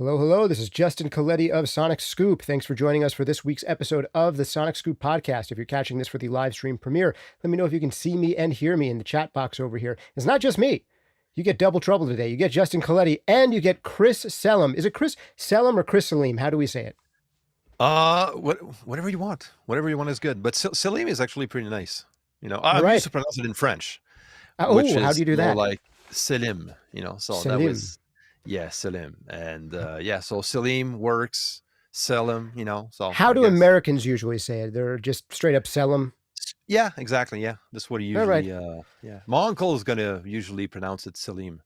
Hello, hello. This is Justin Colletti of SonicScoop. Thanks for joining us for this week's episode of the SonicScoop Podcast. If you're catching this for the live stream premiere, let me know if you can see me and hear me in the chat box over here. It's not just me. You get double trouble today. You get Justin Colletti and you get Chris Selim. Is it Chris Selim or Chris Selim? How do we say it? Whatever you want. Whatever you want is good. But Selim is actually pretty nice. I Right. used to pronounce it in French, Oh, which how is do you do more that? like Selim, So that Selim. was, Selim. And so Selim works, Selim, so How I do guess. Americans usually say it? They're just straight up Selim. Yeah, exactly. Yeah, that's what he All right. usually, My uncle is going to usually pronounce it Selim.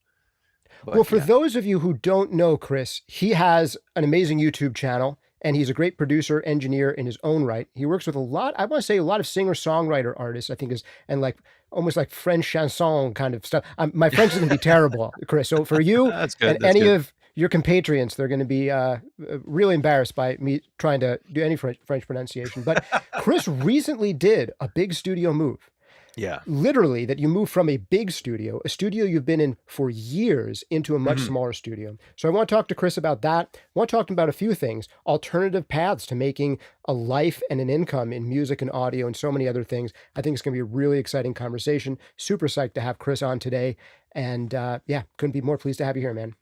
But Well, for yeah. those of you who don't know Chris, he has an amazing YouTube channel and he's a great producer, engineer in his own right. He works with a lot, I want to say a lot of singer-songwriter artists, I think and like almost like French chanson kind of stuff. My French is going to be terrible, Chris. So for you That's good. and That's any good. of your compatriots, they're going to be really embarrassed by me trying to do any French pronunciation. But Chris recently did a big studio move. Yeah. Literally, that you move from a big studio, a studio you've been in for years, into a much smaller studio. So I want to talk to Chris about that. I want to talk to him about a few things, alternative paths to making a life and an income in music and audio and so many other things. I think it's going to be a really exciting conversation. Super psyched to have Chris on today. And couldn't be more pleased to have you here, man.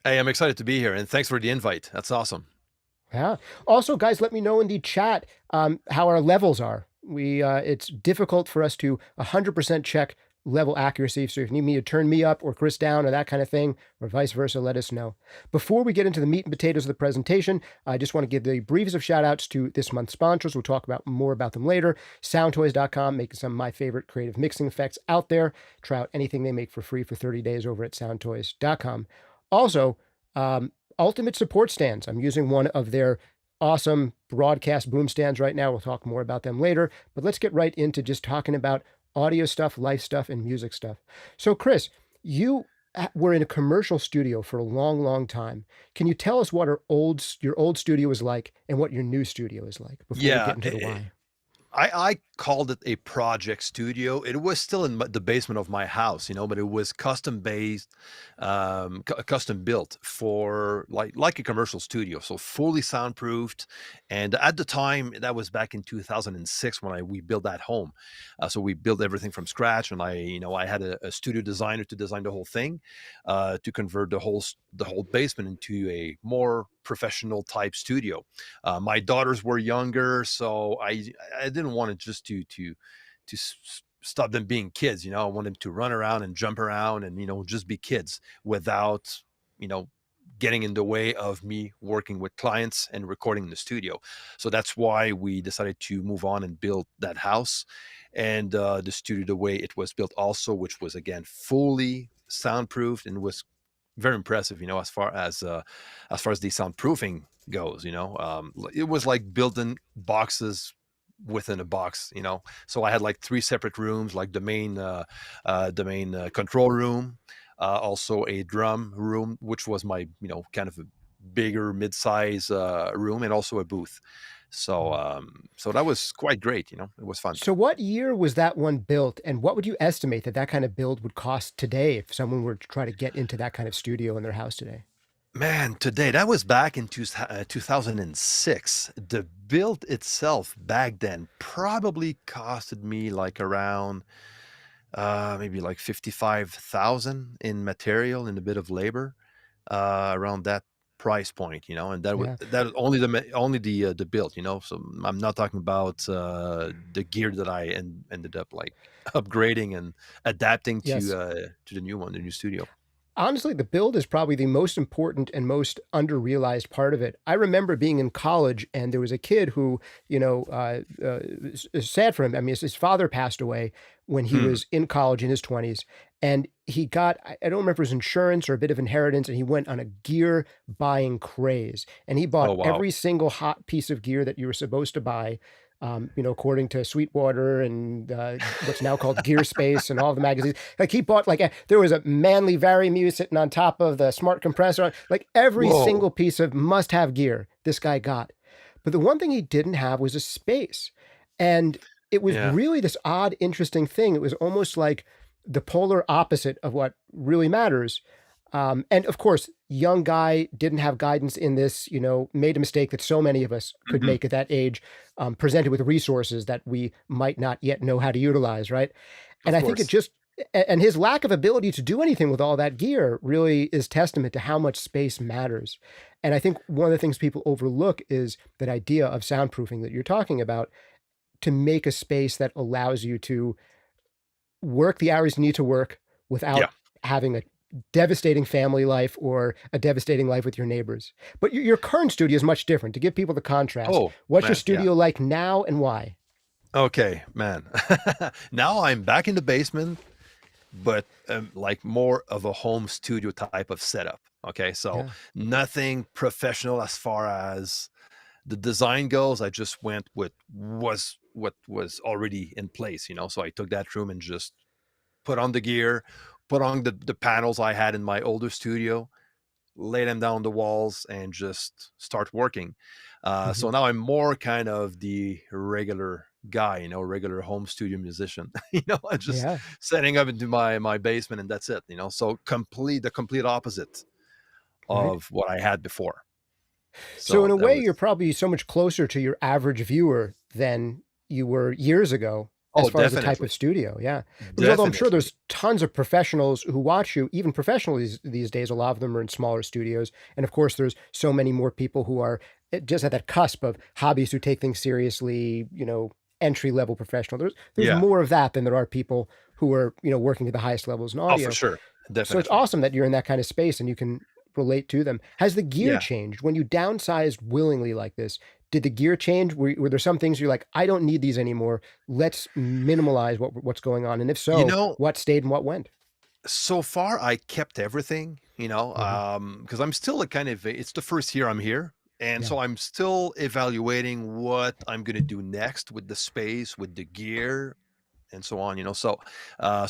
Hey, I'm excited to be here. And thanks for the invite. That's awesome. Yeah. Also, guys, let me know in the chat how our levels are. It's difficult for us to 100% check level accuracy. So if you need me to turn me up or Chris down or that kind of thing, or vice versa, let us know. Before we get into the meat and potatoes of the presentation, I just want to give the briefest of shout outs to this month's sponsors. We'll talk more about them later. Soundtoys.com, making some of my favorite creative mixing effects out there. Try out anything they make for free for 30 days over at soundtoys.com. Also, Ultimate Support Stands. I'm using one of their awesome broadcast boom stands right now. We'll talk more about them later, but let's get right into just talking about audio stuff, life stuff, and music stuff. So Chris, you were in a commercial studio for a long, long time. Can you tell us what your old studio is like and what your new studio is like before we get into the why? I called it a project studio. It was still in the basement of my house, but it was custom based, custom built for like a commercial studio. So fully soundproofed. And at the time, that was back in 2006 when we built that home. So we built everything from scratch. And I had a studio designer to design the whole thing, to convert the whole basement into a more professional type studio. My daughters were younger, so I didn't want it just to stop them being kids. I want them to run around and jump around and just be kids without getting in the way of me working with clients and recording in the studio. So that's why we decided to move on and build that house and the studio the way it was built also, which was again fully soundproofed and was very impressive, as far as the soundproofing goes. It was like built-in boxes within a box. So I had like 3 separate rooms, like the main control room, also a drum room, which was my kind of a bigger mid-size room, and also a booth. So that was quite great. It was fun. So what year was that one built, and what would you estimate that kind of build would cost today if someone were to try to get into that kind of studio in their house today? Man, today, that was back in 2006. The build itself back then probably costed me like around maybe like 55,000 in material and a bit of labor, around that price point, and that was only the build, so I'm not talking about the gear that I ended up like upgrading and adapting to the new one, the new studio. Honestly, the build is probably the most important and most under-realized part of it. I remember being in college, and there was a kid who, sad for him. I mean, his father passed away when he was in college in his 20s, and he got, I don't remember, his insurance or a bit of inheritance, and he went on a gear buying craze, and he bought every single hot piece of gear that you were supposed to buy. According to Sweetwater and what's now called Gearspace and all the magazines, like he bought there was a Manley Vari sitting on top of the smart compressor, like every single piece of must-have gear this guy got. But the one thing he didn't have was a space, and it was really this odd, interesting thing. It was almost like the polar opposite of what really matters. And of course, young guy, didn't have guidance in this, made a mistake that so many of us could Mhm. make at that age, presented with resources that we might not yet know how to utilize, right? And Of I think it course. just, and his lack of ability to do anything with all that gear really is testament to how much space matters. And I think one of the things people overlook is that idea of soundproofing that you're talking about, to make a space that allows you to work the hours you need to work Yeah. without having a devastating family life or a devastating life with your neighbors. But your current studio is much different. To give people the contrast, Oh, what's your man, yeah. studio like now and why? Okay, man. Now I'm back in the basement, but, like more of a home studio type of setup, okay? So, Yeah. nothing professional as far as the design goes. I just went with what was already in place, you know? So I took that room and just put on the gear, put on the panels I had in my older studio, lay them down the walls, and just start working. So Mhm. now I'm more kind of the regular guy, regular home studio musician. I'm just Yeah. setting up into my basement, and that's it. So the complete opposite Right. of what I had before. So in So a that way, was you're probably so much closer to your average viewer than you were years ago as oh, far as the type of definitely, studio. Yeah. Because although I'm sure definitely, there's tons of professionals who watch you, even professionals these days, a lot of them are in smaller studios. And of course, there's so many more people who are just at that cusp of hobbies who take things seriously, entry level professional. There's yeah. more of that than there are people who are, working at the highest levels in Oh, for audio. sure, So it's definitely, awesome that you're in that kind of space and you can relate to them. Has the gear yeah. changed when you downsized willingly like this? Did the gear change? Were there some things you're like, I don't need these anymore. Let's minimalize what's going on. And if You so, know, what stayed and what went? so far I kept everything, Mhm. because I'm still a kind of it's the first year I'm here. And Yeah. so I'm still evaluating what I'm gonna do next with the space, with the gear, and so on. So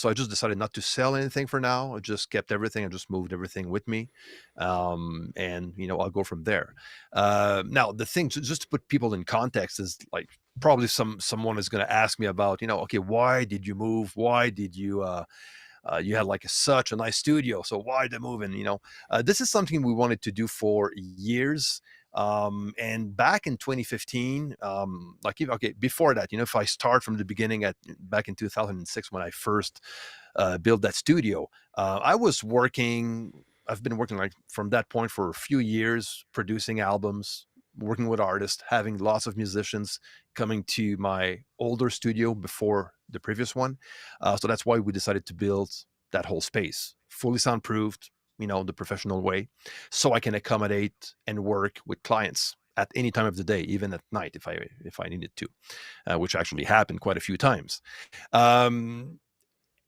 I just decided not to sell anything for now. I just kept everything. I just moved everything with me, and I'll go from there. Now the thing, just to put people in context, is like probably someone is going to ask me about, okay, why did you move? Why did you had like such a nice studio, so why the moving? This is something we wanted to do for years. And back in 2015, okay, before that, if I start from the beginning at back in 2006 when I first built that studio, I've been working like from that point for a few years, producing albums, working with artists, having lots of musicians coming to my older studio before the previous one. So that's why we decided to build that whole space, fully soundproofed, the professional way, so I can accommodate and work with clients at any time of the day, even at night if I needed to, which actually happened quite a few times. Um,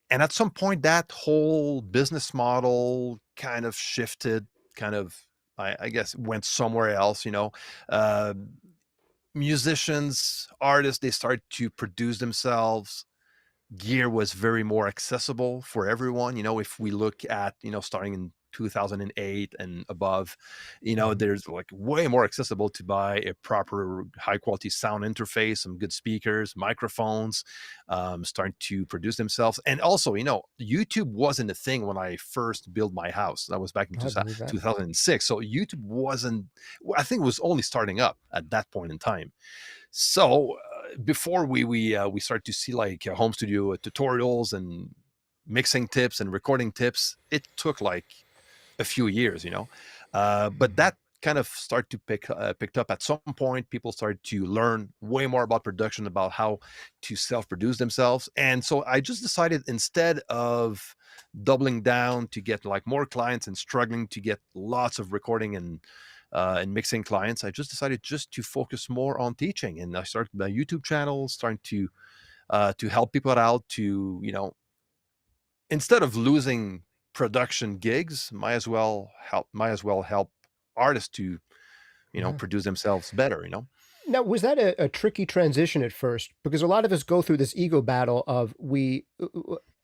and at some point, that whole business model kind of shifted, kind of, I guess, went somewhere else. Uh, Musicians, artists, they started to produce themselves. Gear was very more accessible for everyone. If we look at, starting in 2008 and above, Mhm. there's like way more accessible to buy a proper high quality sound interface, some good speakers, microphones, starting to produce themselves. And also, YouTube wasn't a thing when I first built my house. That was back in I believe that. 2006. So YouTube wasn't, I think it was only starting up at that point in time. So before we start to see like home studio tutorials and mixing tips and recording tips, it took like a few years. But Mhm. that kind of start to picked up at some point. People started to learn way more about production, about how to self-produce themselves. And so I just decided, instead of doubling down to get like more clients and struggling to get lots of recording and mixing clients, I just decided just to focus more on teaching. And I started my YouTube channel, starting to help people out, to instead of losing production gigs, might as well help artists to Yeah. produce themselves better. Now, was that a tricky transition at first? Because a lot of us go through this ego battle of we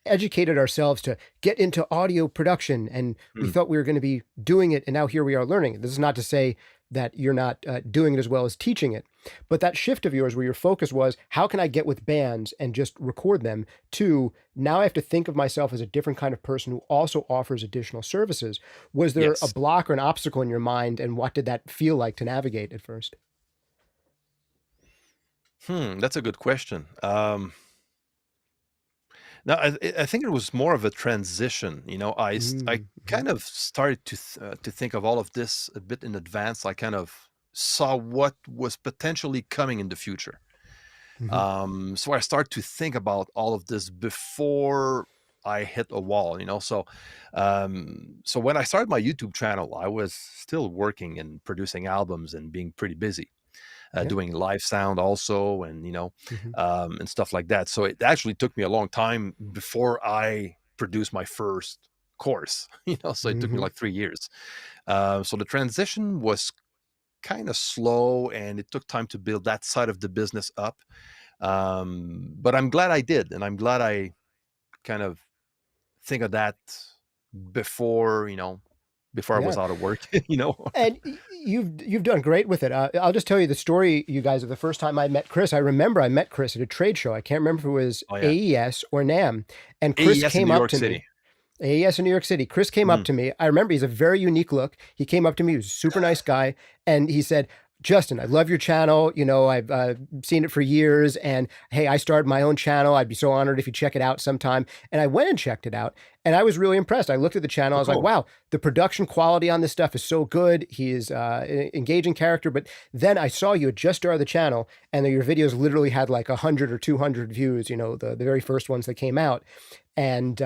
educated ourselves to get into audio production and we Mm. thought we were going to be doing it. And now here we are learning it. This is not to say that you're not doing it as well as teaching it. But that shift of yours where your focus was, how can I get with bands and just record them, to now I have to think of myself as a different kind of person who also offers additional services. Was there a Yes. block or an obstacle in your mind, and what did that feel like to navigate at first? That's a good question. No, I think it was more of a transition. I Mm, mhm. kind of started to think of all of this a bit in advance. I kind of saw what was potentially coming in the future. Mhm. So I start to think about all of this before I hit a wall. So when I started my YouTube channel, I was still working and producing albums and being pretty busy, Yeah. doing live sound also, and Mhm. and stuff like that. So it actually took me a long time before I produced my first course. So it took me Mhm. like 3 years. So the transition was kind of slow, and it took time to build that side of the business up. But I'm glad I did, and I'm glad I kind of think of that before before I was Yeah. out of work. And you've done great with it. I'll just tell you the story, you guys. Of the first time I met Chris, I remember I met Chris at a trade show. I can't remember if it was Oh yeah, AES or NAM, and Chris AES in came New up York to me. City. AES in New York City. Chris came up Mhm. to me. I remember he's a very unique look. He came up to me. He was a super nice guy, and he said, "Justin, I love your channel. I've seen it for years, and hey, I started my own channel. I'd be so honored if you check it out sometime." And I went and checked it out, and I was really impressed. I looked at the channel. Oh, I was like, cool. "Wow, the production quality on this stuff is so good. He is engaging character." But then I saw you had just started the channel, and your videos literally had like 100 or 200 views. The very first ones that came out, and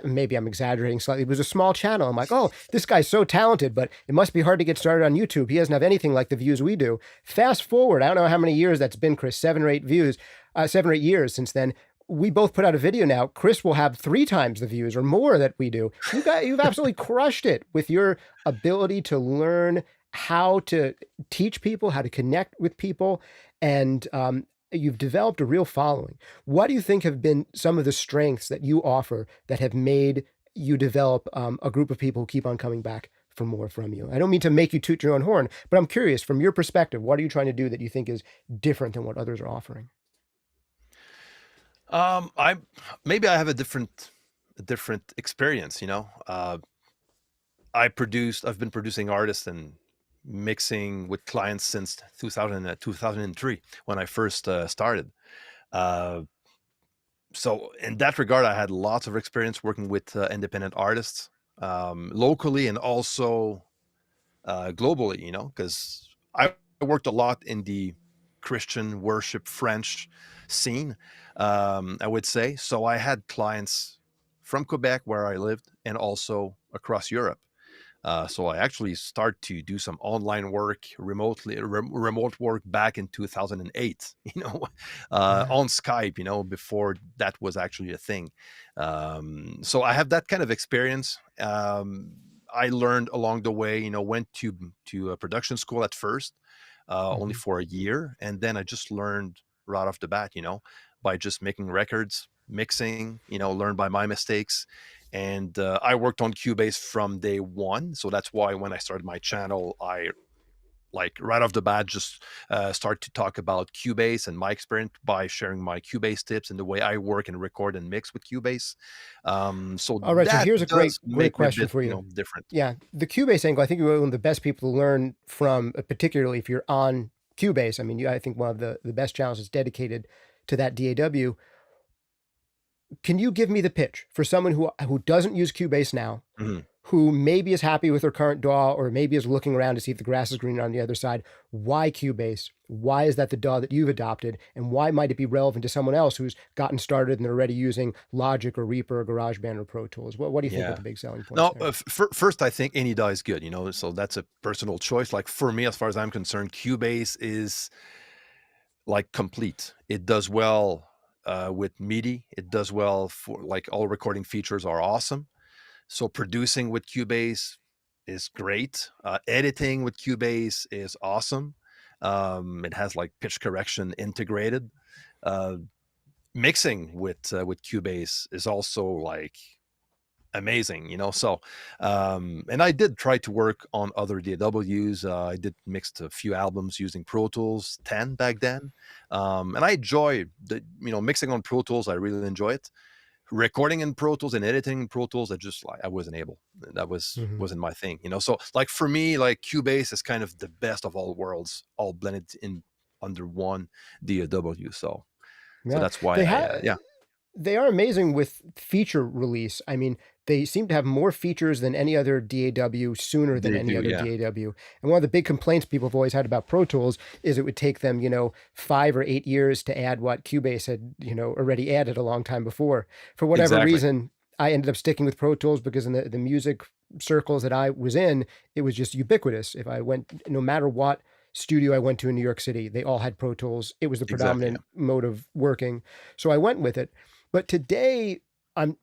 maybe I'm exaggerating slightly. It was a small channel. I'm like, oh, this guy's so talented, but it must be hard to get started on YouTube. He doesn't have anything like the views we do. Fast forward, I don't know how many years that's been, Chris, 7 or 8 years since then. We both put out a video now. Chris will have 3 times the views or more that we do. You've absolutely crushed it with your ability to learn how to teach people, how to connect with people, and you've developed a real following. What do you think have been some of the strengths that you offer that have made you develop a group of people who keep on coming back for more from you? I don't mean to make you toot your own horn, but I'm curious, from your perspective, what are you trying to do that you think is different than what others are offering? I maybe I have a different experience. I've been producing artists and mixing with clients since 2003 when I first started. Uh, so in that regard, I had lots of experience working with independent artists, locally and also globally. Because I worked a lot in the Christian worship French scene, I would say. So I had clients from Quebec, where I lived, and also across Europe. So I actually start to do some online work remotely, remote work back in 2008, Yeah. on Skype, before that was actually a thing. So I have that kind of experience. I learned along the way, went to a production school at first, only Mhm. for a year. And then I just learned right off the bat, by just making records, mixing, learn by my mistakes. And I worked on Cubase from day one. So that's why when I started my channel, I like right off the bat just start to talk about Cubase and my experience by sharing my Cubase tips and the way I work and record and mix with Cubase. So All right, so that here's a great, does great make me a question bit, for you. different. Yeah, the Cubase angle, I think you're one of the best people to learn from, particularly if you're on Cubase. I mean, I think one of the best channels is dedicated to that DAW. Can you give me the pitch for someone who doesn't use Cubase now, Mhm. who maybe is happy with their current DAW, or maybe is looking around to see if the grass is greener on the other side? Why Cubase? Why is that the DAW that you've adopted? And why might it be relevant to someone else who's gotten started and they're already using Logic or Reaper or GarageBand or Pro Tools? What do you think are Yeah. the big selling points No, there? first, I think any DAW is good, so that's a personal choice. Like for me, as far as I'm concerned, Cubase is like complete. It does well with MIDI. It does well for like all recording features are awesome. So producing with Cubase is great. Editing with Cubase is awesome. It has like pitch correction integrated. Uh, Mixing with Cubase is also like amazing, so and I did try to work on other DAWs. I did mixed a few albums using Pro Tools 10 back then. And I enjoy mixing on Pro Tools. I really enjoy it. Recording in Pro Tools and editing in Pro Tools, I wasn't able. That Hmm. wasn't my thing. So like for me, like Cubase is kind of the best of all worlds, all blended in under one DAW. So Yeah, that's why they I have. yeah. They are amazing with feature release. I mean, they seem to have more features than any other DAW sooner than They any do, other yeah. DAW. And one of the big complaints people have always had about Pro Tools is it would take them, 5 or 8 years to add what Cubase had, already added a long time before. For whatever Exactly. reason, I ended up sticking with Pro Tools because in the music circles that I was in, it was just ubiquitous. If I went, no matter what studio I went to in New York City, they all had Pro Tools. It was the Exactly, yeah. predominant mode of working. So I went with it. But today, I'm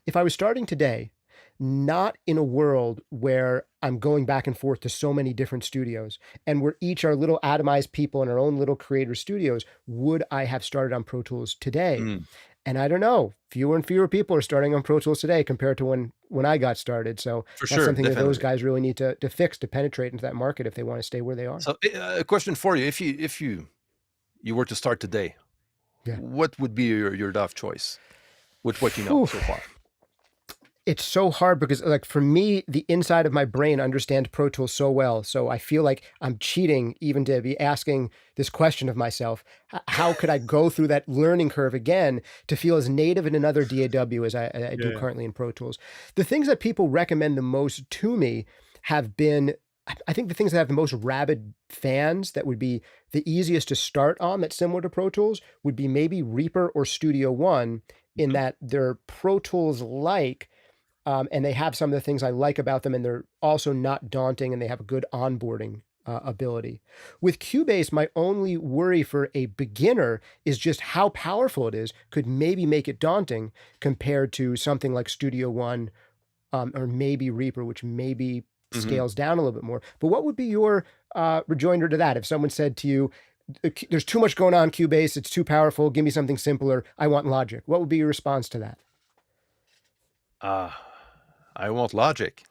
if I was starting today, not in a world where I'm going back and forth to so many different studios and we're each our little atomized people in our own little creator studios, would I have started on Pro Tools today? Mm, And I don't know. Fewer and fewer people are starting on Pro Tools today compared to when I got started. So for that's sure, something that those definitely. guys really need to fix to penetrate into that market if they want to stay where they are. So, a question for you: if you were to start today, Yeah. what would be your DAW choice with what you know Whew. so far? It's so hard because, like, for me, the inside of my brain understands Pro Tools so well. So I feel like I'm cheating even to be asking this question of myself. How could I go through that learning curve again to feel as native in another DAW as I do Yeah. currently in Pro Tools? The things that people recommend the most to me have been, I think the things that have the most rabid fans that would be the easiest to start on that's similar to Pro Tools would be maybe Reaper or Studio One, in Mhm. that they're Pro Tools like, and they have some of the things I like about them, and they're also not daunting, and they have a good onboarding ability. With Cubase, my only worry for a beginner is just how powerful it is. Could maybe make it daunting compared to something like Studio One, or maybe Reaper, which maybe Mhm. scales down a little bit more. But what would be your rejoinder to that? If someone said to you, "There's too much going on Cubase, it's too powerful. Give me something simpler. I want Logic." What would be your response to that? Ah, I want Logic.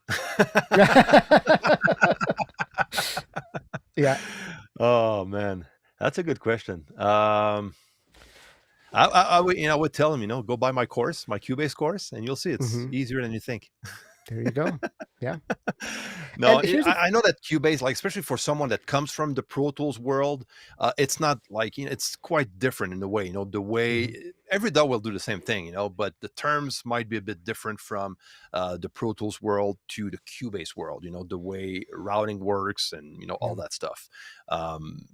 Yeah. Oh, man, that's a good question. I would tell him, go buy my course, my Cubase course, and you'll see it's Mhm. easier than you think. There you go. Yeah. No, And here's the th I know that Cubase, like, especially for someone that comes from the Pro Tools world, it's not like, it's quite different in the way, the Mhm. way every DAW will do the same thing, but the terms might be a bit different from the Pro Tools world to the Cubase world, the way routing works and, all Yeah. that stuff. Um,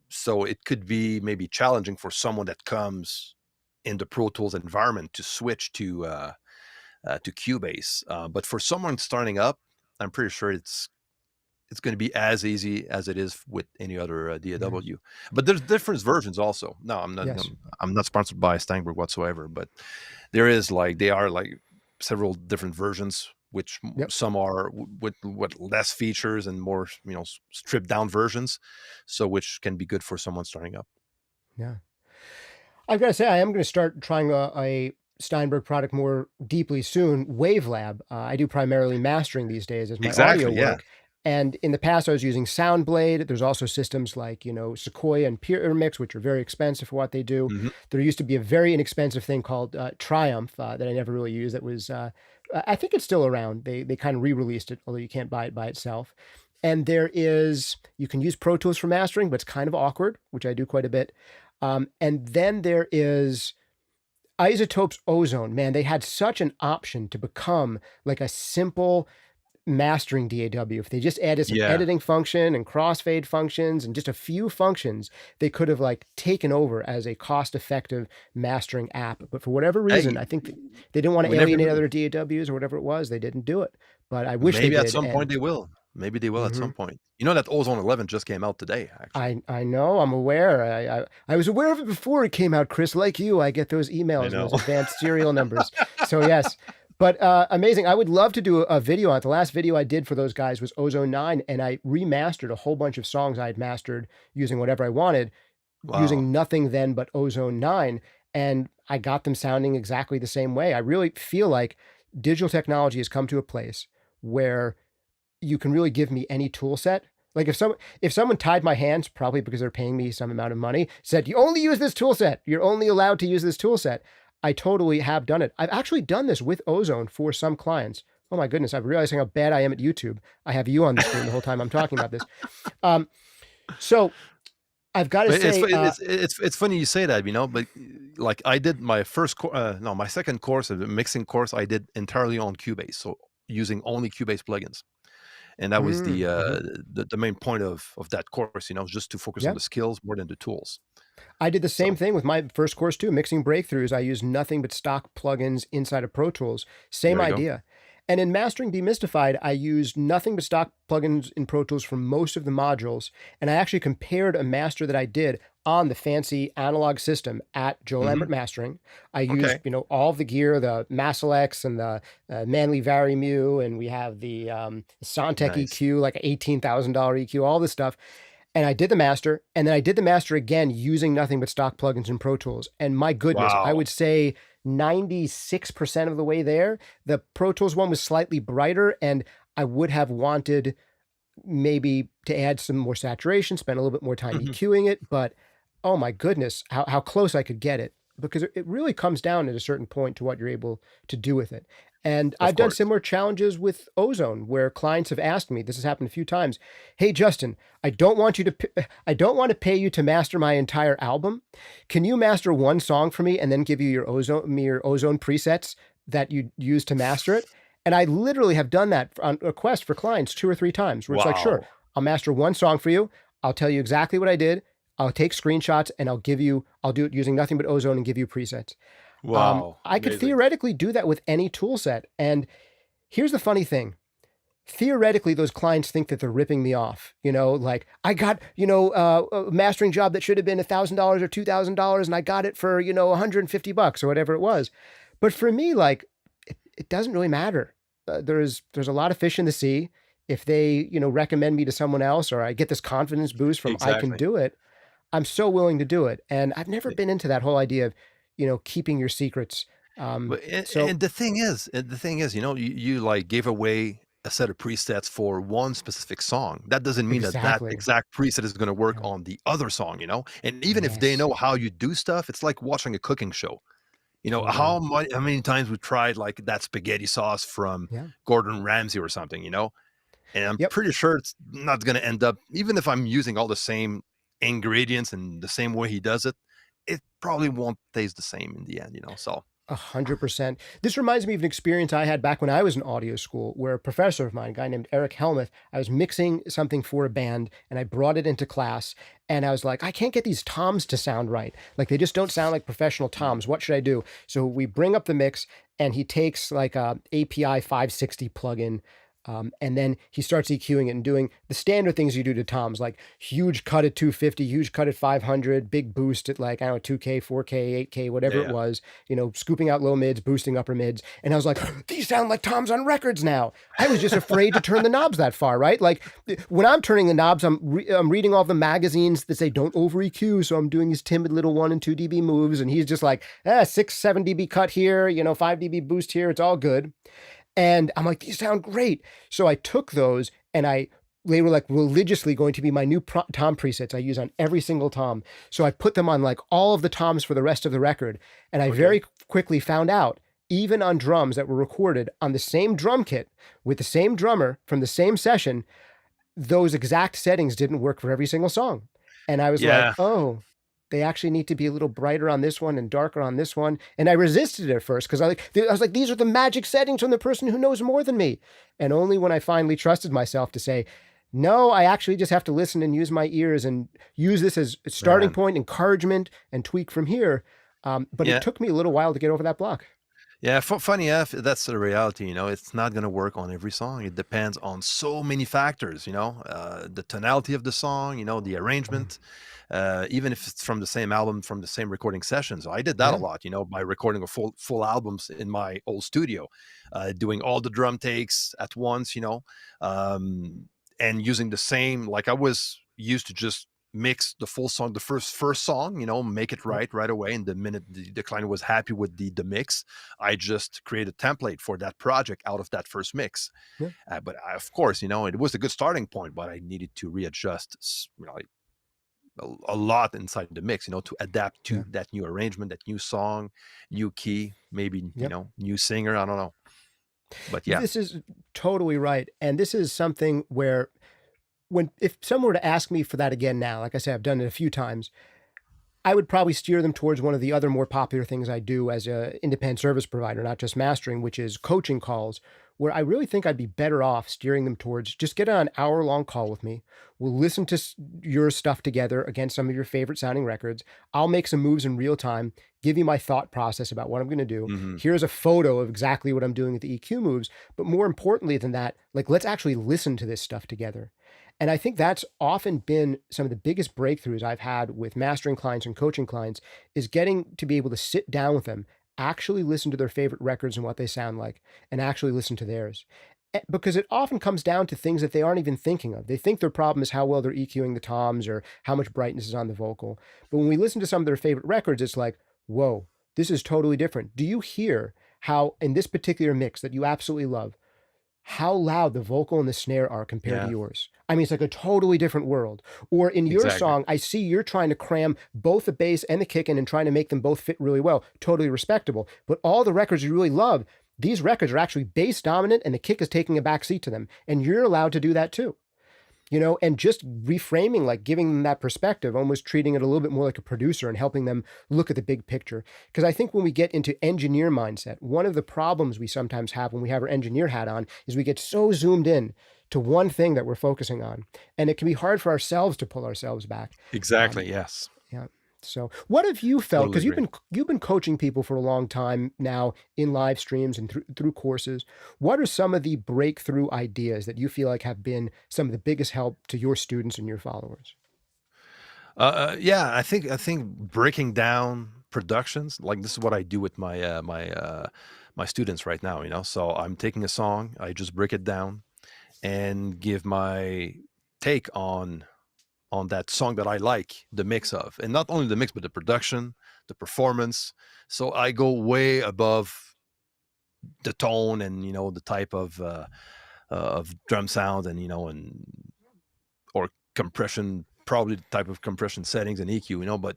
so it could be maybe challenging for someone that comes in the Pro Tools environment to switch to Cubase. But for someone starting up, I'm pretty sure it's going to be as easy as it is with any other Yeah. DAW. But there's different versions also. No, I'm not. Yes. I'm not sponsored by Steinberg whatsoever. But they are several different versions, which Yep. some are with less features and more stripped down versions. So which can be good for someone starting up. Yeah. I've gotta say, I am gonna start trying a Steinberg product more deeply soon, Wavelab. I do primarily mastering these days as my audio Exactly. Yeah. work, and in the past, I was using Soundblade. There's also systems like, Sequoia and Pyramix, which are very expensive for what they do. Hmm. There used to be a very inexpensive thing called, Triumph, that I never really used, that was, I think it's still around. They kind of re-released it, although you can't buy it by itself. And you can use Pro Tools for mastering, but it's kind of awkward, which I do quite a bit. And then there is Isotope's Ozone. Man, they had such an option to become like a simple mastering DAW. If they just added some Yeah. editing function and crossfade functions and just a few functions, they could have like taken over as a cost-effective mastering app. But for whatever reason, Hey, I think they didn't want to we never alienate know. other DAWs or whatever it was. They didn't do it. But I wish they Maybe at did. some point And they will. Maybe they will at some mhm. point. You know that Ozone 11 just came out today, actually. I know, I'm aware. I was aware of it before it came out, Chris. Like you, I get those I emails and know. those advanced serial numbers. So yes, but amazing. I would love to do a video on it. The last video I did for those guys was Ozone 9, and I remastered a whole bunch of songs I had mastered using whatever I wanted, Wow. using nothing then but Ozone 9, and I got them sounding exactly the same way. I really feel like digital technology has come to a place where you can really give me any tool set. Like if someone tied my hands, probably because they're paying me some amount of money, said, you only use this tool set, you're only allowed to use this tool set, I totally have done it. I've actually done this with Ozone for some clients. Oh my goodness, I'm realizing how bad I am at YouTube. I have you on the screen the whole time I'm talking about this. So I've got to But say, it's funny you say that, but like I did my my second course, the mixing course, I did entirely on Cubase, so using only Cubase plugins. And that was the main point of that course, just to focus on yeah. the skills more than the tools. I did the same So thing with my first course too, Mixing Breakthroughs. I used nothing but stock plugins inside of Pro Tools. Same there you go. idea. And in Mastering Demystified, I used nothing but stock plugins in Pro Tools for most of the modules. And I actually compared a master that I did on the fancy analog system at Joe Hmm. Lambert Mastering. I used, Okay. all of the gear, the Maselex and the Manley Varimu, and we have the Sontec Nice. EQ, like an $18,000 EQ, all this stuff. And I did the master, and then I did the master again using nothing but stock plugins in Pro Tools. And my goodness, I Wow. would say 96% of the way there. The Pro Tools one was slightly brighter, and I would have wanted maybe to add some more saturation, spend a little bit more time Mhm. EQing it. But oh my goodness, how close I could get it. Because it really comes down at a certain point to what you're able to do with it. And Of I've done course. similar challenges with Ozone where clients have asked me, this has happened a few times, hey, Justin, I don't want to pay you to master my entire album. Can you master one song for me and then give you your Ozone presets that you use to master it? And I literally have done that on request for clients 2 or 3 times where it's like, sure, Wow. I'll master one song for you. I'll tell you exactly what I did. I'll take screenshots and I'll do it using nothing but Ozone and give you presets. Wow. I could Amazing. theoretically do that with any tool set. And here's the funny thing. Theoretically, those clients think that they're ripping me off. Like I got, a mastering job that should have been $1,000 or $2,000 and I got it for, $150 or whatever it was. But for me, like, it doesn't really matter. There's a lot of fish in the sea. If they, recommend me to someone else or I get this confidence boost from I can Exactly. do it, I'm so willing to do it. And I've never been into that whole idea of, keeping your secrets. But So the thing is, you like gave away a set of presets for one specific song. That doesn't mean that that exactly. exact preset is going to work Yeah. on the other song. And even if they Yes. know how you do stuff, it's like watching a cooking show. Totally. How many times we tried like that spaghetti sauce from Yeah. Gordon Ramsay or something. And I'm Yep. pretty sure it's not going to end up, even if I'm using all the same ingredients and the same way he does it, it probably won't taste the same in the end. So 100%. This reminds me of an experience I had back when I was in audio school, where a professor of mine, a guy named Eric Helmuth, I was mixing something for a band and I brought it into class and I was like, I can't get these toms to sound right. Like they just don't sound like professional toms. What should I do? So we bring up the mix and he takes like a API 560 plugin. And then he starts EQing it and doing the standard things you do to toms, like huge cut at 250, huge cut at 500, big boost at like, I don't know, 2K, 4K, 8K, yeah, whatever it yeah. was, scooping out low mids, boosting upper mids. And I was like, these sound like toms on records now. I was just afraid to turn the knobs that far, right? Like when I'm turning the knobs, I'm reading all the magazines that say don't over EQ. So I'm doing these timid little 1 and 2 dB moves. And he's just like, 6, 7 dB cut here, 5 dB boost here. It's all good. And I'm like, these sound great. So I took those and they were like religiously going to be my new tom presets I use on every single tom. So I put them on like all of the toms for the rest of the record. And I Okay. very quickly found out, even on drums that were recorded on the same drum kit with the same drummer from the same session, those exact settings didn't work for every single song. And I was like, Yeah. oh, they actually need to be a little brighter on this one and darker on this one. And I resisted it at first because I was like, these are the magic settings from the person who knows more than me. And only when I finally trusted myself to say, no, I actually just have to listen and use my ears and use this as a starting Man. point, encouragement, and tweak from here. But it Yeah. took me a little while to get over that block. Yeah, funny enough, that's the reality. It's not going to work on every song. It depends on so many factors. The tonality of the song, the arrangement, even if it's from the same album, from the same recording session. So I did that a Yeah. lot, by recording a full albums in my old studio, doing all the drum takes at once, and using the same, like I was used to just mix the full song, the first song, make it Yep. right away. And the minute the client was happy with the mix, I just created a template for that project out of that first mix. Yeah. But of course, it was a good starting point, but I needed to readjust, like a lot inside the mix, to adapt Yeah. to that new arrangement, that new song, new key, maybe, Yep. new singer. I don't know. But yeah. This is totally right. And this is something where if someone were to ask me for that again now, like I said, I've done it a few times, I would probably steer them towards one of the other more popular things I do as a independent service provider, not just mastering, which is coaching calls, where I really think I'd be better off steering them towards just get on an hour-long call with me. We'll listen to your stuff together against some of your favorite sounding records. I'll make some moves in real time, give you my thought process about what I'm going to do. Hmm. Here's a photo of exactly what I'm doing with the EQ moves. But more importantly than that, like, let's actually listen to this stuff together. And I think that's often been some of the biggest breakthroughs I've had with mastering clients and coaching clients is getting to be able to sit down with them, actually listen to their favorite records and what they sound like, and actually listen to theirs. Because it often comes down to things that they aren't even thinking of. They think their problem is how well they're EQing the toms or how much brightness is on the vocal. But when we listen to some of their favorite records, it's like, whoa, this is totally different. Do you hear how in this particular mix that you absolutely love, how loud the vocal and the snare are compared to Yeah, yours? I mean, it's like a totally different world. Or in your exactly. song, I see you're trying to cram both the bass and the kick in and trying to make them both fit really well. Totally respectable. But all the records you really love, these records are actually bass dominant and the kick is taking a back seat to them. And you're allowed to do that too. And just reframing, like giving them that perspective, almost treating it a little bit more like a producer and helping them look at the big picture. Because I think when we get into engineer mindset, one of the problems we sometimes have when we have our engineer hat on is we get so zoomed in to one thing that we're focusing on. And it can be hard for ourselves to pull ourselves back. Exactly. Yes. Yeah. So what have you felt? Totally Because agree. you've been coaching people for a long time now in live streams and through courses. What are some of the breakthrough ideas that you feel like have been some of the biggest help to your students and your followers? Yeah, I think breaking down productions, like this is what I do with my students right now. So I'm taking a song, I just break it down and give my take on that song that I like the mix of, and not only the mix, but the production, the performance. So I go way above the tone and the type of drum sound and or compression, probably the type of compression settings and EQ, but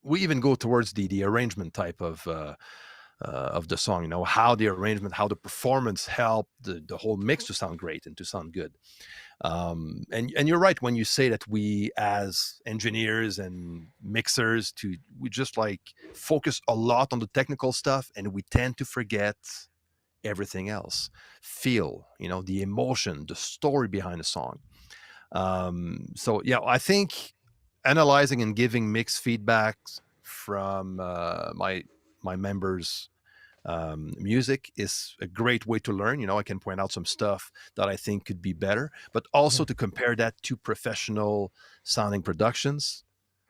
we even go towards the arrangement type of the song, how the arrangement, how the performance help the whole mix to sound great and to sound good. And you're right when you say that we as engineers and mixers we just like focus a lot on the technical stuff and we tend to forget everything else. Feel, the emotion, the story behind the song. So yeah, I think analyzing and giving mixed feedbacks from my members' music is a great way to learn. I can point out some stuff that I think could be better, but also Yeah. to compare that to professional sounding productions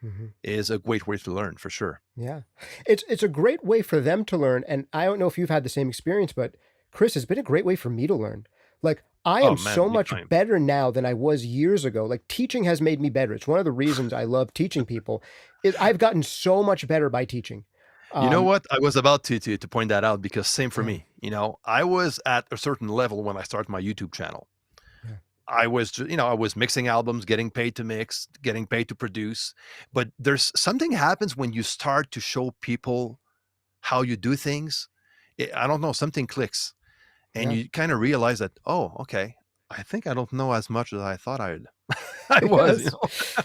Mhm. is a great way to learn for sure. Yeah. It's a great way for them to learn, and I don't know if you've had the same experience, but Chris, it's been a great way for me to learn. Like, I Oh am man, so much anytime. better now than I was years ago. Like, teaching has made me better. It's one of the reasons I love teaching people is I've gotten so much better by teaching. You know Um, what? I was about to point that out because same for yeah, me. I was at a certain level when I started my YouTube channel. yeah, I was mixing albums, getting paid to mix, getting paid to produce. But there's something happens when you start to show people how you do things. I don't know, something clicks and yeah. you kind of realize that, oh, okay, I think I don't know as much as I thought I was, Yes.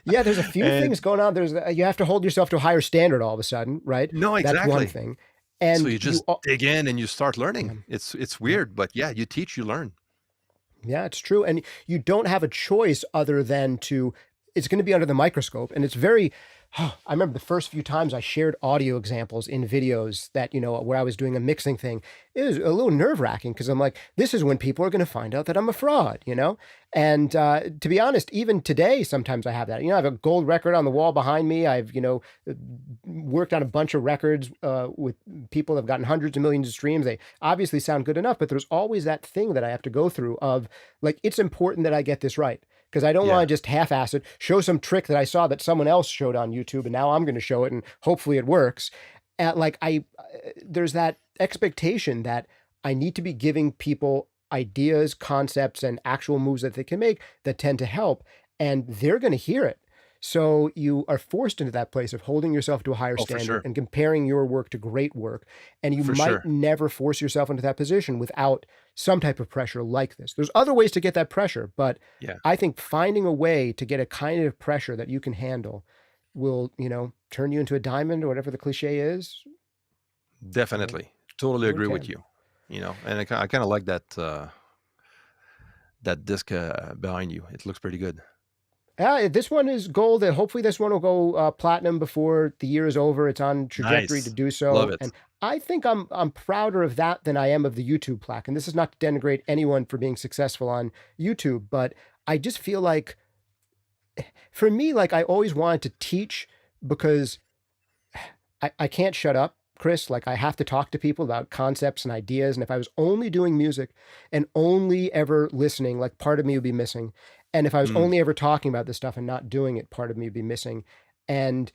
Yeah, there's a few and things going on. You have to hold yourself to a higher standard all of a sudden, right? no, That's one exactly. thing. So And you just dig in and you start yeah, learning. It's yeah. weird, but yeah, you teach, you learn. Yeah, it's true. And you don't have a choice other than it's going to be under the microscope. And it's very, I remember the first few times I shared audio examples in videos that, where I was doing a mixing thing. It was a little nerve wracking because I'm like, this is when people are going to find out that I'm a fraud. And to be honest, even today, sometimes I have that. I have a gold record on the wall behind me. I've, worked on a bunch of records with people that have gotten hundreds of millions of streams. They obviously sound good enough, but there's always that thing that I have to go through of like, it's important that I get this right. because I don't want Yeah, to just half-ass it, show some trick that I saw that someone else showed on YouTube, and now I'm going to show it, and hopefully it works. Like there's that expectation that I need to be giving people ideas, concepts, and actual moves that they can make that tend to help, and they're going to hear it. So you are forced into that place of holding yourself to a higher oh, for standard sure, and comparing your work to great work. And you for might sure. never force yourself into that position without some type of pressure like this. There's other ways to get that pressure, but Yeah, I think finding a way to get a kind of pressure that you can handle will, turn you into a diamond or whatever the cliche is. It, definitely. Totally it agree with can. you. And I kind of like that disc behind you. It looks pretty good. This one is gold, and hopefully this one will go platinum before the year is over. It's on trajectory to Nice. do Love so, it. and I think I'm prouder of that than I am of the YouTube plaque. And this is not to denigrate anyone for being successful on YouTube, but I just feel like, for me, like I always wanted to teach because I can't shut up, Chris. Like I have to talk to people about concepts and ideas. And if I was only doing music and only ever listening, like part of me would be missing. And if I was Mm, only ever talking about this stuff and not doing it, part of me would be missing. And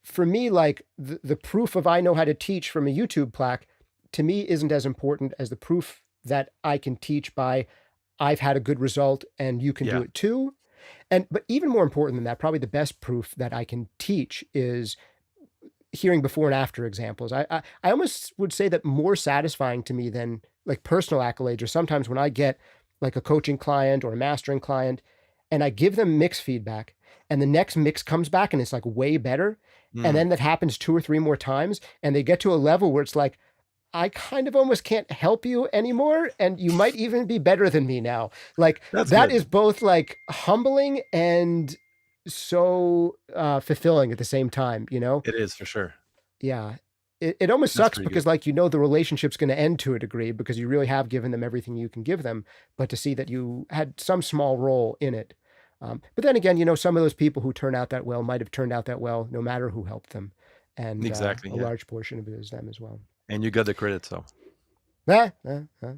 for me, like the proof of I know how to teach from a YouTube plaque to me isn't as important as the proof that I can teach by I've had a good result and you can do yeah. it too. And but even more important than that, probably the best proof that I can teach is hearing before and after examples. I almost would say that more satisfying to me than like personal accolades, or sometimes when I get like a coaching client or a mastering client and I give them mix feedback and the next mix comes back and it's like way better. And Mm, then that happens 2 or 3 more times and they get to a level where it's like, I kind of almost can't help you anymore. And you might even be better than me now. Like that's that good. is both like humbling and so fulfilling at the same time, you know? It is for sure. Yeah. It almost That's sucks pretty good. because like the relationship's going to end to a degree because you really have given them everything you can give them, but to see that you had some small role in it. But then again, some of those people who turn out that well might have turned out that well no matter who helped them, and Exactly. a Yeah. large portion of it is them as well. And you got the credit, so. Ah, ah, ah.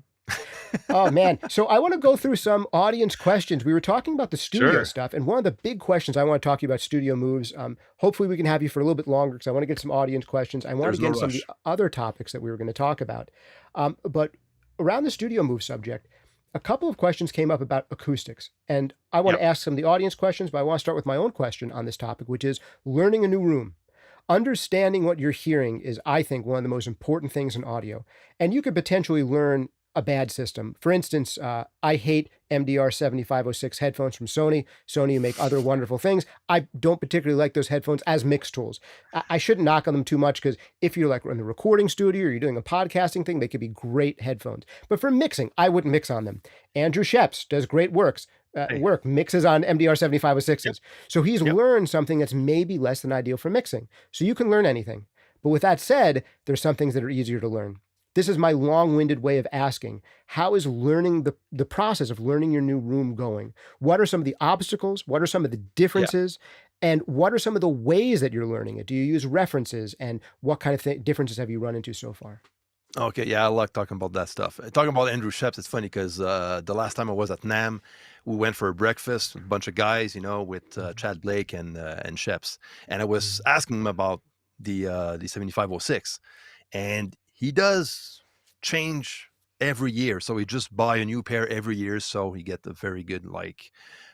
Oh man. So I want to go through some audience questions. We were talking about the studio Sure. stuff, and one of the big questions I want to talk to you about studio moves. Hopefully we can have you for a little bit longer because I want to get some audience questions. I want to There's get no into some of the rush. other topics that we were going to talk about. But around the studio move subject, a couple of questions came up about acoustics, and I want Yep. to ask some of the audience questions, but I want to start with my own question on this topic, which is learning a new room. Understanding what you're hearing is, I think, one of the most important things in audio. And you could potentially learn a bad system. For instance, I hate MDR 7506 headphones from Sony. Sony make other wonderful things. I don't particularly like those headphones as mix tools. I shouldn't knock on them too much because if you're like in the recording studio or you're doing a podcasting thing, they could be great headphones. But for mixing, I wouldn't mix on them. Andrew Sheps does great Hey. mixes on MDR 7506s. Yep. So he's Yep. learned something that's maybe less than ideal for mixing. So you can learn anything. But with that said, there's some things that are easier to learn. This is my long-winded way of asking, how is learning the process of learning your new room going? What are some of the obstacles? What are some of the Yeah. differences? And what are some of the ways that you're learning it? Do you use references? And what kind of differences have you run into so far? Okay. Yeah, I like talking about that stuff. Talking about Andrew Sheps, it's funny because the last time I was at NAM, we went for a breakfast, a bunch of guys, with Chad Blake and Sheps, and I was Mhm. asking him about the 7506, and he does change every year. So he just buy a new pair every year, so he get a very good like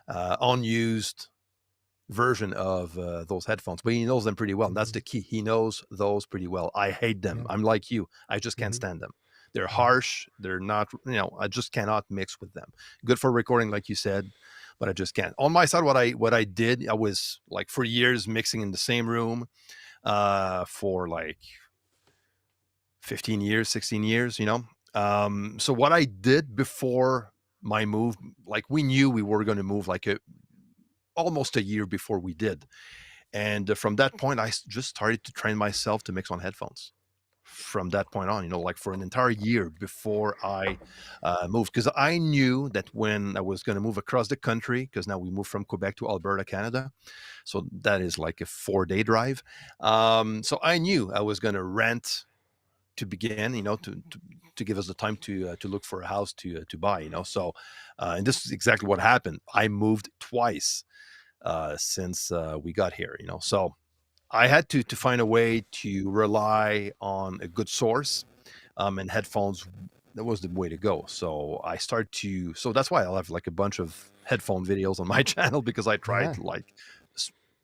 unused version of those headphones, but he knows them pretty well. And that's Mhm. the key. He knows those pretty well. I hate them. Yeah. I'm like you. I just can't Mhm. stand them. They're Mhm. harsh. They're not, I just cannot mix with them. Good for recording, like you said, but I just can't. On my side, what I did, I was like for years mixing in the same room for like 15 years, 16 years, So what I did before my move, like we knew we were going to move like almost a year before we did. And from that point, just started to train myself to mix on headphones. From that point on, like for an entire year before I moved, because I knew that when I was going to move across the country, because now we moved from Quebec to Alberta, Canada, so that is like a 4-day drive. So I knew I was going to rent to begin, to give us the time to look for a house to buy, So, and this is exactly what happened. I moved twice since we got here, So I had to find a way to rely on a good source, and headphones. That was the way to go. So I started to. So that's why I'll have like a bunch of headphone videos on my channel, because I Yeah. tried like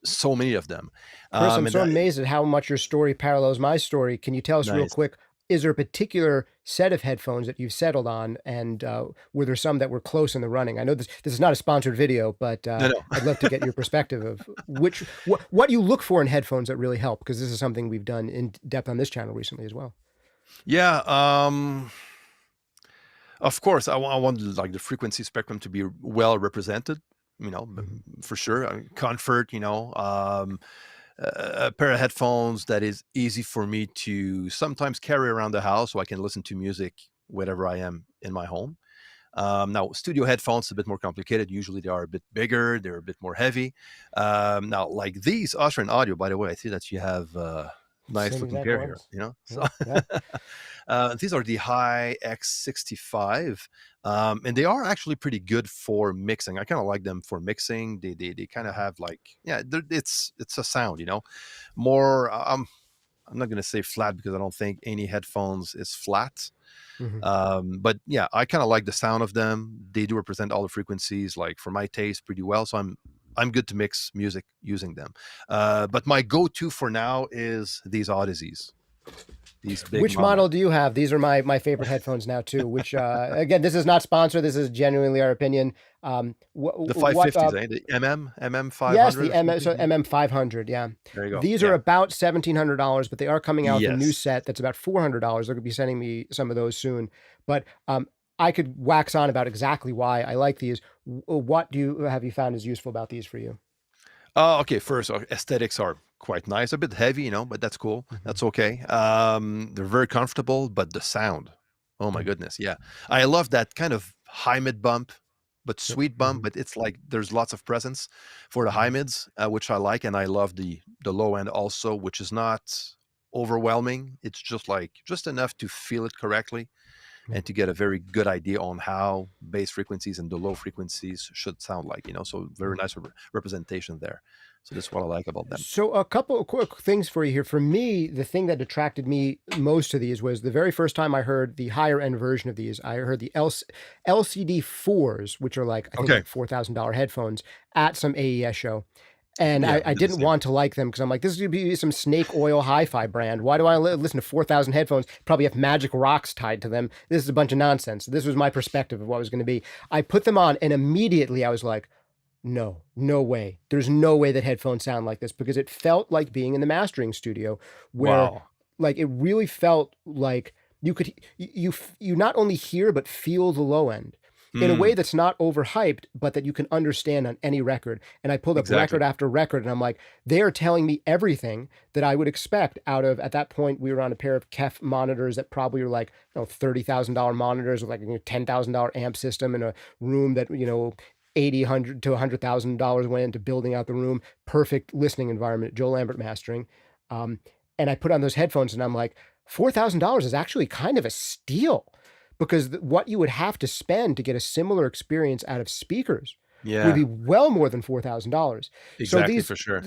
so many of them. Chris, I'm And so amazed at how much your story parallels my story. Can you tell us real nice. quick, is there a particular set of headphones that you've settled on, and were there some that were close in the running? I know this is not a sponsored video, but No, no. I'd love to get your perspective of what you look for in headphones that really help, because this is something we've done in depth on this channel recently as well. Yeah. Of course, I want like the frequency spectrum to be well represented. For sure. Comfort. A pair of headphones that is easy for me to sometimes carry around the house, so I can listen to music wherever I am in my home. Now, studio headphones a bit more complicated. Usually, they are a bit bigger. They're a bit more heavy. Now, like these Austrian Audio, by the way, I see that you have nice Same looking exact pair here. ones. So Yeah. these are the High X65, and they are actually pretty good for mixing. I kind of like them for mixing. They kind of have like, yeah, it's a sound, more. I'm not gonna say flat, because I don't think any headphones is flat. Mhm. But yeah, I kind of like the sound of them. They do represent all the frequencies, like for my taste, pretty well. So I'm good to mix music using them. But my go-to for now is these Odysseys, these big Which mamas. model do you have? These are my favorite headphones now too. Which again, this is not sponsored. This is genuinely our opinion. The What 550s, eh? The MM Yes, 500 the or something. Yeah. MM500. Yeah, There you go. these are Yeah. about $1,700, but they are coming out with a new Yes. set that's about $400. They're going to be sending me some of those soon. But I could wax on about exactly why I like these. What have you found is useful about these for you? Okay. First, aesthetics are quite nice. A bit heavy, but that's cool. Mhm. That's okay. They're very comfortable, but the sound, oh my Mhm. goodness, yeah. I love that kind of high mid bump, but Yep. sweet bump. But it's like there's lots of presence for the high Mhm. mids, which I like, and I love the low end also, which is not overwhelming. It's just enough to feel it correctly, Mhm. and to get a very good idea on how bass frequencies and the low frequencies should sound like, so very nice representation there. So that's what I like about them. So a couple of quick things for you here. For me, the thing that attracted me most to these was the very first time I heard the higher end version of these. I heard the LCD fours, which are like I think Okay. like $4,000 headphones at some AES show. And Yeah, I I did the didn't same. want to like them because I'm like, this is going to be some snake oil hi-fi brand. Why do I listen to 4,000 headphones? Probably have magic rocks tied to them. This is a bunch of nonsense. This was my perspective of what it was going to be. I put them on and immediately I was like, no way. There's no way that headphones sound like this, because it felt like being in the mastering studio where Wow. like it really felt like you could you not only hear but feel the low end in a way Mm, that's not overhyped, but that you can understand on any record. And I pulled up exactly. record after record and I'm like, they are telling me everything that I would expect out of, at that point, we were on a pair of Kef monitors that probably were like, $30,000 monitors with like a $10,000 amp system in a room that, 80, 100 to $100,000 went into building out the room. Perfect listening environment, Joe Lambert mastering. Um, and I put on those headphones and I'm like, $4,000 is actually kind of a steal, because what you would have to spend to get a similar experience out of speakers would Yeah, be well more than $4,000. So exactly, for sure.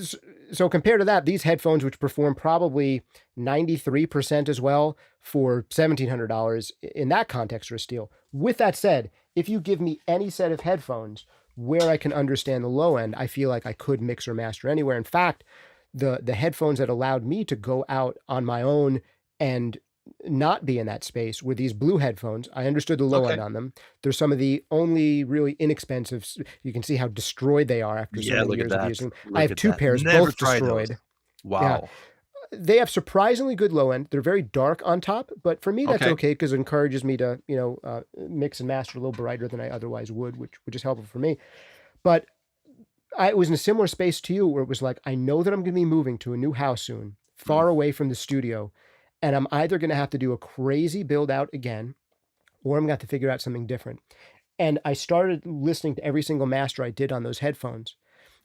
so compared to that, these headphones, which perform probably 93% as well for $1,700 in that context, are a steal. With that said, if you give me any set of headphones where I can understand the low end, I feel like I could mix or master anywhere. In fact, the headphones that allowed me to go out on my own and not be in that space were these blue headphones. I understood the low end Okay. on them. They're some of the only really inexpensive. You can see how destroyed they are after so Yeah, many look at years of that. using them. I Look have at two that. pairs, Never both tried those. destroyed. Yeah, Wow. they have surprisingly good low end. They're very dark on top, but for me that's Okay. okay because it encourages me to mix and master a little brighter than I otherwise would, which is helpful for me. But I was in a similar space to you where it was like, I know that I'm going to be moving to a new house soon, Mm. far away from the studio, and I'm either going to have to do a crazy build out again, or I'm going to have to figure out something different. And I started listening to every single master I did on those headphones,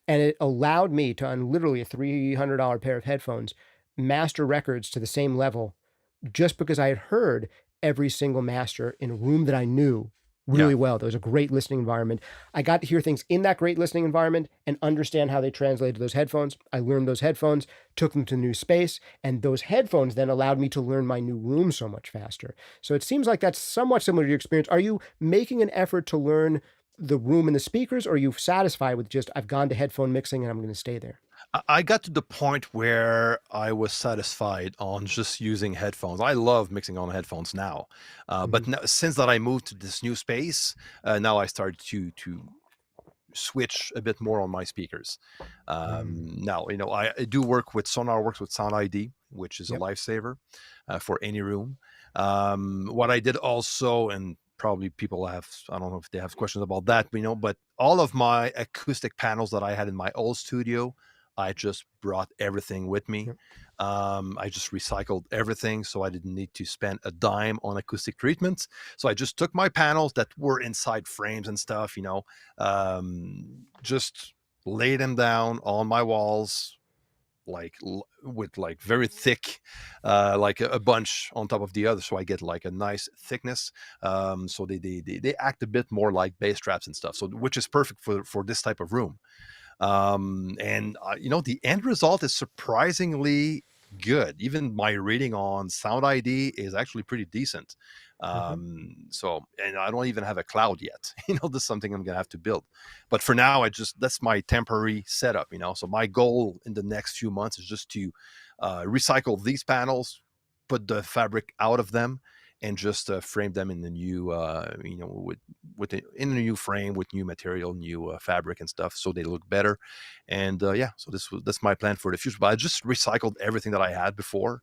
and it allowed me to, on literally a $300 pair of headphones, master records to the same level just because I had heard every single master in a room that I knew Yeah. really well. There was a great listening environment. I got to hear things in that great listening environment and understand how they translated those headphones. I learned those headphones, took them to new space, and those headphones then allowed me to learn my new room so much faster. So it seems like that's somewhat similar to your experience. Are you making an effort to learn the room and the speakers, or are you satisfied with just, I've gone to headphone mixing and I'm going to stay there? I got to the point where I was satisfied on just using headphones. I love mixing on headphones now, but Mhm. now, since that I moved to this new space, now I started to switch a bit more on my speakers. Mm. Now, I do work with Sonar works with Sound ID, which is a Yep. lifesaver for any room. What I did also, and probably people have, I don't know if they have questions about that, but all of my acoustic panels that I had in my old studio, I just brought everything with me. Yep. I just recycled everything, so I didn't need to spend a dime on acoustic treatments. So I just took my panels that were inside frames and stuff, just lay them down on my walls, with like very thick, like a bunch on top of the other, so I get like a nice thickness. So they act a bit more like bass traps and stuff, so which is perfect for this type of room. And the end result is surprisingly good. Even my reading on Sound ID is actually pretty decent. Mhm. So, and I don't even have a cloud yet. This is something I'm gonna have to build. But for now, that's my temporary setup. So my goal in the next few months is just to recycle these panels, put the fabric out of them, and just frame them in the new, in a new frame with new material, new fabric and stuff, so they look better. And yeah, so that's my plan for the future. But I just recycled everything that I had before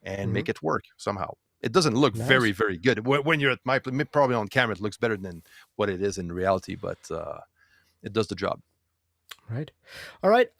and Mhm. make it work somehow. It doesn't look very, Nice. very good when you're at my probably on camera. It looks better than what it is in reality, but it does the job. Right. All right.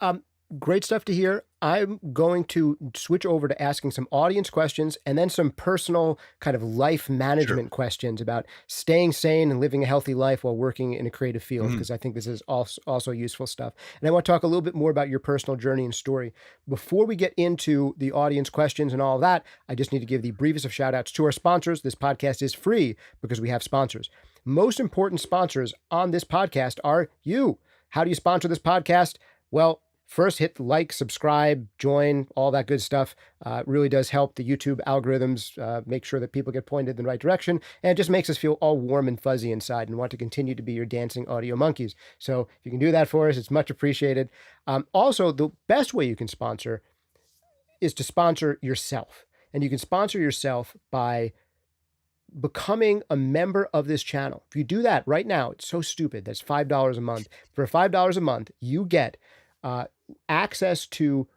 Great stuff to hear. I'm going to switch over to asking some audience questions and then some personal kind of life Sure. management questions about staying sane and living a healthy life while working in a creative field, Mhm. because I think this is also useful stuff. And I want to talk a little bit more about your personal journey and story. Before we get into the audience questions and all of that, I just need to give the briefest of shout outs to our sponsors. This podcast is free because we have sponsors. Most important sponsors on this podcast are you. How do you sponsor this podcast? Well, first hit like, subscribe, join, all that good stuff. It really does help the YouTube algorithms make sure that people get pointed in the right direction. And it just makes us feel all warm and fuzzy inside and want to continue to be your dancing audio monkeys. So if you can do that for us, it's much appreciated. Also, the best way you can sponsor is to sponsor yourself. And you can sponsor yourself by becoming a member of this channel. If you do that right now, it's so stupid. That's $5 a month. For $5 a month, you get uh, access to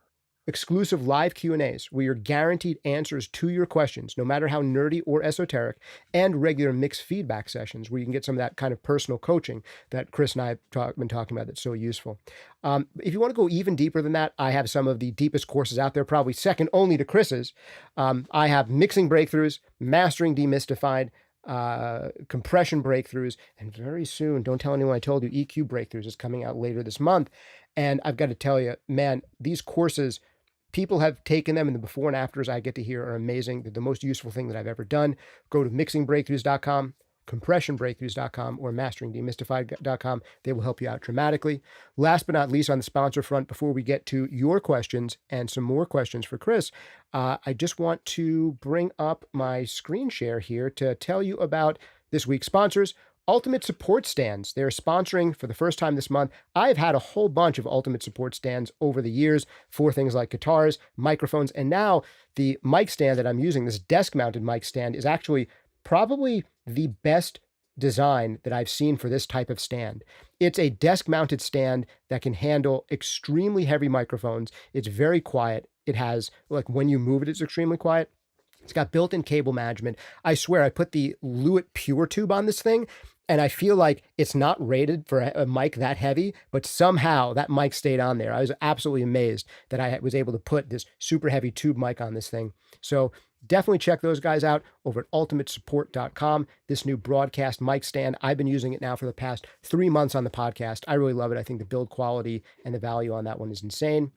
exclusive live Q&As where you're guaranteed answers to your questions, no matter how nerdy or esoteric, and regular mixed feedback sessions where you can get some of that kind of personal coaching that Chris and I have been talking about that's so useful. If you want to go even deeper than that, I have some of the deepest courses out there, probably second only to Chris's. I have mixing breakthroughs, mastering demystified, compression breakthroughs, and very soon, don't tell anyone I told you, EQ breakthroughs is coming out later this month. And I've got to tell you, man, these courses, people have taken them, and the before and afters I get to hear are amazing. They're the most useful thing that I've ever done. Go to mixingbreakthroughs.com, compressionbreakthroughs.com, or masteringdemystified.com. They will help you out dramatically. Last but not least, on the sponsor front, before we get to your questions and some more questions for Chris, I just want to bring up my screen share here to tell you about this week's sponsors. Ultimate Support Stands. They're sponsoring for the first time this month. I've had a whole bunch of Ultimate Support Stands over the years for things like guitars, microphones, and now the mic stand that I'm using, this desk-mounted mic stand, is actually probably the best design that I've seen for this type of stand. It's a desk-mounted stand that can handle extremely heavy microphones. It's very quiet. It has, like, when you move it, it's extremely quiet. It's got built-in cable management. I swear, I put the Lewitt Pure Tube on this thing, and I feel like it's not rated for a mic that heavy, but somehow that mic stayed on there. I was absolutely amazed that I was able to put this super heavy tube mic on this thing. So definitely check those guys out over at ultimatesupport.com. This new broadcast mic stand, I've been using it now for the past 3 months on the podcast. I really love it. I think the build quality and the value on that one is insane.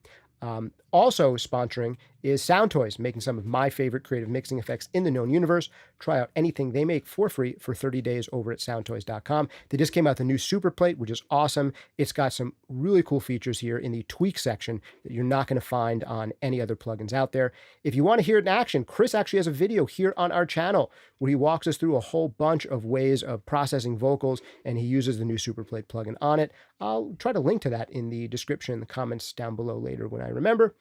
Also sponsoring is Sound Toys, making some of my favorite creative mixing effects in the known universe. Try out anything they make for free for 30 days over at soundtoys.com. They just came out the new Super Plate, which is awesome. It's got some really cool features here in the tweak section that you're not going to find on any other plugins out there. If you want to hear it in action, Chris actually has a video here on our channel where he walks us through a whole bunch of ways of processing vocals, and he uses the new Super Plate plugin on it. I'll try to link to that in the description in the comments down below later when I remember.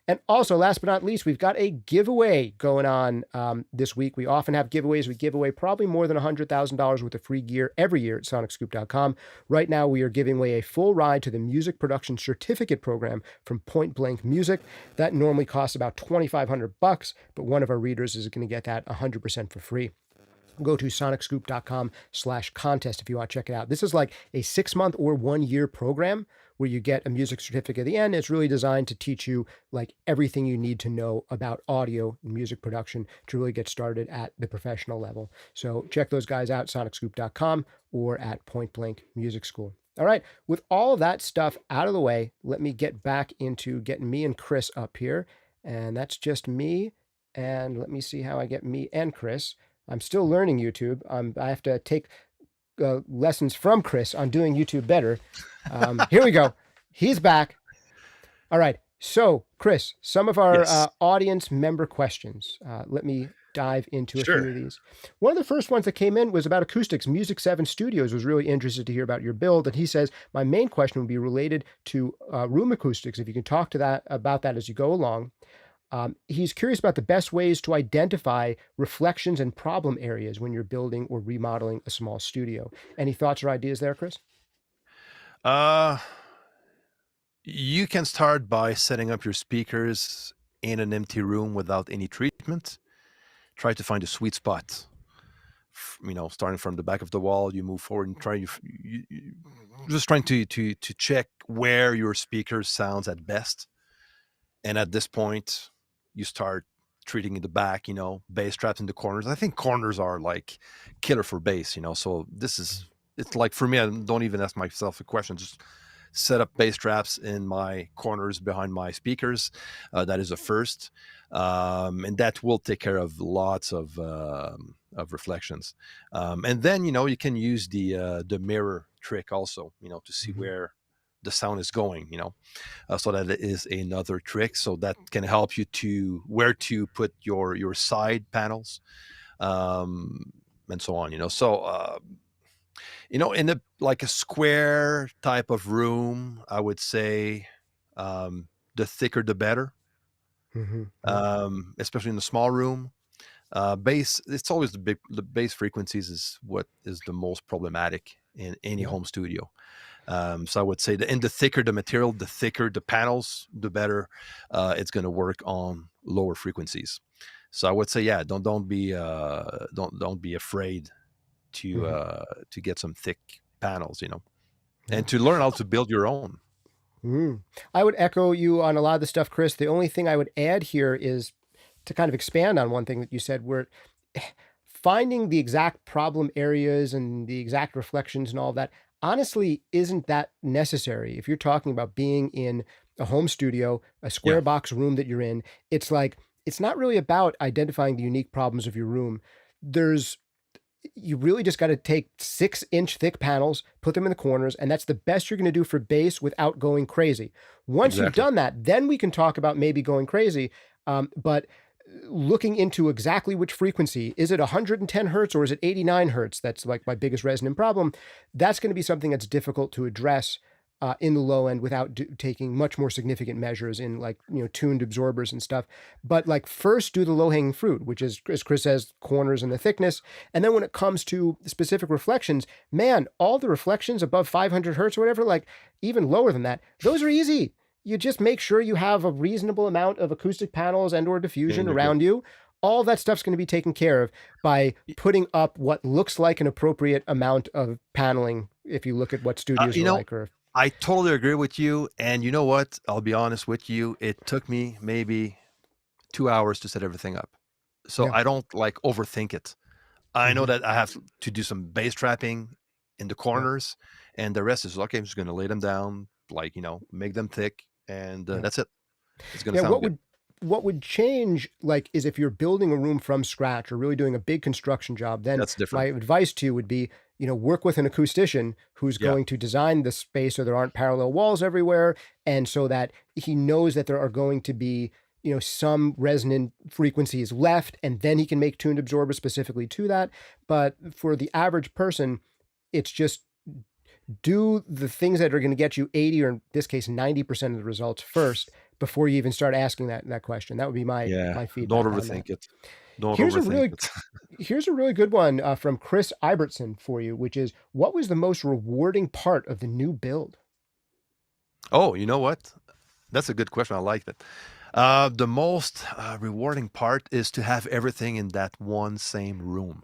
And also, last but not least, we've got a giveaway going on this week. We often have giveaways. We give away probably more than $100,000 worth of free gear every year at SonicScoop.com. Right now, we are giving away a full ride to the Music Production Certificate Program from Point Blank Music. That normally costs about $2,500, but one of our readers is going to get that 100% for free. Go to SonicScoop.com/contest if you want to check it out. This is like a 6-month or 1-year program where you get a music certificate at the end. It's really designed to teach you like everything you need to know about audio and music production to really get started at the professional level. So check those guys out, SonicScoop.com or at Point Blank Music School. All right, with all of that stuff out of the way, let me get back into getting me and Chris up here. And that's just me. And let me see how I get me and Chris. I'm still learning YouTube. I have to take lessons from Chris on doing YouTube better. Here we go. He's back. All right. So, Chris, some of our audience member questions. Let me dive into a few of these. One of the first ones that came in was about acoustics. Music 7 Studios was really interested to hear about your build. And he says, my main question would be related to room acoustics. If you can talk to that about that as you go along. He's curious about the best ways to identify reflections and problem areas when you're building or remodeling a small studio. Any thoughts or ideas there, Chris? You can start by setting up your speakers in an empty room without any treatment. Try to find a sweet spot. Starting from the back of the wall, you move forward and just trying to check where your speaker sounds at best. And at this point, you start treating in the back, bass traps in the corners. I think corners are like killer for bass, so it's like, for me, I don't even ask myself a question, just set up bass traps in my corners behind my speakers. That is a first. And that will take care of lots of reflections. And then, you can use the mirror trick also, to see where the sound is going, so that is another trick. So that can help you to where to put your side panels, and so on, so, in a square type of room, I would say, the thicker, the better, especially in a small room. Bass, it's always the bass frequencies is what is the most problematic in any home studio. So I would say the thicker the material, the thicker the panels, the better it's going to work on lower frequencies. So I would say, don't be afraid to get some thick panels, and to learn how to build your own. I would echo you on a lot of the stuff, Chris. The only thing I would add here is to kind of expand on one thing that you said, where finding the exact problem areas and the exact reflections and all of that honestly isn't that necessary. If you're talking about being in a home studio, a square box room that you're in, it's like, it's not really about identifying the unique problems of your room. You really just got to take 6-inch thick panels, put them in the corners, and that's the best you're going to do for bass without going crazy. Once you've done that, then we can talk about maybe going crazy. But looking into exactly which frequency, is it 110 hertz or is it 89 hertz? That's like my biggest resonant problem. That's going to be something that's difficult to address in the low end without taking much more significant measures in tuned absorbers and stuff. But first do the low hanging fruit, which is, as Chris says, corners and the thickness. And then when it comes to specific reflections, man, all the reflections above 500 hertz or whatever, even lower than that, those are easy. You just make sure you have a reasonable amount of acoustic panels and or diffusion around you. All that stuff's going to be taken care of by putting up what looks like an appropriate amount of paneling. If you look at what studios are like, I totally agree with you. And you know what? I'll be honest with you. It took me maybe 2 hours to set everything up. So I don't overthink it. I know that I have to do some bass trapping in the corners, and the rest is okay. I'm just going to lay them down, make them thick. And that's it. It's going to sound good. what would change, like, is if you're building a room from scratch or really doing a big construction job, then That's my different. advice to you would be, work with an acoustician who's Yeah. going to design the space so there aren't parallel walls everywhere. And so that he knows that there are going to be, some resonant frequencies left, and then he can make tuned absorbers specifically to that. But for the average person, it's just do the things that are going to get you 80, or in this case 90% of the results first, before you even start asking that question. That would be my Yeah. Don't feedback on that. overthink it. Don't Here's a overthink really it. here's a really good one from Chris Ibertson for you, which is, what was the most rewarding part of the new build? Oh, you know what? That's a good question. I like that. The most rewarding part is to have everything in that one same room.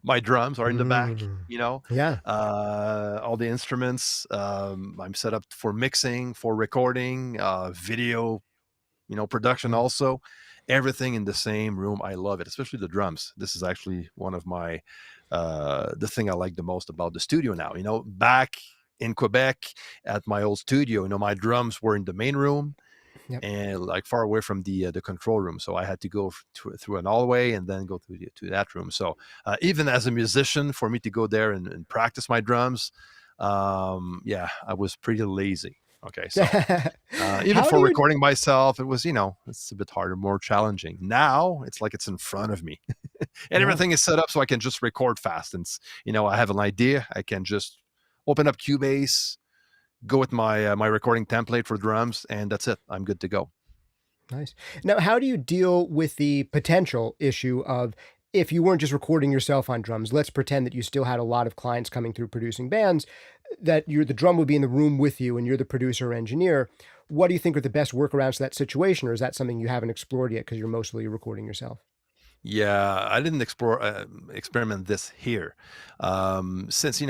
My drums are in the back, Mm, you know, yeah. all the instruments. I'm set up for mixing, for recording, video, production Yeah. also. Everything in the same room. I love it, especially the drums. This is actually one of my the thing I like the most about the studio now. Back in Quebec at my old studio, my drums were in the main room Yep. and like far away from the control room. So I had to go through an hallway and then go to that room. So even as a musician, for me to go there and practice my drums, yeah, I was pretty lazy. Okay, so even How do for you recording myself, it was, it's a bit harder, more challenging. Now it's like it's in front of me and yeah. everything is set up so I can just record fast. And, I have an idea. I can just open up Cubase, go with my recording template for drums, and that's it. I'm good to go. Nice. Now, how do you deal with the potential issue of, if you weren't just recording yourself on drums, let's pretend that you still had a lot of clients coming through producing bands, that the drum would be in the room with you and you're the producer or engineer. What do you think are the best workarounds to that situation? Or is that something you haven't explored yet because you're mostly recording yourself? Yeah, I didn't experiment this here, since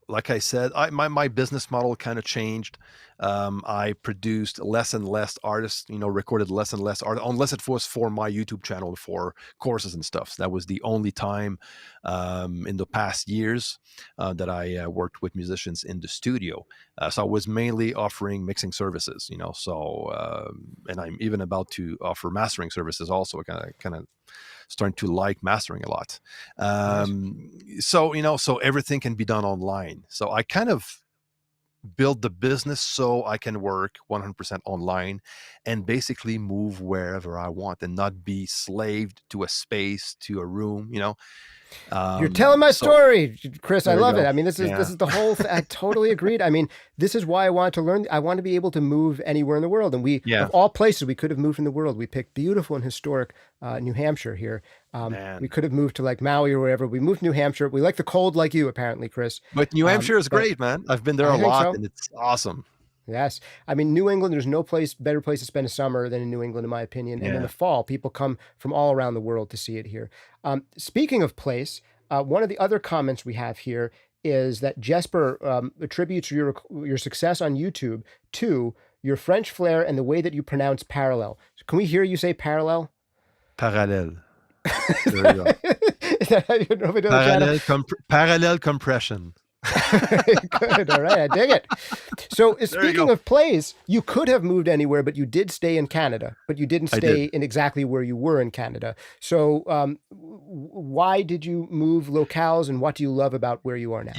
like I said, my business model kind of changed. I produced less and less artists, recorded less and less art, unless it was for my YouTube channel for courses and stuff. So that was the only time in the past years that I worked with musicians in the studio. So I was mainly offering mixing services, So and I'm even about to offer mastering services also. Kind of starting to like mastering a lot. Nice. So everything can be done online. So I kind of build the business so I can work 100% online and basically move wherever I want and not be slaved to a space, to a room, You're telling my So story, Chris. I there you love it. go. I mean, this is Yeah. this is the whole I totally agreed. I mean, this is why I want to learn. I want to be able to move anywhere in the world. And we, Yeah, of all places we could have moved in the world, we picked beautiful and historic New Hampshire here. We man. could have moved to like Maui or wherever. We moved to New Hampshire. We like the cold like you, apparently, Chris. But New Hampshire is But great, man. I've been there a I think lot so. and it's awesome. Yes. I mean, New England, there's no better place to spend a summer than in New England, in my opinion. And in the Yeah. fall, people come from all around the world to see it here. Speaking of place, one of the other comments we have here is that Jesper attributes your success on YouTube to your French flair and the way that you pronounce parallel. So can we hear you say parallel? Parallel. There you go. Is that how you know the channel? Parallel compression. Good. All right. I dig it. So There you speaking go. of plays, you could have moved anywhere, but you did stay in Canada, but you didn't I did. stay in exactly where you were in Canada. So why did you move locales, and what do you love about where you are now?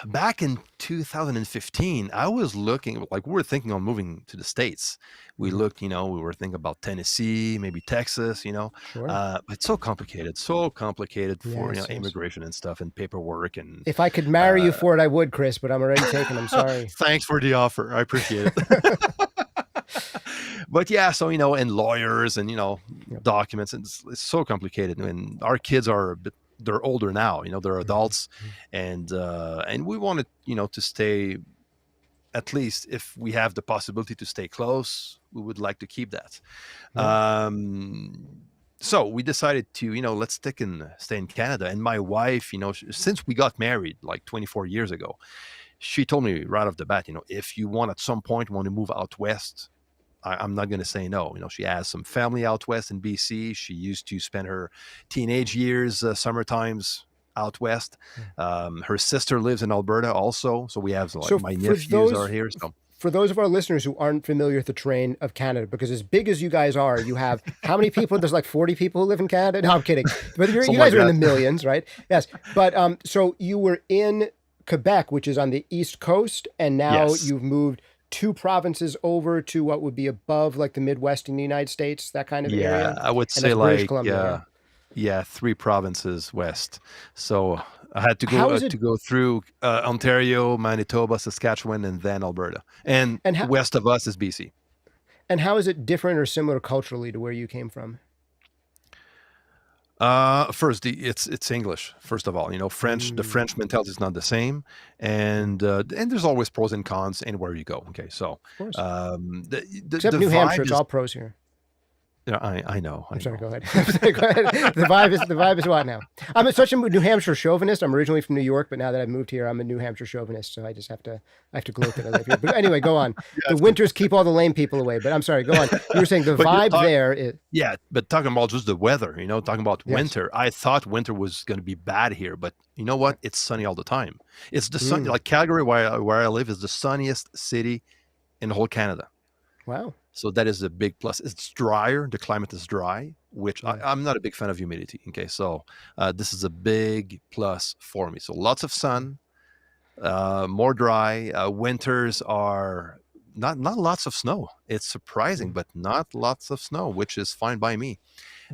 Back in 2015, I was looking, like we were thinking on moving to the States. We Mhm. looked, we were thinking about Tennessee, maybe Texas, Sure. but it's so complicated for, Yes, yes. immigration and stuff and paperwork and, If I could marry you for it, I would, Chris, but I'm already taken. I'm sorry. thanks for the offer. I appreciate it. But yeah, so, and lawyers and, Yep. documents, and it's so complicated. And our kids are they're older now, they're adults, and we wanted, to stay, at least if we have the possibility to stay close, we would like to keep that. Yeah. So we decided to, let's stay in Canada. And my wife, since we got married like 24 years ago, she told me right off the bat, if you want at some point want to move out west, I'm not going to say no. She has some family out west in BC. She used to spend her teenage years, summer times out west. Yeah. Her sister lives in Alberta also. So we have, like, So my for nephews are those here. So for those of our listeners who aren't familiar with the terrain of Canada, because as big as you guys are, you have how many people? There's like 40 people who live in Canada. No, I'm kidding. But you Something guys like are in that. the millions, right? Yes. But so you were in Quebec, which is on the East Coast, and now Yes. you've moved 2 provinces over to what would be above like the Midwest in the United States, that kind of Yeah, area. I would And say that's British like Columbia, yeah, 3 provinces west. So I had to yeah. How is it, go through Ontario, Manitoba, Saskatchewan, and then Alberta. And and how west of us is BC. and how is it different or similar culturally to where you came from? First, it's English. First of all, French. The Mm, French mentality is not the same, and there's always pros and cons anywhere you go. Okay, so of course. the Except New Hampshire, vibe it's is. all pros here. Yeah, I know, I'm I sorry, know. go ahead. I'm sorry, go ahead. The vibe is what now? I'm such a New Hampshire chauvinist. I'm originally from New York, but now that I've moved here, I'm a New Hampshire chauvinist. So I have to gloat that I live here. But anyway, go on. You The have to. winters keep all the lame people away. But I'm sorry, go on. You were saying the But vibe there is yeah, but talking about just the weather, talking about yes. winter, I thought winter was going to be bad here, but you know what? It's sunny all the time. It's the sun, Mm, like Calgary, where I live, is the sunniest city in the whole Canada. wow. So that is a big plus. It's drier. The climate is dry, which Yeah. I'm not a big fan of humidity. Okay, so this is a big plus for me. So lots of sun, more dry. Winters are not lots of snow. It's surprising, Mm. but not lots of snow, which is fine by me.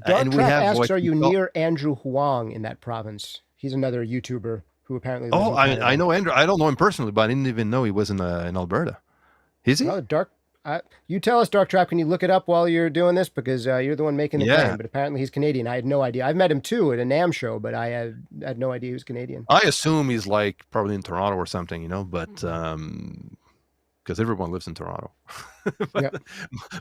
Dark And we Trap have asks, what are we you call. near Andrew Huang in that province? He's another YouTuber who apparently lives Oh, in I Canada. know Andrew. I don't know him personally, but I didn't even know he was in Alberta. Is he? Well, you tell us, Dark Trap. Can you look it up while you're doing this? Because you're the one making the Yeah. claim. But apparently he's Canadian. I had no idea. I've met him too at a NAMM show, but I had no idea he was Canadian. I assume he's like probably in Toronto or something, but because everyone lives in Toronto. Yeah. But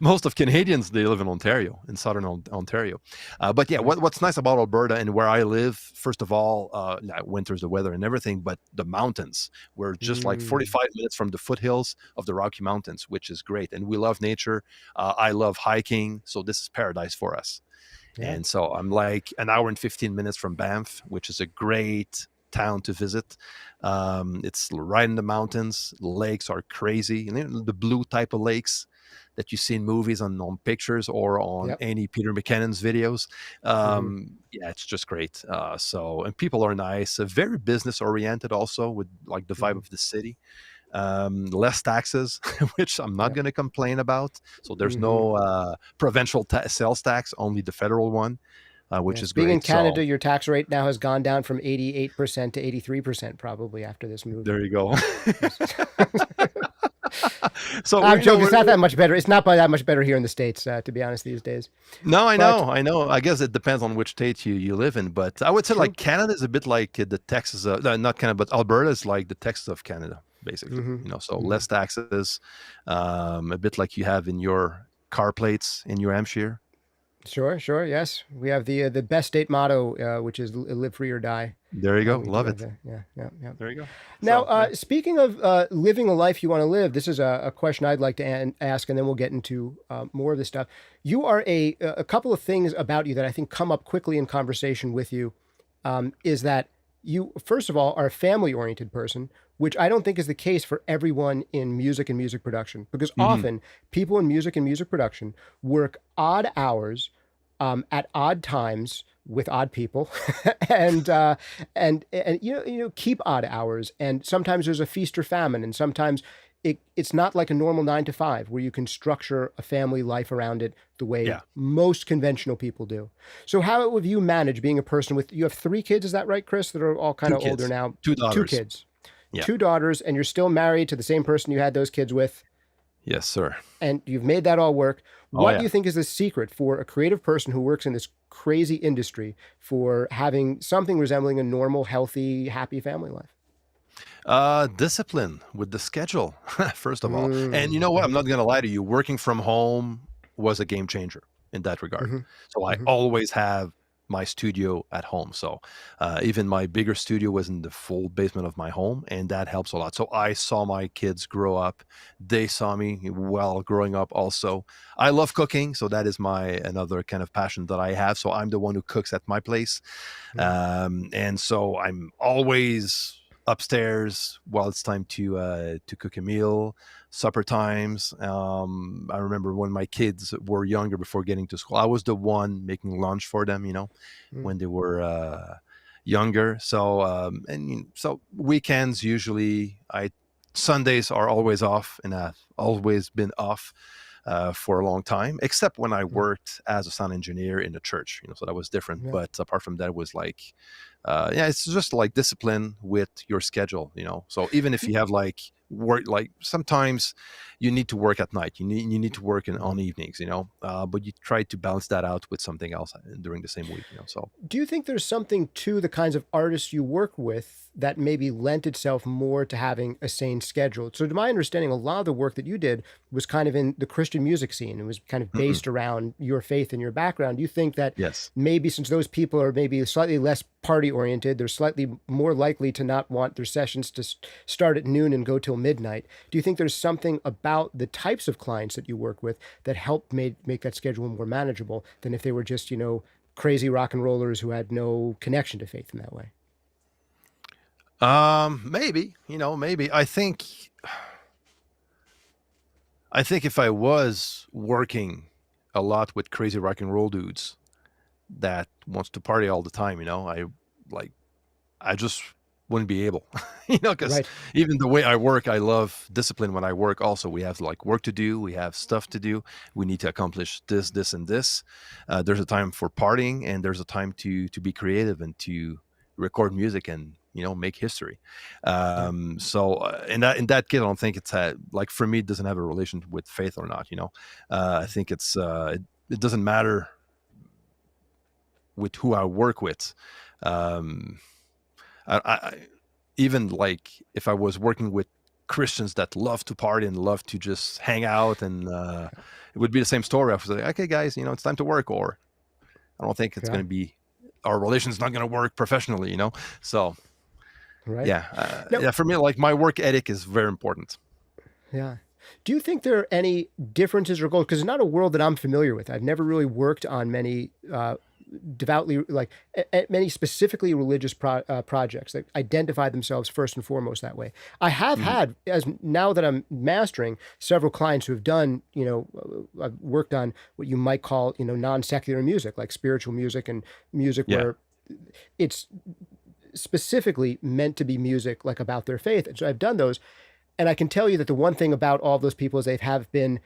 most of Canadians, they live in Ontario, in southern Ontario. But yeah, what's nice about Alberta and where I live, first of all, winter's the weather and everything, but the mountains. We're just like Mm, 45 minutes from the foothills of the Rocky Mountains, which is great. And we love nature. I love hiking. So this is paradise for us. yeah. And so I'm like an hour and 15 minutes from Banff, which is a great town to visit. It's right in the mountains. Lakes are crazy. The blue type of lakes that you see in movies, on pictures, or on Yep. any Peter McKinnon's videos. Hmm. Yeah, it's just great. And people are nice, very business oriented also, with like the vibe Hmm. of the city. Less taxes, which I'm not Yep. going to complain about. So there's Hmm. no provincial sales tax, only the federal one, which Yes. is Being in great. Canada, So your tax rate now has gone down from 88% to 83% probably after this move. there you go. Yes. So I'm joking. It's not we're that much better. It's not by that much better here in the States, to be honest, these days. no, But I know. I guess it depends on which state you live in, but I would say true. like Canada is a bit like the Texas, not Canada, but Alberta is like the Texas of Canada, basically. Hmm. So Hmm. less taxes, a bit like you have in your car plates in New Hampshire. Sure, sure. Yes, we have the best state motto, which is "Live free or die." There you go. We do Love have it. yeah, yeah, yeah. There you go. Now, So yeah. speaking of living a life you want to live, this is a question I'd like to ask, and then we'll get into more of this stuff. You are a couple of things about you that I think come up quickly in conversation with you. Is that you, first of all, are a family-oriented person, which I don't think is the case for everyone in music and music production, because Mhm. often people in music and music production work odd hours at odd times with odd people, and and keep odd hours. And sometimes there's a feast or famine, and sometimes it's not like a normal 9 to 5 where you can structure a family life around it the way Yeah. most conventional people do. So how have you managed being a person with, you have 3 kids, is that right, Chris? That are all kind Two of older kids, now. two Two daughters. kids, Yeah. 2 daughters, and you're still married to the same person you had those kids with, Yes, sir. and you've made that all work. Oh What do yeah. you think is the secret for a creative person who works in this crazy industry for having something resembling a normal, healthy, happy family life? Discipline with the schedule, first of all. And you Mm, know what? I'm mhm, not gonna lie to you. Working from home was a game changer in that regard. mhm, So I mhm, always have my studio at home. So even my bigger studio was in the full basement of my home, and that helps a lot. So I saw my kids grow up. They saw me while growing up also. I love cooking, so that is my another kind of passion that I have. So I'm the one who cooks at my place. mhm. And so I'm always upstairs while it's time to cook a meal, supper times. I remember when my kids were younger before getting to school, I was the one making lunch for them, Mm. when they were younger. So so weekends usually, I Sundays are always off, and I've always been off for a long time, except when I Mm. worked as a sound engineer in the church, so that was different. Yeah. But apart from that, it was like, yeah, it's just like discipline with your schedule, So even if you have like work, like sometimes you need to work at night, you need to work Mhm. on evenings, but you try to balance that out with something else during the same week, So Do you think there's something to the kinds of artists you work with that maybe lent itself more to having a sane schedule? So, to my understanding, a lot of the work that you did was kind of in the Christian music scene. It was kind of mm-mm. based around your faith and your background. Do you think that Yes. maybe since those people are maybe slightly less party oriented, they're slightly more likely to not want their sessions to start at noon and go till midnight? Do you think there's something about the types of clients that you work with that help make that schedule more manageable than if they were just, crazy rock and rollers who had no connection to faith in that way? Maybe, maybe. I think if I was working a lot with crazy rock and roll dudes that wants to party all the time, like I just wouldn't be able, because Right. even the way I work, I love discipline when I work. Also, we have like work to do, we have stuff to do, we need to accomplish this, this, and this. There's a time for partying, and there's a time to be creative and to record music and make history. Yeah. So in that case, I don't think it's like, for me, it doesn't have a relation with faith or not. I think it doesn't matter with who I work with. Um, I even like if I was working with Christians that love to party and love to just hang out, and it would be the same story. I was like, okay, guys, it's time to work, or I don't think it's going Yeah. to be, our relation's not going to work professionally. So Right. yeah, Now, yeah. For me, like, my work ethic is very important. yeah. Do you think there are any differences or goals? Because it's not a world that I'm familiar with. I've never really worked on many devoutly, like many specifically religious projects that identify themselves first and foremost that way. I have Mhm. had, as now that I'm mastering, several clients who have done, I've worked on what you might call, non secular music, like spiritual music and music Yeah. where it's specifically meant to be music like about their faith. And so I've done those. And I can tell you that the one thing about all of those people is they have been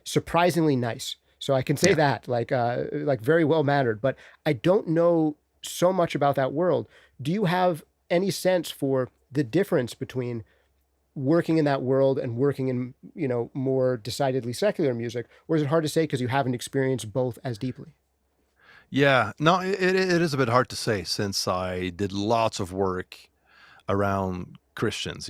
surprisingly nice. So I can say Yeah. that, like very well mannered. But I don't know so much about that world. Do you have any sense for the difference between working in that world and working in, more decidedly secular music, or is it hard to say because you haven't experienced both as deeply? Yeah. No, it is a bit hard to say, since I did lots of work around Christians,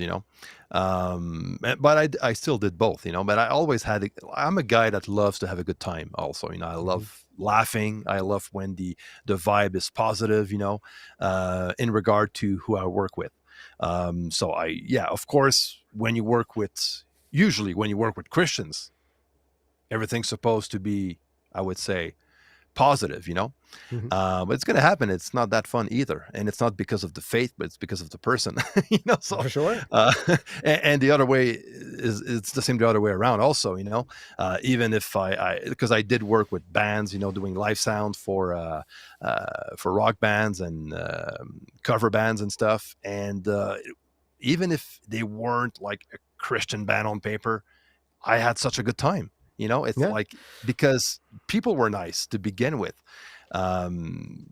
but I still did both, but I always I'm a guy that loves to have a good time also, I Hmm. love laughing. I love when the vibe is positive, in regard to who I work with. So yeah, of course, usually when you work with Christians, everything's supposed to be, I would say, positive, Hmm. but it's going to happen. It's not that fun either, and it's not because of the faith, but it's because of the person. So For sure. uh, and the other way it's the same the other way around. Also, even if because I did work with bands, doing live sound for rock bands and cover bands and stuff, and even if they weren't like a Christian band on paper, I had such a good time. It's Yeah. like, because people were nice to begin with. Um,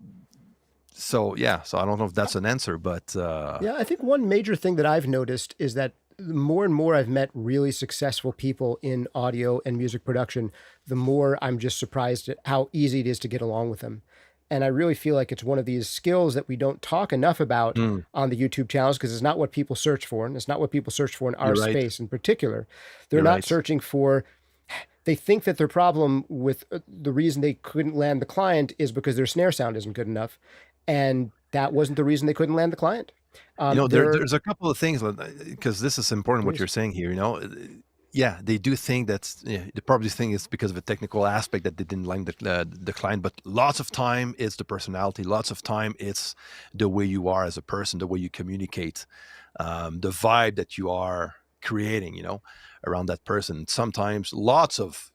so yeah, so I don't know if that's an answer, but Yeah, I think one major thing that I've noticed is that the more and more I've met really successful people in audio and music production, the more I'm just surprised at how easy it is to get along with them. And I really feel like it's one of these skills that we don't talk enough about mm, on the YouTube channels because it's not what people search for. And it's not what people search for in our you're right. space in particular. They're You're not right. searching for, they think that their problem with the reason they couldn't land the client is because their snare sound isn't good enough. And that wasn't the reason they couldn't land the client. There, There's a couple of things, because this is important what you're please. saying here. Yeah, they do think that's, yeah, they probably think it's because of a technical aspect that they didn't like the client, but lots of time it's the personality. Lots of time it's the way you are as a person, the way you communicate. the vibe that you are creating, around that person. Sometimes lots of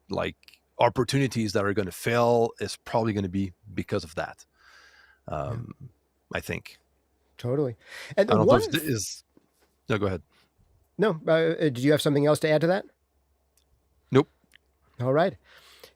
like opportunities that are going to fail is probably going to be because of that. Yeah, I think. totally. And I don't know one, if this is. No, go ahead. no, did you have something else to add to that? Nope. All right.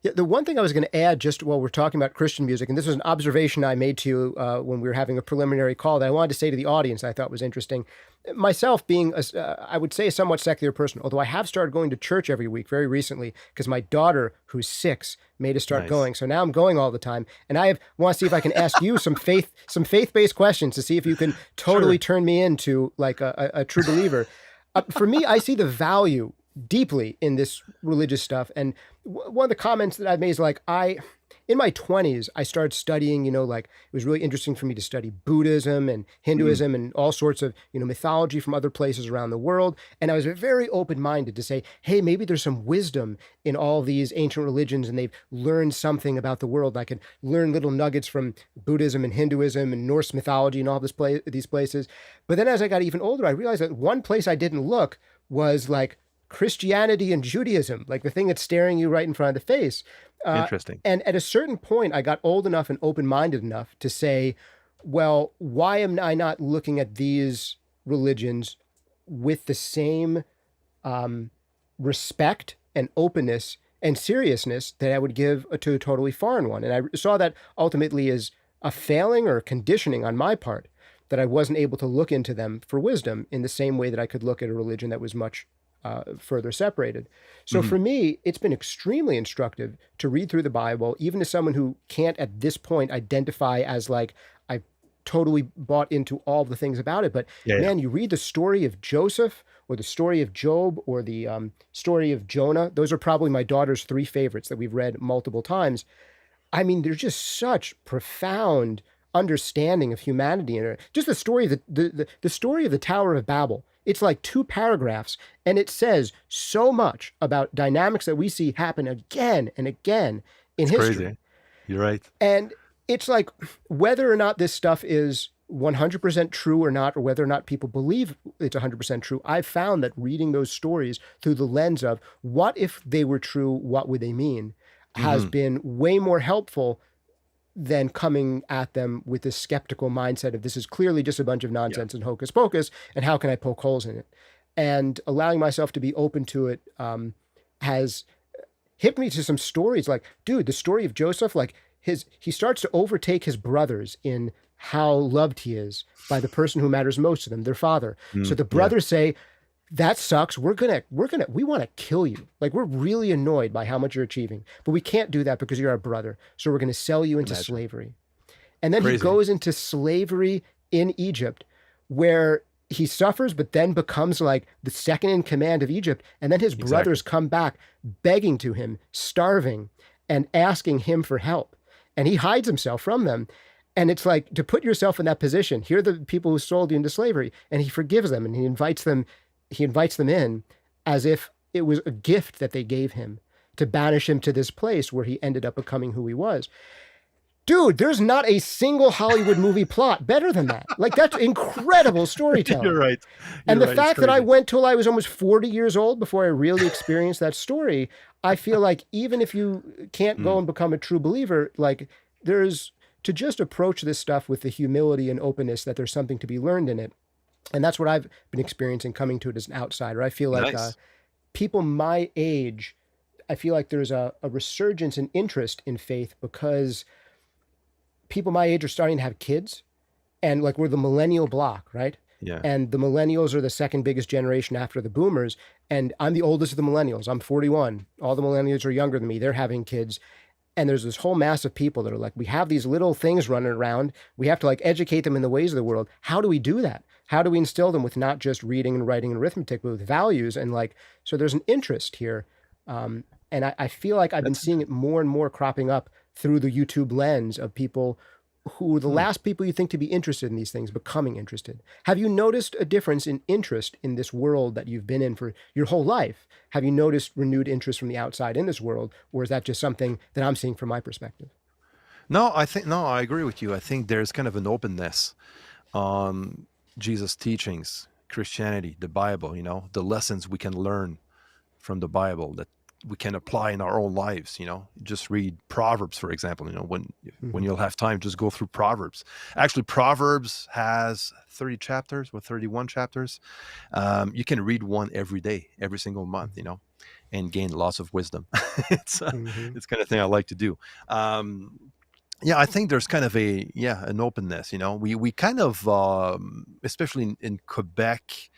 Yeah, the one thing I was going to add, just while we're talking about Christian music, and this was an observation I made to you when we were having a preliminary call that I wanted to say to the audience I thought was interesting. Myself being, I would say, a somewhat secular person, although I have started going to church every week very recently because my daughter, who's 6, made us start Nice. going. So now I'm going all the time, and want to see if I can ask you some faith-based questions to see if you can totally Sure. turn me into like a true believer. For me, I see the value deeply in this religious stuff. And one of the comments that I've made is like, in my 20s, I started studying, like it was really interesting for me to study Buddhism and Hinduism and all sorts of, mythology from other places around the world. And I was very open-minded to say, hey, maybe there's some wisdom in all these ancient religions and they've learned something about the world. I could learn little nuggets from Buddhism and Hinduism and Norse mythology and all these places. But then as I got even older, I realized that one place I didn't look was like Christianity and Judaism, like the thing that's staring you right in front of the face. Interesting. And at a certain point, I got old enough and open-minded enough to say, well, why am I not looking at these religions with the same respect and openness and seriousness that I would give to a totally foreign one? And I saw that ultimately as a failing or a conditioning on my part, that I wasn't able to look into them for wisdom in the same way that I could look at a religion that was much further separated. So for me, it's been extremely instructive to read through the Bible, even to someone who can't at this point identify as like, I totally bought into all the things about it. But man, you read the story of Joseph or the story of Job or the story of Jonah. Those are probably my daughter's 3 favorites that we've read multiple times. I mean, there's just such profound understanding of humanity in it. Just the story of the story of the Tower of Babel. It's like 2 paragraphs, and it says so much about dynamics that we see happen again and again in history. Crazy. You're right. And it's like whether or not this stuff is 100% true or not, or whether or not people believe it's 100% true, I've found that reading those stories through the lens of what if they were true, what would they mean, has been way more helpful than coming at them with this skeptical mindset of this is clearly just a bunch of nonsense and hocus pocus, and how can I poke holes in it? And allowing myself to be open to it has hit me to some stories like, dude, the story of Joseph, like he starts to overtake his brothers in how loved he is by the person who matters most to them, their father. So the brothers say, that sucks. We want to kill you. Like, we're really annoyed by how much you're achieving, but we can't do that because you're our brother. So we're going to sell you into slavery. And then he goes into slavery in Egypt, where he suffers, but then becomes like the second in command of Egypt. And then his brothers come back begging to him, starving, and asking him for help. And he hides himself from them. And it's like, to put yourself in that position, here are the people who sold you into slavery, and he forgives them and he invites them in as if it was a gift that they gave him to banish him to this place where he ended up becoming who he was. Dude, there's not a single Hollywood movie plot better than that. Like, that's incredible storytelling. You're right. And the fact that I went till I was almost 40 years old before I really experienced that story, I feel like even if you can't go and become a true believer, like, there's to just approach this stuff with the humility and openness that there's something to be learned in it. And that's what I've been experiencing coming to it as an outsider. I feel like people my age, I feel like there's a resurgence in interest in faith because people my age are starting to have kids, and like we're the millennial block, right? Yeah. And the millennials are the second biggest generation after the boomers. And I'm the oldest of the millennials. I'm 41. All the millennials are younger than me. They're having kids. And there's this whole mass of people that are like, we have these little things running around. We have to like educate them in the ways of the world. How do we do that? How do we instill them with not just reading and writing and arithmetic, but with values? And like, so there's an interest here. And I feel like I've been seeing it more and more cropping up through the YouTube lens of people who are the last people you think to be interested in these things becoming interested. Have you noticed a difference in interest in this world that you've been in for your whole life? Have you noticed renewed interest from the outside in this world? Or is that just something that I'm seeing from my perspective? No, I agree with you. I think there's kind of an openness. Jesus' teachings, Christianity, the Bible, the lessons we can learn from the Bible that we can apply in our own lives. Just read Proverbs, for example. When Mhm. you'll have time, just go through Proverbs. Actually, Proverbs has 30 chapters or 31 chapters. You can read one every day, every single month, and gain lots of wisdom. it's Mhm. it's kind of thing I like to do. Yeah, I think there's kind of an openness. We kind of, especially in Quebec.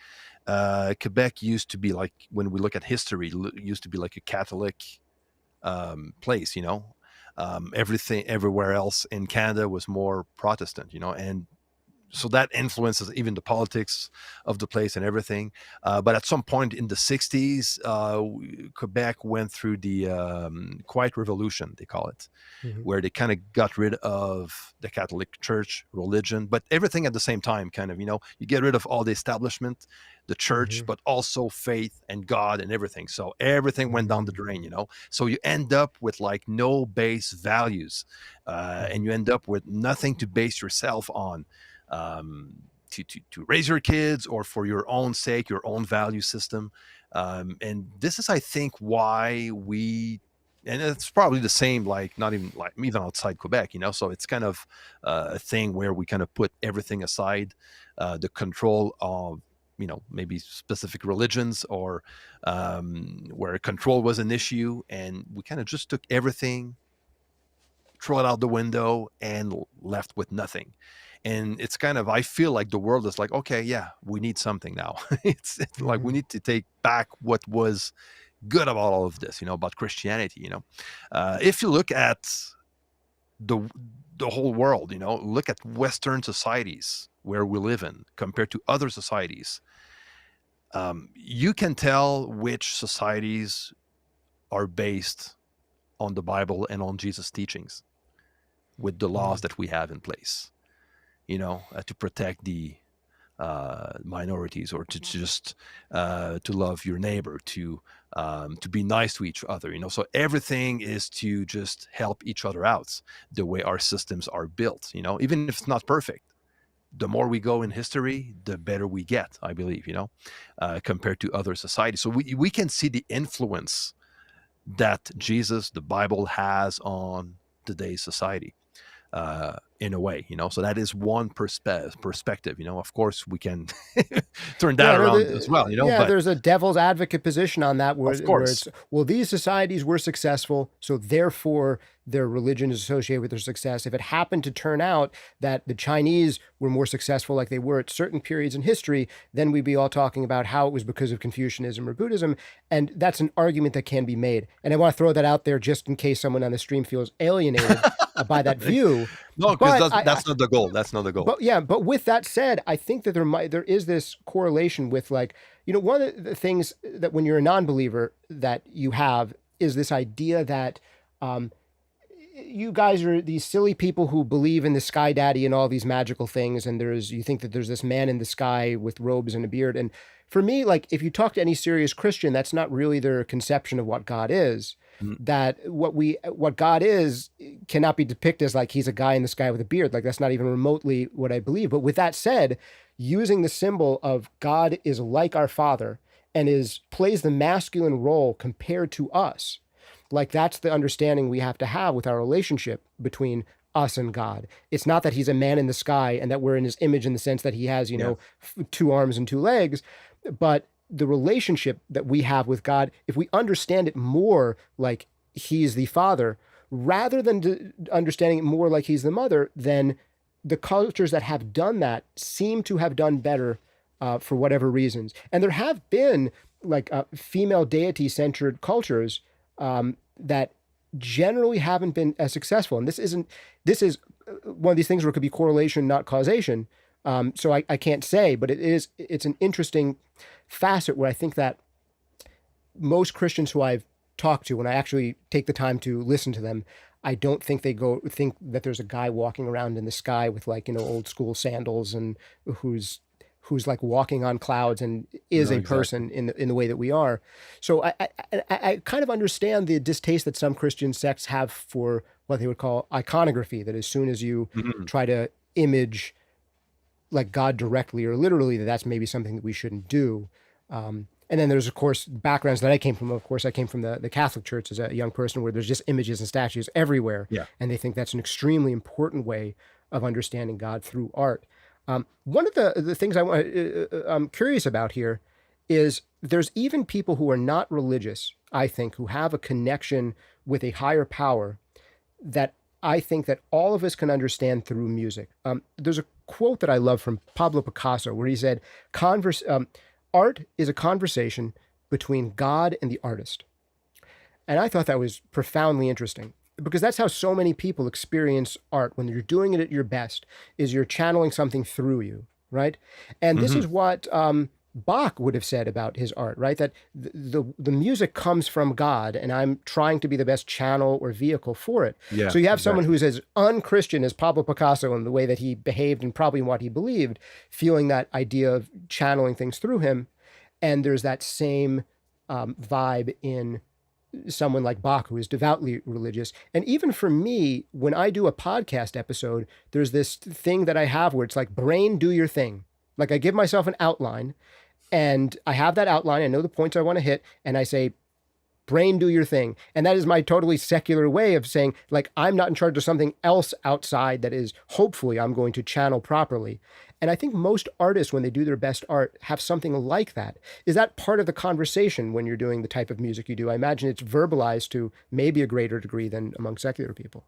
Quebec used to be, like, when we look at history, used to be like a Catholic place. Everything everywhere else in Canada was more Protestant. And so that influences even the politics of the place and everything. But at some point in the 60s, Quebec went through the Quiet Revolution, they call it, Mhm. where they kind of got rid of the Catholic Church, religion, but everything at the same time, kind of, you get rid of all the establishment, the church, Mhm. but also faith and God and everything. So everything went down the Mhm. drain. So you end up with like no base values, and Mhm. you end up with nothing to base yourself on. To raise your kids, or for your own sake, your own value system. And this is, I think, why and it's probably the same, like, not even like even outside Quebec, so it's kind of a thing where we kind of put everything aside, the control of, maybe specific religions, or where control was an issue, and we kind of just took everything, throw it out the window, and left with nothing. And it's kind of, I feel like the world is like, okay, yeah, we need something now. It's like we Mhm. need to take back what was good about all of this, about Christianity. If you look at the the whole world, look at Western societies where we live in compared to other societies. You can tell which societies are based on the Bible and on Jesus' teachings, with the laws Mhm. that we have in place, to protect the minorities, or to just to love your neighbor, to be nice to each other. So everything is to just help each other out. The way our systems are built, even if it's not perfect. The more we go in history, the better we get, I believe. Compared to other societies. So we can see the influence that Jesus, the Bible, has on today's society, in a way. So that is one perspective. Of course, we can turn that Yeah, no, around as well. But there's a devil's advocate position on that of where course, it's, well, these societies were successful, so therefore their religion is associated with their success. If it happened to turn out that the Chinese were more successful like they were at certain periods in history, then we'd be all talking about how it was because of Confucianism or Buddhism. And that's an argument that can be made. And I want to throw that out there just in case someone on the stream feels alienated by that view. no, because But that's not the goal. That's not the goal. but yeah, but with that said, I think that there is this correlation with, like, one of the things that when you're a non-believer that you have is this idea that um, you guys are these silly people who believe in the sky daddy and all these magical things, and you think that there's this man in the sky with robes and a beard. And for me, like, if you talk to any serious Christian, that's not really their conception of what God is. Mm, That what God is cannot be depicted as like he's a guy in the sky with a beard. Like, that's not even remotely what I believe. But with that said, using the symbol of God is like our Father and plays the masculine role compared to us, like, that's the understanding we have to have with our relationship between us and God. It's not that he's a man in the sky and that we're in his image in the sense that he has, yeah. two arms and two legs, but the relationship that we have with God, if we understand it more like he's the father, rather than understanding it more like he's the mother, then the cultures that have done that seem to have done better for whatever reasons. And there have been like female deity centered cultures that generally haven't been as successful. And this is one of these things where it could be correlation, not causation. So I can't say, but it's an interesting facet where I think that most Christians who I've talked to, when I actually take the time to listen to them, I don't think they think that there's a guy walking around in the sky with, like, old school sandals and who's like walking on clouds and is No, a exactly. person in the way that we are. So I kind of understand the distaste that some Christian sects have for what they would call iconography, that as soon as you Mhm. try to image like God directly or literally, that's maybe something that we shouldn't do. And then there's, of course, backgrounds that I came from. Of course, I came from the Catholic Church as a young person, where there's just images and statues everywhere. Yeah. And they think that's an extremely important way of understanding God through art. One of the things I'm curious about here is there's even people who are not religious, I think, who have a connection with a higher power that I think that all of us can understand through music. There's a quote that I love from Pablo Picasso where he said, art is a conversation between God and the artist. And I thought that was profoundly interesting, because that's how so many people experience art when you're doing it at your best, is you're channeling something through you, right? And this is what Bach would have said about his art, right? That the music comes from God, and I'm trying to be the best channel or vehicle for it. Yeah, so you have exactly. someone who's as unchristian as Pablo Picasso in the way that he behaved and probably what he believed, feeling that idea of channeling things through him. And there's that same vibe in someone like Bach, who is devoutly religious. And even for me, when I do a podcast episode, there's this thing that I have where it's like, brain, do your thing. Like, I give myself an outline, and I have that outline. I know the points I want to hit, and I say, brain, do your thing. And that is my totally secular way of saying, like, I'm not in charge of something else outside that is, hopefully, I'm going to channel properly. And I think most artists, when they do their best art, have something like that. Is that part of the conversation when you're doing the type of music you do? I imagine it's verbalized to maybe a greater degree than among secular people.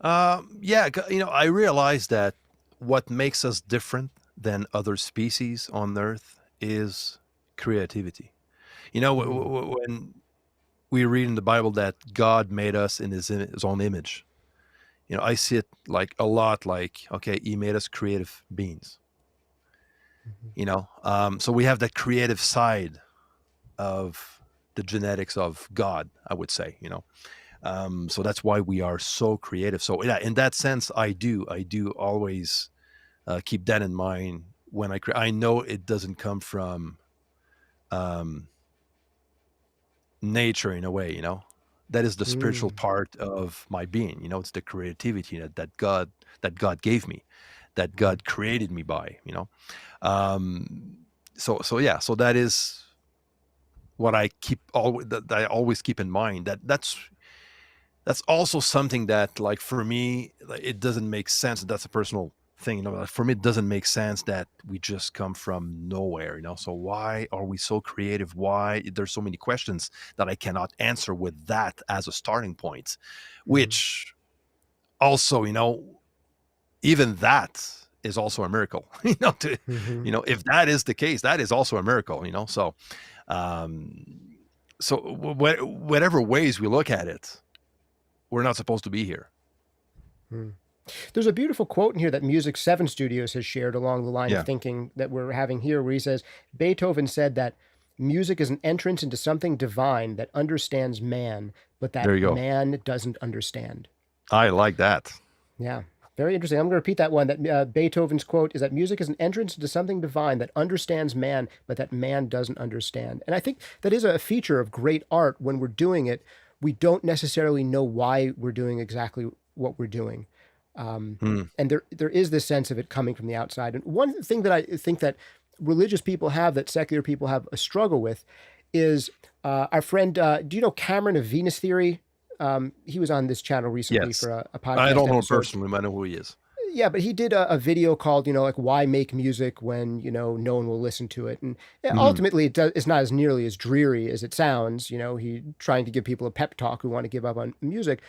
Yeah, I realize that what makes us different than other species on Earth is creativity. When we read in the Bible that God made us in his own image, I see it like a lot like, okay, he made us creative beings. So we have that creative side of the genetics of God, I would say, so that's why we are so creative. So yeah, in that sense, I do always keep that in mind when I create. I know it doesn't come from nature in a way, that is the spiritual part of my being. It's the creativity that God gave me, that God created me by, so yeah, so that is what I always keep in mind. That's also something that, like, for me, it doesn't make sense. That's a personal thing, for me, it doesn't make sense that we just come from nowhere, so why are we so creative? Why there's so many questions that I cannot answer with that as a starting point, which also, even that is also a miracle, if that is the case, that is also a miracle, so whatever ways we look at it, we're not supposed to be here. There's a beautiful quote in here that Music 7 Studios has shared along the line of thinking that we're having here, where he says, Beethoven said that music is an entrance into something divine that understands man, but that man doesn't understand. I like that. Yeah, very interesting. I'm going to repeat that one. That Beethoven's quote is that music is an entrance into something divine that understands man, but that man doesn't understand. And I think that is a feature of great art. When we're doing it, we don't necessarily know why we're doing exactly what we're doing. And there is this sense of it coming from the outside. And one thing that I think that religious people have that secular people have a struggle with is our friend, do you know Cameron of Venus Theory? He was on this channel recently for a podcast. I don't know personally, but I know who he is. Yeah, but he did a video called, like, why make music when, no one will listen to it. And ultimately, it's not as nearly as dreary as it sounds. He trying to give people a pep talk who want to give up on music.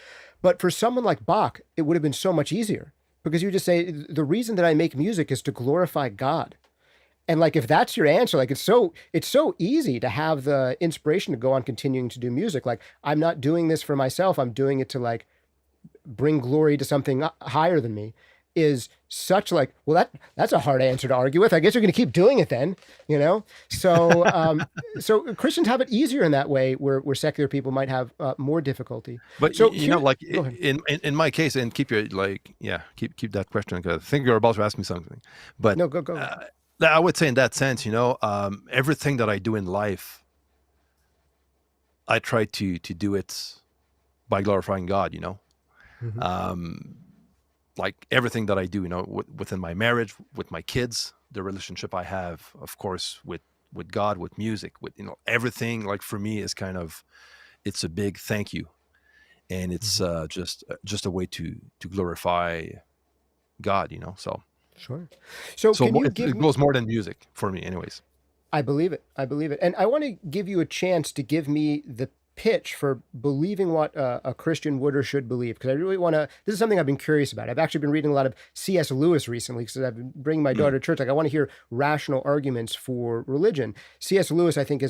But for someone like Bach, it would have been so much easier, because you just say, the reason that I make music is to glorify God. And, like, if that's your answer, like, it's so easy to have the inspiration to go on continuing to do music. Like, I'm not doing this for myself. I'm doing it to, like, bring glory to something higher than me. Is such, like, well, that's a hard answer to argue with. I guess you're going to keep doing it then, So, so Christians have it easier in that way, where secular people might have more difficulty. But so, like in my case, and keep your keep that question, because I think you're about to ask me something. But no, go. I would say in that sense, everything that I do in life, I try to do it by glorifying God. like everything that I do, within my marriage, with my kids, the relationship I have, of course, with God, with music, with, everything, like for me is kind of, it's a big thank you. And it's just a way to glorify God, so. Sure. So can you give it me, goes more than music for me anyways. I believe it. I believe it. And I want to give you a chance to give me the pitch for believing what a Christian would or should believe, because I really want to, this is something I've been curious about. I've actually been reading a lot of C.S. Lewis recently because I've been bringing my daughter to church. Like, I want to hear rational arguments for religion. C.S. Lewis, I think,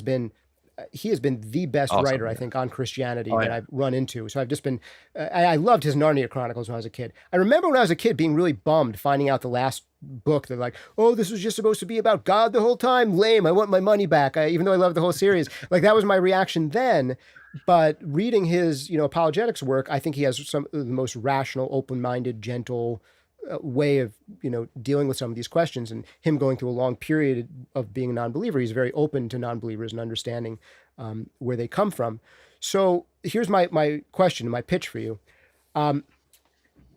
he has been the best writer, I think, on Christianity that I've run into. So I've just been, I loved his Narnia Chronicles when I was a kid. I remember when I was a kid being really bummed finding out the last book that, like, oh, this was just supposed to be about God the whole time. Lame. I want my money back. Even though I love the whole series, like, that was my reaction then. But reading his, apologetics work, I think he has some of the most rational, open-minded, gentle way of, dealing with some of these questions. And him going through a long period of being a non-believer, he's very open to non-believers and understanding where they come from. So here's my question, my pitch for you.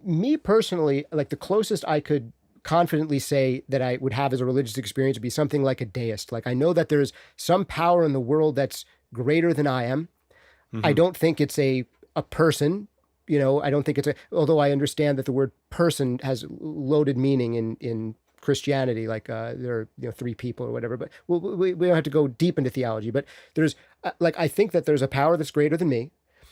Me personally, like, the closest I could confidently say that I would have as a religious experience would be something like a deist. Like, I know that there's some power in the world that's greater than I am. I don't think it's a person, I don't think it's although I understand that the word person has loaded meaning in Christianity, like there are, three people or whatever, but we don't have to go deep into theology, but there's I think that there's a power that's greater than me.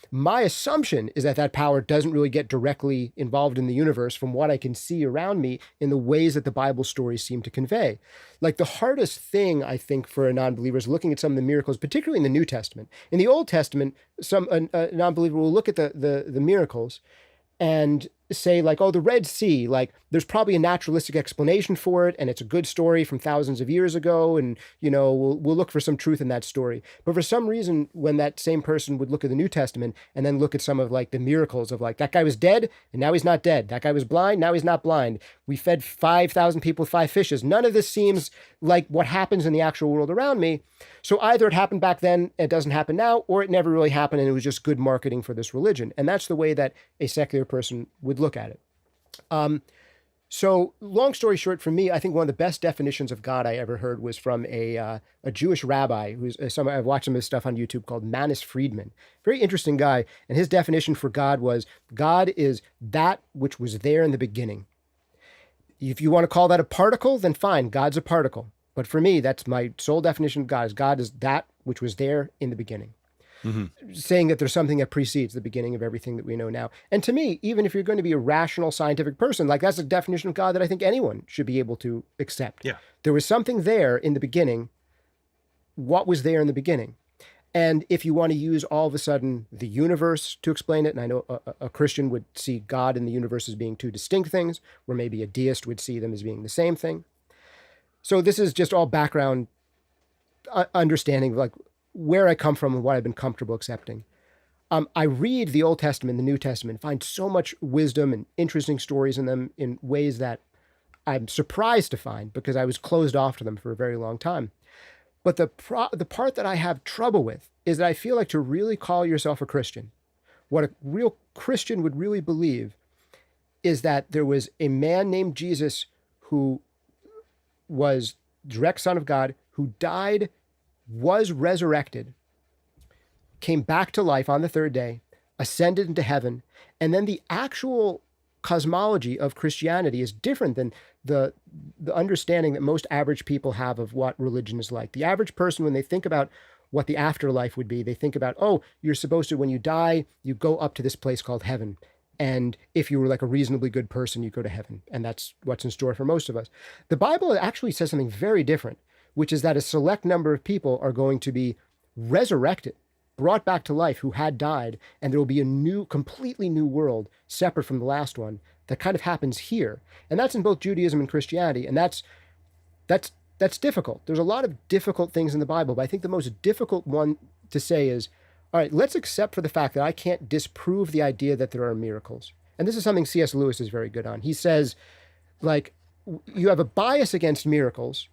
My assumption is that power doesn't really get directly involved in the universe from what I can see around me in the ways that the Bible stories seem to convey. Like, the hardest thing, I think, for a non-believer is looking at some of the miracles, particularly in the New Testament. In the Old Testament, a non-believer will look at the miracles and say, like, oh, the Red Sea, like, there's probably a naturalistic explanation for it, and it's a good story from thousands of years ago, and, we'll look for some truth in that story. But for some reason, when that same person would look at the New Testament and then look at some of, like, the miracles of, like, that guy was dead, and now he's not dead. That guy was blind, now he's not blind. We fed 5,000 people with 5 fishes. None of this seems like what happens in the actual world around me. So either it happened back then, it doesn't happen now, or it never really happened, and it was just good marketing for this religion. And that's the way that a secular person would look at it. So long story short, for me, I think one of the best definitions of God I ever heard was from a Jewish rabbi who's I've watched some of his stuff on YouTube, called Manis Friedman. Very interesting guy. And his definition for God was, God is that which was there in the beginning. If you want to call that a particle, then fine, God's a particle. But for me, that's my sole definition of God, is God is that which was there in the beginning. Saying that there's something that precedes the beginning of everything that we know now. And to me, even if you're going to be a rational scientific person, like, that's a definition of God that I think anyone should be able to accept. Yeah. There was something there in the beginning. What was there in the beginning? And if you want to use all of a sudden the universe to explain it, and I know a Christian would see God and the universe as being two distinct things, where maybe a deist would see them as being the same thing. So this is just all background understanding of, like, where I come from and what I've been comfortable accepting. I read the Old Testament, the New Testament, find so much wisdom and interesting stories in them in ways that I'm surprised to find, because I was closed off to them for a very long time. But the part that I have trouble with is that I feel like, to really call yourself a Christian, what a real Christian would really believe is that there was a man named Jesus who was direct Son of God, who died, was resurrected, came back to life on the third day, ascended into heaven, and then the actual cosmology of Christianity is different than the understanding that most average people have of what religion is like. The average person, when they think about what the afterlife would be, they think about, oh, you're supposed to, when you die, you go up to this place called heaven. And if you were, like, a reasonably good person, you go to heaven. And that's what's in store for most of us. The Bible actually says something very different, which is that a select number of people are going to be resurrected, brought back to life, who had died, and there will be a completely new world separate from the last one that kind of happens here. And that's in both Judaism and Christianity. And that's difficult. There's a lot of difficult things in the Bible, but I think the most difficult one to say is, all right, let's accept for the fact that I can't disprove the idea that there are miracles. And this is something C.S. Lewis is very good on. He says, like, you have a bias against miracles.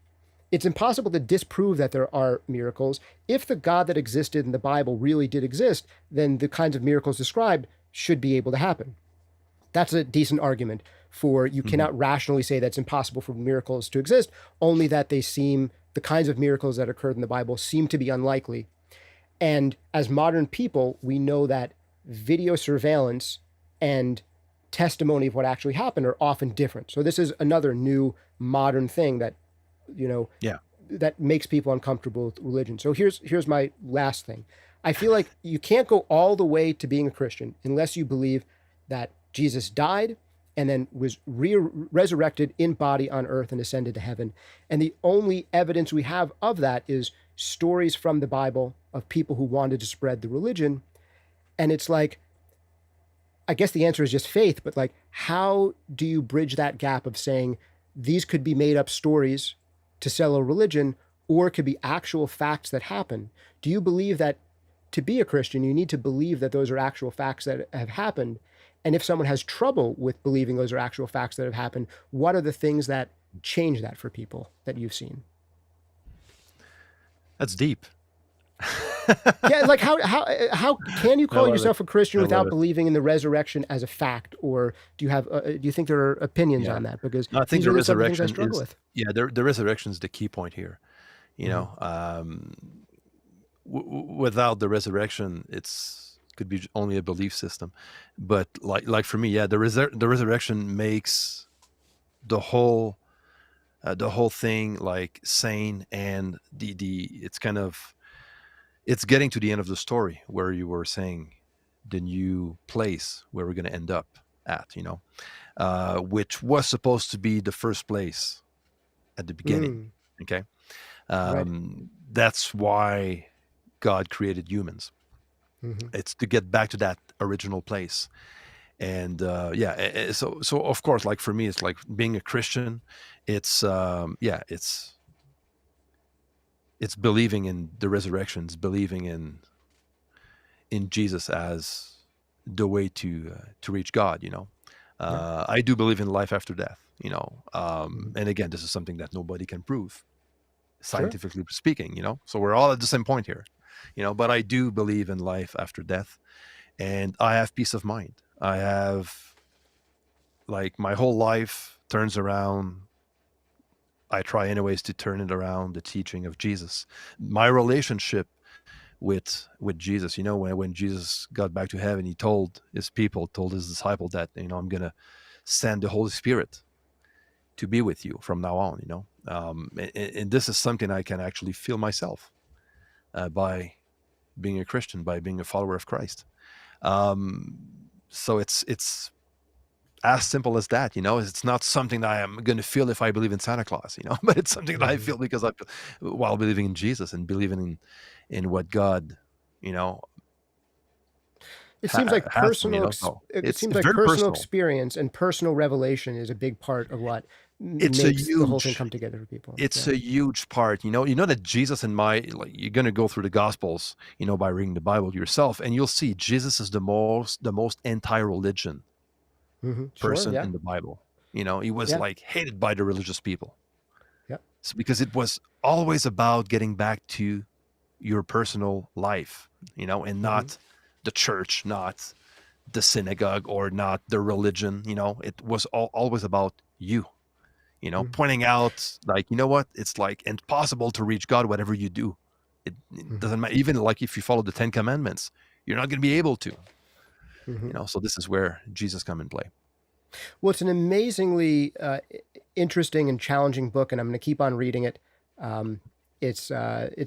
It's impossible to disprove that there are miracles. If the God that existed in the Bible really did exist, then the kinds of miracles described should be able to happen. That's a decent argument for you Mhm. cannot rationally say that it's impossible for miracles to exist, only that the kinds of miracles that occurred in the Bible seem to be unlikely. And as modern people, we know that video surveillance and testimony of what actually happened are often different. So this is another new modern thing that, you know, Yeah. that makes people uncomfortable with religion. So here's my last thing. I feel like you can't go all the way to being a Christian unless you believe that Jesus died and then was resurrected in body on earth and ascended to heaven. And the only evidence we have of that is stories from the Bible of people who wanted to spread the religion. And it's like, I guess the answer is just faith, but like, how do you bridge that gap of saying these could be made up stories to sell a religion, or it could be actual facts that happen? Do you believe that to be a Christian, you need to believe that those are actual facts that have happened? And if someone has trouble with believing those are actual facts that have happened, what are the things that change that for people that you've seen? That's deep. Yeah, like how can you I call love it. yourself a Christian I love without it. believing in the resurrection as a fact? Or do you think there are opinions Yeah. on that? Because No, I think these the are some of the things I resurrection struggle is, with. yeah, the resurrection is the key point here. You Mhm. know, without the resurrection, could be only a belief system. But like for me, yeah, the resurrection makes the whole thing like sane, and it's kind of, it's getting to the end of the story where you were saying the new place where we're going to end up at, which was supposed to be the first place at the beginning. Mm, Okay. right. That's why God created humans. Hmm. It's to get back to that original place. And yeah, so of course, like for me, it's like being a Christian. It's yeah, it's believing in the resurrections, believing in Jesus as the way to reach God. Yeah. I do believe in life after death. Hmm. And again, this is something that nobody can prove, Sure. scientifically speaking. So we're all at the same point here. But I do believe in life after death, and I have peace of mind. I have, like, my whole life turns around. I try anyways to turn it around the teaching of Jesus. My relationship with Jesus, when Jesus got back to heaven, he told his disciple that, I'm gonna send the Holy Spirit to be with you from now on. And this is something I can actually feel myself, by being a Christian, by being a follower of Christ. Um, so it's as simple as that. It's not something that I am going to feel if I believe in Santa Claus, but it's something that I Hmm. feel because while believing in Jesus and believing in what God, you know, It seems like has for me. So it it's seems like very personal personal. experience and personal revelation is a big part of what It's a makes the whole thing huge, come together for people. it's Yeah. a huge part. You know that Jesus and like, you're going to go through the Gospels, by reading the Bible yourself, and you'll see Jesus is the most anti-religion Hmm. Sure. person Yeah. in the Bible. He was Yeah. like hated by the religious people. Yeah. So because it was always about getting back to your personal life, and Hmm. not the church, not the synagogue, or not the religion. It was always about you, pointing out, like, what, it's like impossible to reach God, whatever you do. It Hmm. doesn't matter. Even like if you follow the 10 Commandments, you're not going to be able to, Hmm. so this is where Jesus come in play. Well, it's an amazingly interesting and challenging book, and I'm going to keep on reading it. Um, it's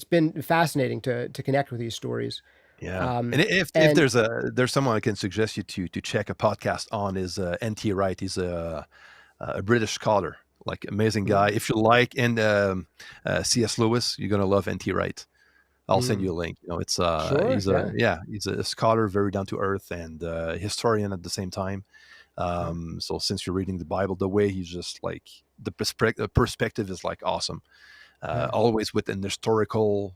been fascinating to connect with these stories. Yeah. Um, And if and there's someone I can suggest you to check a podcast on, is NT Wright. He's a British scholar, like, amazing guy. mm, If you like, and C.S. Lewis, you're gonna love NT Wright. I'll send mm, you a link. sure, yeah, He's a scholar, very down to earth, and historian at the same time. yeah, So since you're reading the Bible, the way he's just like, the perspective is like awesome. yeah, Always with an historical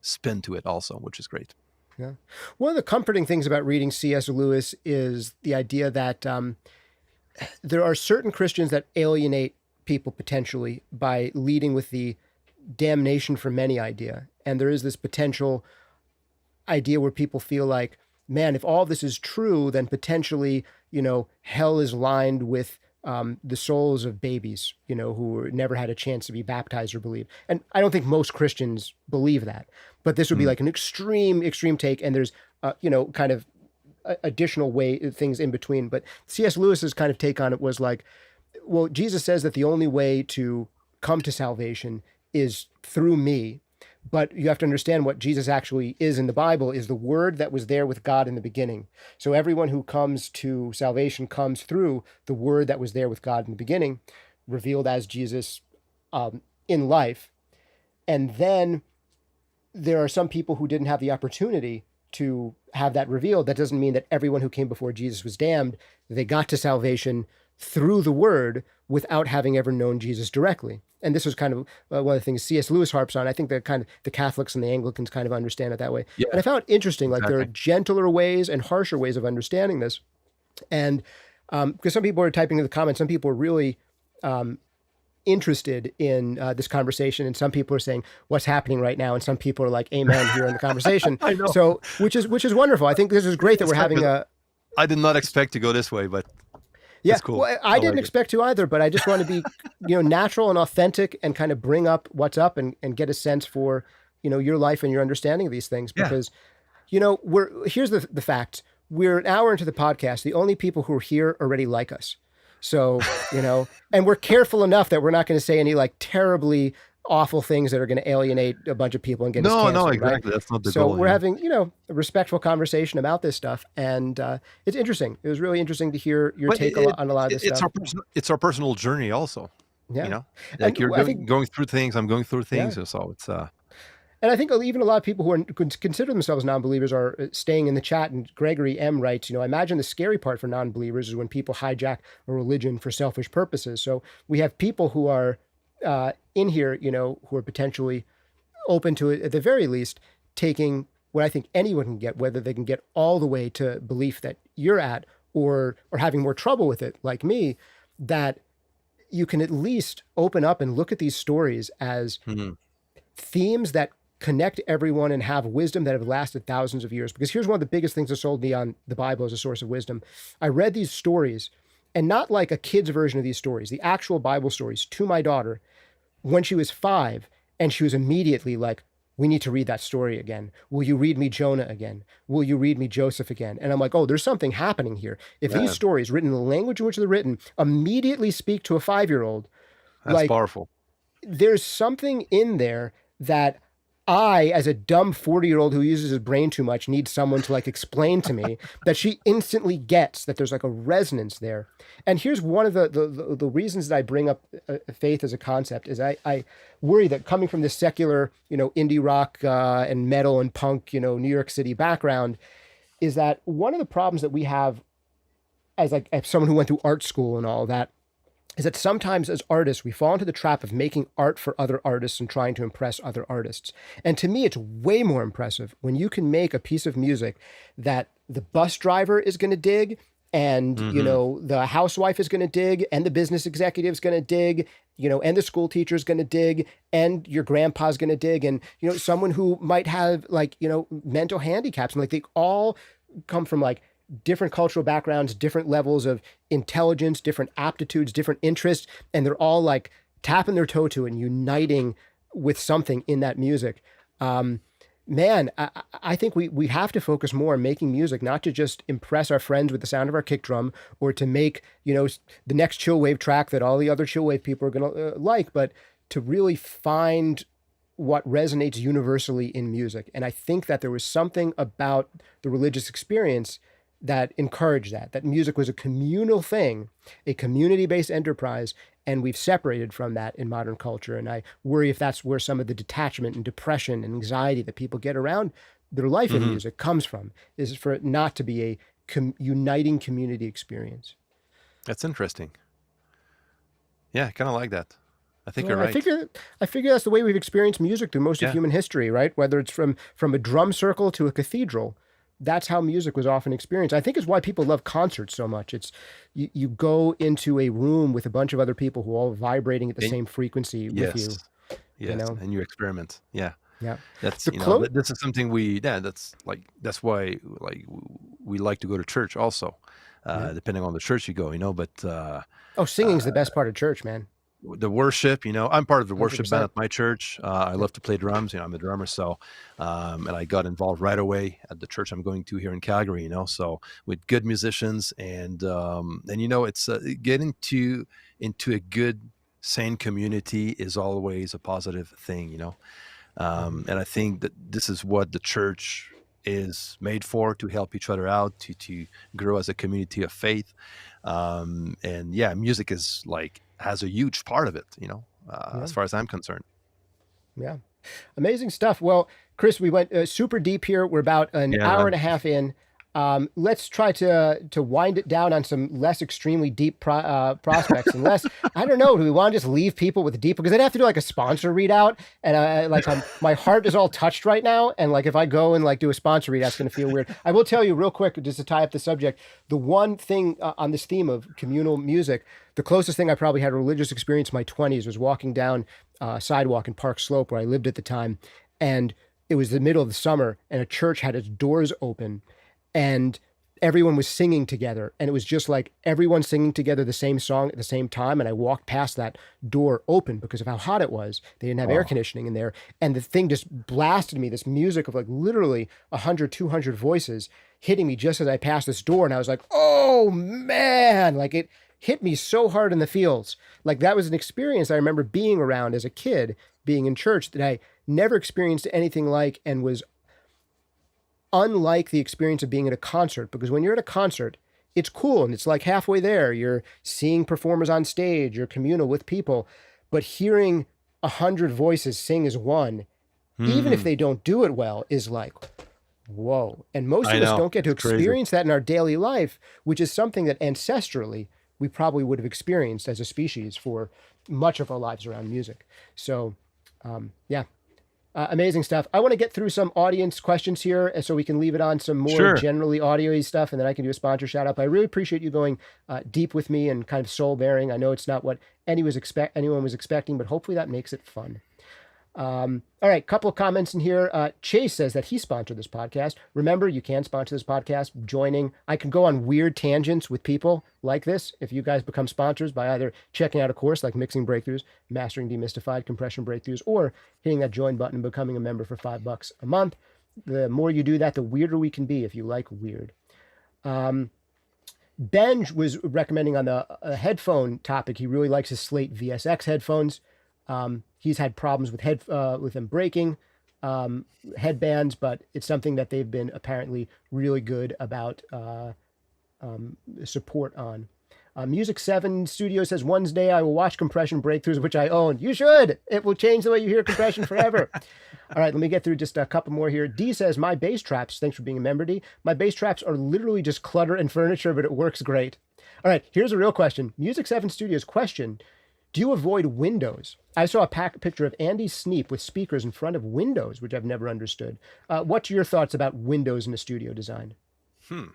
spin to it, also, which is great. yeah. One of the comforting things about reading C.S. Lewis is the idea that there are certain Christians that alienate people potentially by leading with the damnation for many idea, and there is this potential idea where people feel like, man, if all this is true, then potentially, hell is lined with the souls of babies, who never had a chance to be baptized or believe. And I don't think most Christians believe that, but this would be Mm. like an extreme take. And there's, kind of additional things in between. But C.S. Lewis's kind of take on it was like, well, Jesus says that the only way to come to salvation is through me. But you have to understand what Jesus actually is in the Bible is the word that was there with God in the beginning. So everyone who comes to salvation comes through the word that was there with God in the beginning, revealed as Jesus in life. And then there are some people who didn't have the opportunity to have that revealed. That doesn't mean that everyone who came before Jesus was damned. They got to salvation through the word without having ever known Jesus directly. And this was kind of one of the things C.S. Lewis harps on. I think that kind of the Catholics and the Anglicans kind of understand it that way. Yeah, And I found it interesting, like there are exactly. gentler ways and harsher ways of understanding this. And because some people are typing in the comments, some people are really interested in this conversation, and some people are saying what's happening right now, and some people are like, "Amen" here in the conversation. I know. So, which is wonderful. I think this is great that It's we're having fabulous. a I did not expect to go this way, but yeah. it's cool. Well, I I didn't like it. expect to either, but I just want to be natural and authentic and kind of bring up what's up and get a sense for your life and your understanding of these things Yeah. because here's the fact. We're an hour into the podcast. The only people who are here already like us. So, and we're careful enough that we're not going to say any like terribly awful things that are going to alienate a bunch of people and get us No, canceled, right? exactly. That's not the So goal. we're Yeah. having, a respectful conversation about this stuff. And it's interesting. It was really interesting to hear your But take on a lot of this it's stuff. our personal journey also. Yeah. You know, And like you're I think, going through things. I'm going through yeah. things. So it's And I think even a lot of people who consider themselves non-believers are staying in the chat. And Gregory M. writes, I imagine the scary part for non-believers is when people hijack a religion for selfish purposes. So we have people who are in here, who are potentially open to it, at the very least, taking what I think anyone can get, whether they can get all the way to belief that you're at or having more trouble with it, like me, that you can at least open up and look at these stories as mhm. themes that connect everyone and have wisdom that have lasted thousands of years. Because here's one of the biggest things that sold me on the Bible as a source of wisdom. I read these stories, and not like a kid's version of these stories, the actual Bible stories, to my daughter when she was 5, and she was immediately like, we need to read that story again. Will you read me Jonah again? Will you read me Joseph again? And I'm like, oh, there's something happening here. If these Yeah, stories, written in the language in which they're written, immediately speak to a 5-year-old, that's like, powerful. there's something in there that I, as a dumb 40-year-old who uses his brain too much, need someone to like explain to me that she instantly gets, that there's like a resonance there. And here's one of the reasons that I bring up faith as a concept is I worry that coming from this secular, indie rock and metal and punk, New York City background, is that one of the problems that we have as someone who went through art school and all that, is that sometimes as artists, we fall into the trap of making art for other artists and trying to impress other artists. And to me, it's way more impressive when you can make a piece of music that the bus driver is going to dig, and, Hmm. the housewife is going to dig, and the business executive is going to dig, and the school teacher is going to dig, and your grandpa's going to dig, and, someone who might have mental handicaps, and like they all come from like different cultural backgrounds, different levels of intelligence, different aptitudes, different interests, and they're all like tapping their toe to and uniting with something in that music. Man, I think we have to focus more on making music, not to just impress our friends with the sound of our kick drum or to make, the next chill wave track that all the other chill wave people are going to like, but to really find what resonates universally in music. And I think that there was something about the religious experience that encouraged that music was a communal thing, a community-based enterprise, and we've separated from that in modern culture. And I worry if that's where some of the detachment and depression and anxiety that people get around their life in Hmm. music comes from, is for it not to be a uniting community experience. That's interesting. Yeah, I kind of like that. I think Well, you're I right. figure I figure that's the way we've experienced music through most of Yeah. human history, right? Whether it's from a drum circle to a cathedral, that's how music was often experienced. I think it's why people love concerts so much. It's you go into a room with a bunch of other people who are all vibrating at the And same frequency with you. yes, yes, and you experiment. Yeah, Yeah. that's The close. this is something we. Yeah, that's why we like to go to church also. Yeah. depending on the church you go, but Oh, singing's the best part of church, man. the worship, I'm part of the worship band 100%. at my church. I Yeah. love to play drums. I'm a drummer. So, and I got involved right away at the church I'm going to here in Calgary, so with good musicians and it's getting into a good, sane community is always a positive thing. Mhm. And I think that this is what the church is made for, to help each other out, to grow as a community of faith. And yeah, music is has a huge part of it, Yeah. as far as I'm concerned. Yeah. Amazing stuff. Well, Chris, we went super deep here. We're about an Yeah, hour man. and a half in. Let's try to wind it down on some less extremely deep prospects. And less, I don't know, do we want to just leave people with deep? Because I'd have to do like a sponsor readout, and my heart is all touched right now. And like if I go and like do a sponsor readout, it's going to feel weird. I will tell you real quick, just to tie up the subject, the one thing on this theme of communal music, the closest thing I probably had a religious experience in my 20s was walking down sidewalk in Park Slope where I lived at the time, and it was the middle of the summer, and a church had its doors open, and everyone was singing together, and it was just like everyone singing together the same song at the same time. And I walked past that door open because of how hot it was. They didn't have air Oh, conditioning in there, and the thing just blasted me, this music of like literally 100, 200 voices hitting me just as I passed this door, and I was like, oh man, like it hit me so hard in the feels. Like that was an experience I remember being around as a kid, being in church, that I never experienced anything like, and was unlike the experience of being at a concert. Because when you're at a concert, it's cool and it's like halfway there. You're seeing performers on stage, you're communal with people, but hearing 100 voices sing as one, even if hmm. they don't do it well, is like, whoa. And most I of us know. don't get to It's crazy. experience that in our daily life, which is something that ancestrally we probably would have experienced as a species for much of our lives around music. So, yeah, amazing stuff. I want to get through some audience questions here, and so we can leave it on some more Sure. generally audio-y stuff, and then I can do a sponsor shout out. But I really appreciate you going deep with me and kind of soul bearing. I know it's not what anyone was expecting, but hopefully that makes it fun. All right, couple of comments in here. Chase says that he sponsored this podcast. Remember, you can sponsor this podcast joining. I can go on weird tangents with people like this if you guys become sponsors by either checking out a course like Mixing Breakthroughs, Mastering Demystified, Compression Breakthroughs, or hitting that join button and becoming a member for $5 a month. The more you do that, the weirder we can be if you like weird. Benj was recommending on the headphone topic. He really likes his Slate VSX headphones. He's had problems with them breaking headbands, but it's something that they've been apparently really good about support on. Music 7 Studio says, one day I will watch Compression Breakthroughs, which I own. You should. It will change the way you hear compression forever. All right, let me get through just a couple more here. D says, my bass traps, thanks for being a member, D. My bass traps are literally just clutter and furniture, but it works great. All right, here's a real question. Music 7 Studio's question: do you avoid windows? I saw a picture of Andy Sneap with speakers in front of windows, which I've never understood. What's your thoughts about windows in a studio design? Hmm.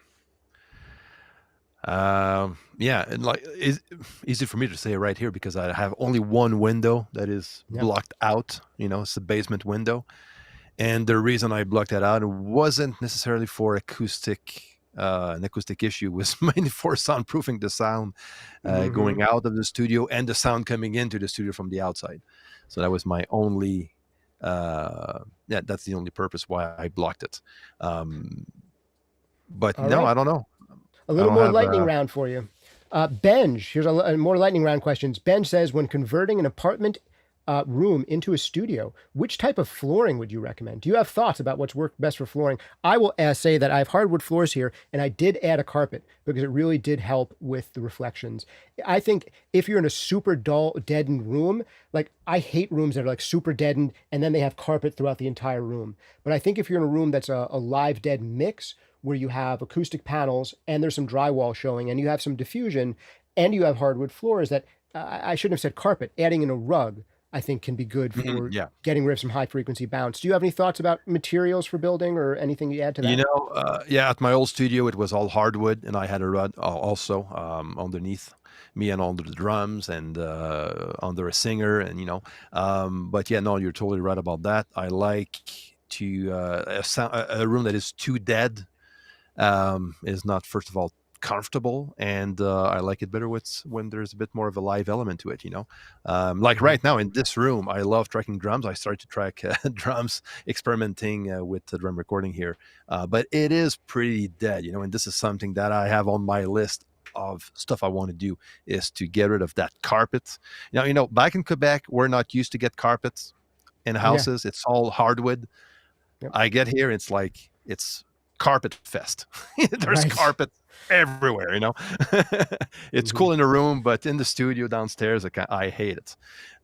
Yeah, and it's easy for me to say right here because I have only one window that is Yeah. blocked out. It's the basement window, and the reason I blocked that out wasn't necessarily for an acoustic issue. It was mainly for soundproofing the sound going out of the studio and the sound coming into the studio from the outside. So that was my only. That's the only purpose why I blocked it. But All no, right. I don't know. A I little don't more have. lightning round for you. Benj, here's a more lightning round questions. Benj says, when converting an apartment room into a studio, which type of flooring would you recommend? Do you have thoughts about what's worked best for flooring? I will say that I have hardwood floors here, and I did add a carpet because it really did help with the reflections. I think if you're in a super dull, deadened room, like I hate rooms that are like super deadened and then they have carpet throughout the entire room. But I think if you're in a room that's a live dead mix, where you have acoustic panels and there's some drywall showing and you have some diffusion and you have hardwood floors, that I shouldn't have said carpet, adding in a rug, I think can be good for Yeah. getting rid of some high frequency bounce. Do you have any thoughts about materials for building or anything you add to that? Yeah, at my old studio, it was all hardwood, and I had a rod also underneath me and under the drums and under a singer, and but yeah, no, you're totally right about that. I like a room that is too dead is not, first of all, comfortable, and I like it better when there's a bit more of a live element to it. Like right now in this room, I love tracking drums. I started to track drums, experimenting with the drum recording here, but it is pretty dead. And this is something that I have on my list of stuff I want to do, is to get rid of that carpet. Back in Quebec, we're not used to get carpets in houses. It's all hardwood. Yep. I get here, it's like it's carpet fest. There's carpet everywhere. It's cool in the room, but in the studio downstairs, I hate it.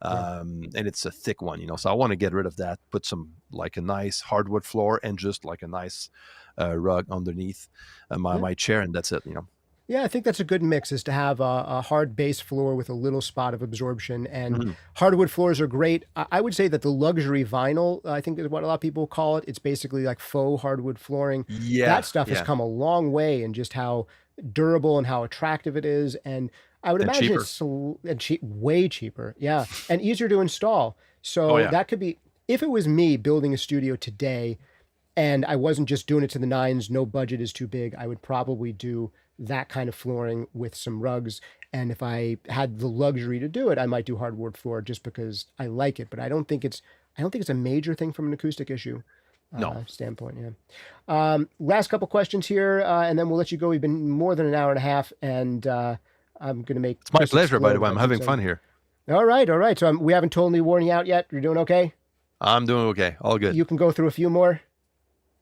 And it's a thick one, so I want to get rid of that, put some like a nice hardwood floor and just like a nice rug underneath my chair, and that's it. Yeah, I think that's a good mix, is to have a hard base floor with a little spot of absorption. And hardwood floors are great. I would say that the luxury vinyl, I think is what a lot of people call it. It's basically like faux hardwood flooring. Yeah, that stuff has come a long way in just how durable and how attractive it is. And I would imagine it's way cheaper. Yeah, and easier to install. So that could be, if it was me building a studio today and I wasn't just doing it to the nines, no budget is too big, I would probably do that kind of flooring with some rugs. And if I had the luxury to do it, I might do hardwood floor just because I like it. But I don't think it's a major thing from an acoustic issue standpoint. Yeah. Last couple questions here, and then we'll let you go. We've been more than an hour and a half, and I'm going to make. It's my pleasure, by the way. I'm having fun here. All right. So we haven't totally worn you out yet. You're doing okay? I'm doing okay. All good. You can go through a few more.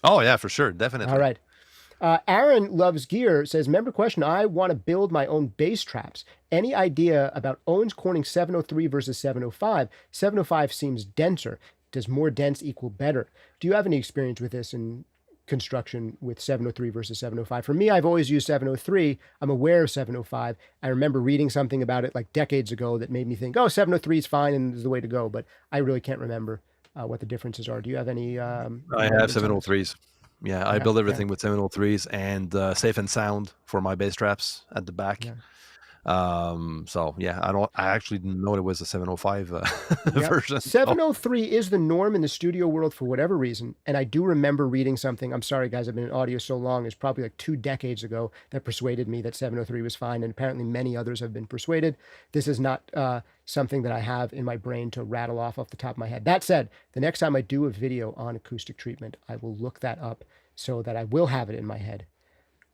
Oh yeah, for sure. Definitely. All right. Aaron Loves Gear says, member question, I want to build my own bass traps. Any idea about Owens Corning 703 versus 705? 705 seems denser. Does more dense equal better? Do you have any experience with this in construction with 703 versus 705? For me, I've always used 703. I'm aware of 705. I remember reading something about it like decades ago that made me think, 703 is fine and is the way to go. But I really can't remember what the differences are. Do you have any? I have 703s. Yeah, I build everything with 703s and safe and sound for my bass traps at the back. Yeah. I actually didn't know it was a 705 version. 703 is the norm in the studio world for whatever reason. And I do remember reading something, I'm sorry guys, I've been in audio so long, it's probably like 2 decades ago, that persuaded me that 703 was fine. And apparently many others have been persuaded. This is not something that I have in my brain to rattle off the top of my head. That said, the next time I do a video on acoustic treatment, I will look that up so that I will have it in my head.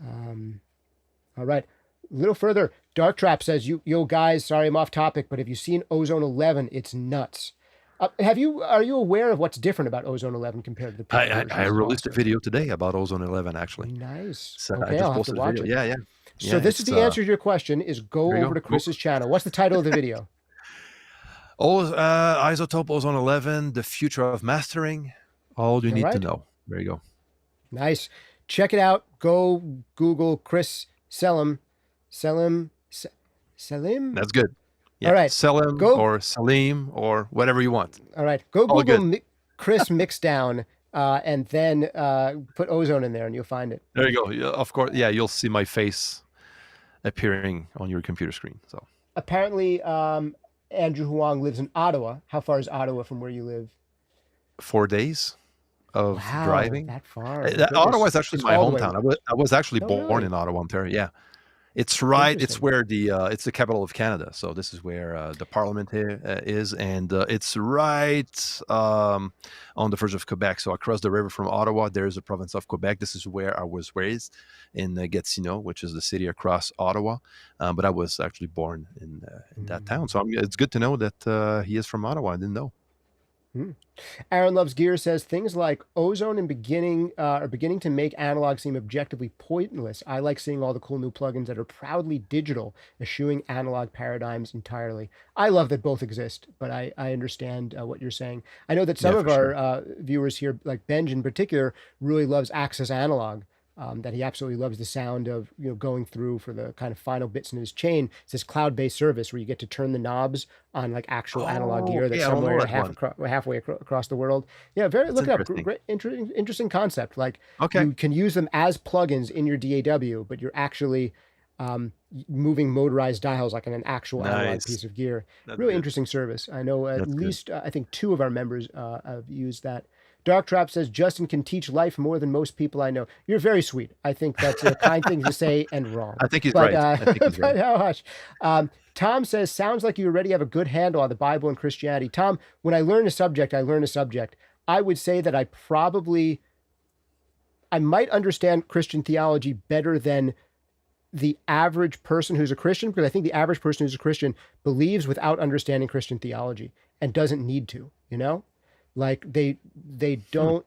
All right. A little further, Dark Trap says, yo guys, sorry I'm off topic, but have you seen Ozone 11? It's nuts. Are you aware of what's different about Ozone 11 compared to the previous versions? I released a video today about Ozone 11, actually. Nice. So okay, I'll have to watch it. Yeah. So this is the answer to your question, is go over to Chris's channel. What's the title of the video? Isotope Ozone 11, the future of mastering. All you need to know. There you go. Nice. Check it out. Go Google Chris Selim. Selim. That's good. Yeah. All right. Selim or Selim or whatever you want. All right. Go Google Chris Mixdown and then put Ozone in there and you'll find it. There you go. Yeah, of course. Yeah, you'll see my face appearing on your computer screen. So apparently, Andrew Huang lives in Ottawa. How far is Ottawa from where you live? 4 days of driving. That far. Ottawa is actually my hometown. I was actually born in Ottawa, Ontario. Yeah. It's right. It's where it's the capital of Canada. So this is where the Parliament is, and it's right on the verge of Quebec. So across the river from Ottawa, there is the province of Quebec. This is where I was raised in Gatineau, which is the city across Ottawa. But I was actually born in that town. So it's good to know that he is from Ottawa. I didn't know. Aaron Loves Gear says, things like Ozone are beginning to make analog seem objectively pointless. I like seeing all the cool new plugins that are proudly digital, eschewing analog paradigms entirely. I love that both exist, but I understand what you're saying. I know that some of our viewers here, like Benj in particular, really loves Access Analog. That he absolutely loves the sound of, going through for the kind of final bits in his chain. It's this cloud-based service where you get to turn the knobs on like actual analog gear that's somewhere halfway across the world. Yeah, look it up. Great, interesting concept. Like you can use them as plugins in your DAW, but you're actually moving motorized dials like on an actual analog piece of gear. That's really interesting service. I know at least I think 2 of our members have used that Dark Trap says, Justin can teach life more than most people I know. You're very sweet. I think that's a kind thing to say and wrong. I think he's But, right. I think he's right. but hush. Tom says, sounds like you already have a good handle on the Bible and Christianity. Tom, when I learn a subject, I learn a subject. I would say that I might understand Christian theology better than the average person who's a Christian, because I think the average person who's a Christian believes without understanding Christian theology and doesn't need to, like they don't,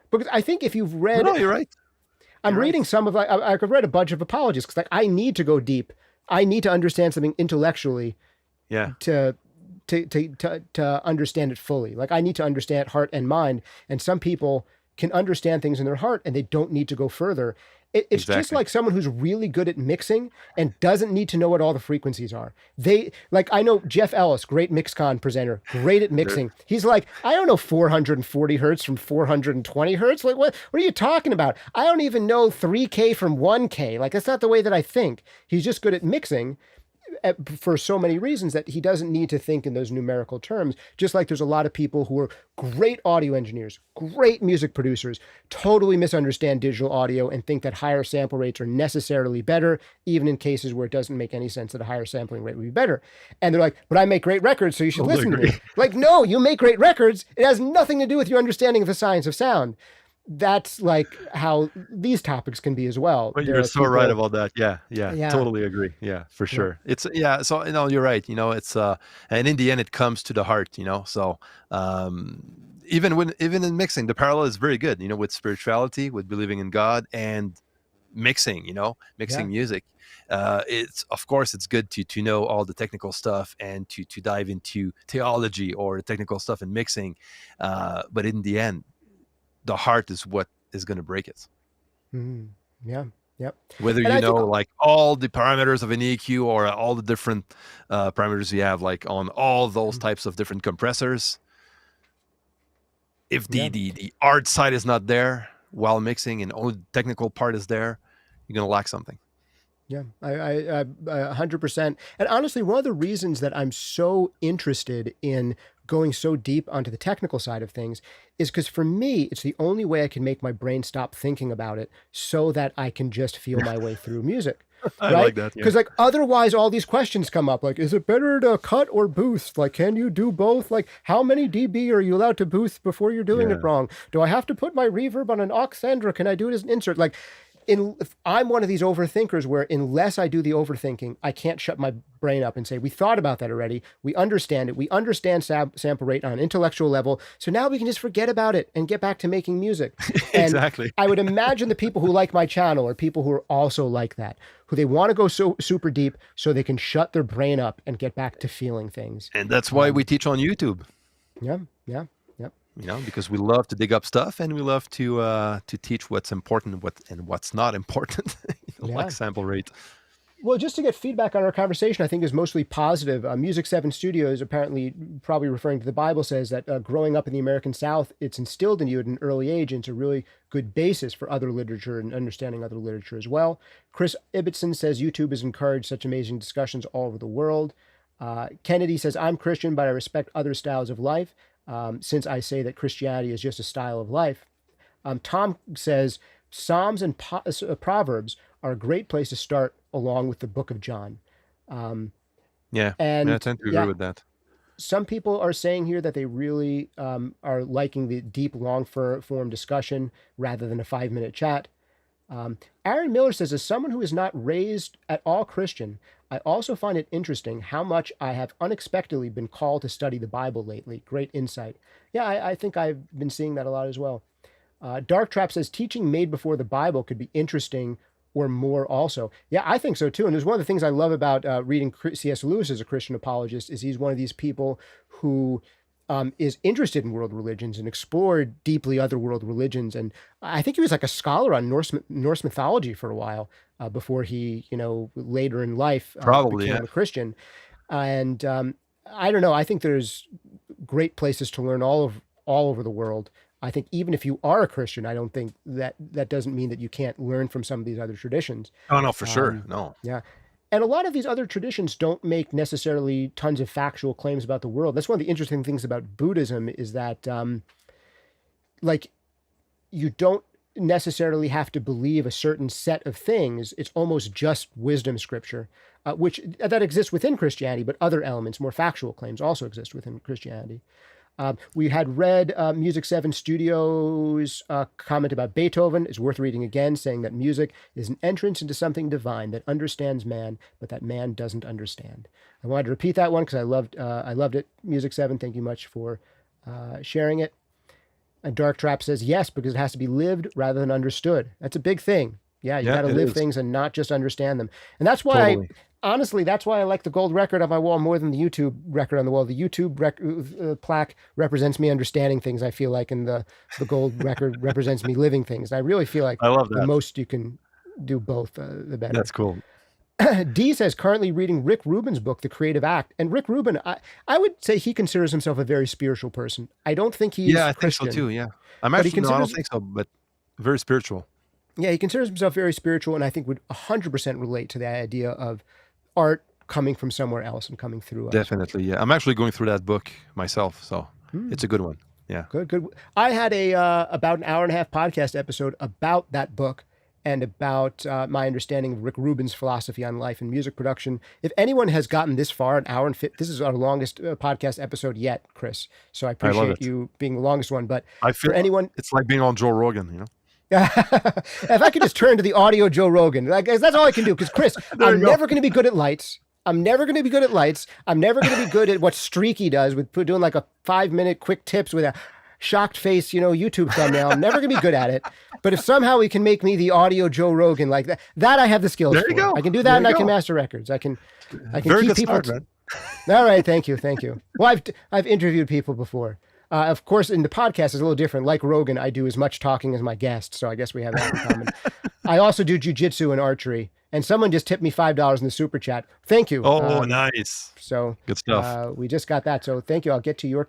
because I think if you've read, No, you're right. I'm You're reading right. some of, I've read a bunch of apologists, because I need to go deep. I need to understand something intellectually Yeah. to understand it fully. Like I need to understand heart and mind. And some people can understand things in their heart and they don't need to go further. It's just Exactly. like someone who's really good at mixing and doesn't need to know what all the frequencies are. I know Jeff Ellis, great MixCon presenter, great at mixing. He's like, I don't know 440 hertz from 420 hertz. Like, what are you talking about? I don't even know 3K from 1K. Like, that's not the way that I think. He's just good at mixing for so many reasons that he doesn't need to think in those numerical terms. Just like there's a lot of people who are great audio engineers, great music producers, totally misunderstand digital audio and think that higher sample rates are necessarily better, even in cases where it doesn't make any sense that a higher sampling rate would be better. And they're like, but I make great records, so you should listen to me. Like, no, you make great records. It has nothing to do with your understanding of the science of sound. That's like how these topics can be as well. But you're so right about that. Yeah, totally agree. Yeah, for sure. It's so you're right. It's and in the end it comes to the heart, So even in mixing, the parallel is very good, with spirituality, with believing in God and mixing, music. Of course it's good to know all the technical stuff and to dive into theology or the technical stuff in mixing. But in the end, the heart is what is going to break it. Mm-hmm. Yeah. Yep. Whether like all the parameters of an EQ or all the different parameters you have, like on all those types of different compressors, if the art side is not there while mixing and only the technical part is there, you're going to lack something. Yeah, I 100%. And honestly, one of the reasons that I'm so interested in going so deep onto the technical side of things is because for me, it's the only way I can make my brain stop thinking about it so that I can just feel my way through music. I like that. Because like otherwise all these questions come up, like, is it better to cut or boost? Like, can you do both? Like, how many dB are you allowed to boost before you're doing it wrong? Do I have to put my reverb on an aux send or can I do it as an insert? Like, if I'm one of these overthinkers where unless I do the overthinking, I can't shut my brain up and say, we thought about that already. We understand it. We understand sample rate on an intellectual level. So now we can just forget about it and get back to making music. Exactly. I would imagine the people who like my channel are people who are also like that, who they want to go so super deep so they can shut their brain up and get back to feeling things. And that's why we teach on YouTube. Yeah. Because we love to dig up stuff and we love to teach what's important and what's not important, like sample rate. Well, just to get feedback on our conversation, I think is mostly positive. Music 7 Studios, apparently probably referring to the Bible, says that growing up in the American South, it's instilled in you at an early age, and it's a really good basis for other literature and understanding other literature as well. Chris Ibbotson says YouTube has encouraged such amazing discussions all over the world. Kennedy says, I'm Christian, but I respect other styles of life. Since I say that Christianity is just a style of life. Tom says, Psalms and Proverbs are a great place to start along with the book of John. And I tend to agree with that. Some people are saying here that they really are liking the deep, long form discussion rather than a 5-minute chat. Aaron Miller says, as someone who is not raised at all Christian, I also find it interesting how much I have unexpectedly been called to study the Bible lately. Great insight. Yeah, I think I've been seeing that a lot as well. Dark Trap says, teaching made before the Bible could be interesting or more also. Yeah, I think so too. And there's one of the things I love about reading C.S. Lewis as a Christian apologist is he's one of these people who is interested in world religions and explored deeply other world religions. And I think he was like a scholar on Norse mythology for a while before he, later in life became a Christian. And I don't know. I think there's great places to learn all over the world. I think even if you are a Christian, I don't think that doesn't mean that you can't learn from some of these other traditions. Oh, no, for sure. No. Yeah. And a lot of these other traditions don't make necessarily tons of factual claims about the world. That's one of the interesting things about Buddhism is that like you don't necessarily have to believe a certain set of things. It's almost just wisdom scripture, which that exists within Christianity, but other elements, more factual claims, also exist within Christianity. We had read Music 7 Studios' comment about Beethoven. It's worth reading again, saying that music is an entrance into something divine that understands man, but that man doesn't understand. I wanted to repeat that one because I loved it. Music 7, thank you much for sharing it. And Dark Trap says, yes, because it has to be lived rather than understood. That's a big thing. Yeah, you got to live things and not just understand them. And that's why honestly, that's why I like the gold record on my wall more than the YouTube record on the wall. The YouTube plaque represents me understanding things, I feel like, and the gold record represents me living things. And I really feel like I love that. The most you can do both, the better. That's cool. D says, currently reading Rick Rubin's book, The Creative Act. And Rick Rubin, I would say he considers himself a very spiritual person. I don't think he's I Christian. think so too, yeah. I don't think so, but very spiritual. Yeah, he considers himself very spiritual, and I think would 100% relate to the idea of art coming from somewhere else and coming through us. Definitely, yeah. I'm actually going through that book myself, so it's a good one. Yeah. Good. I had about an hour and a half podcast episode about that book and about my understanding of Rick Rubin's philosophy on life and music production. If anyone has gotten this far, an hour and 50, this is our longest podcast episode yet, Chris. So I appreciate you being the longest one. But I feel for anyone, it's like being on Joe Rogan, you know? If I could just turn to the audio Joe Rogan, that's all I can do. Because Chris, I'm never going to be good at lights. I'm never going to be good at what Streaky does with doing like a 5-minute quick tips with a shocked face, YouTube thumbnail. I'm never going to be good at it. But if somehow he can make me the audio Joe Rogan like that I have the skills there for. You go. I can do that, and I can master records. I can Very keep good people. Start, man. All right, thank you. Well, I've interviewed people before. Of course, in the podcast, it's a little different. Like Rogan, I do as much talking as my guest, so I guess we have that in common. I also do jujitsu and archery, and someone just tipped me $5 in the super chat. Thank you. Oh, nice. So good stuff. We just got that, so thank you. I'll get to your.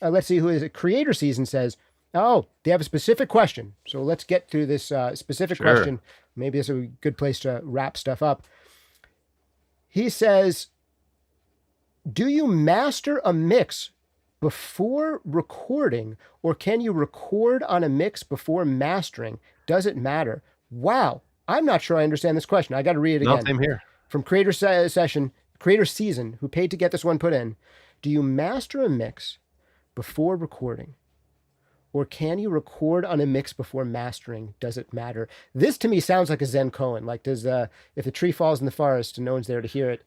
Let's see who is it. Creator Season says, they have a specific question. So let's get to this specific question. Maybe this is a good place to wrap stuff up. He says, do you master a mix before recording, or can you record on a mix before mastering? Does it matter? Wow. I'm not sure I understand this question. I got to read it again. No, same here. From Creator Season, who paid to get this one put in. Do you master a mix before recording, or can you record on a mix before mastering? Does it matter? This to me sounds like a Zen koan. Like, if the tree falls in the forest and no one's there to hear it,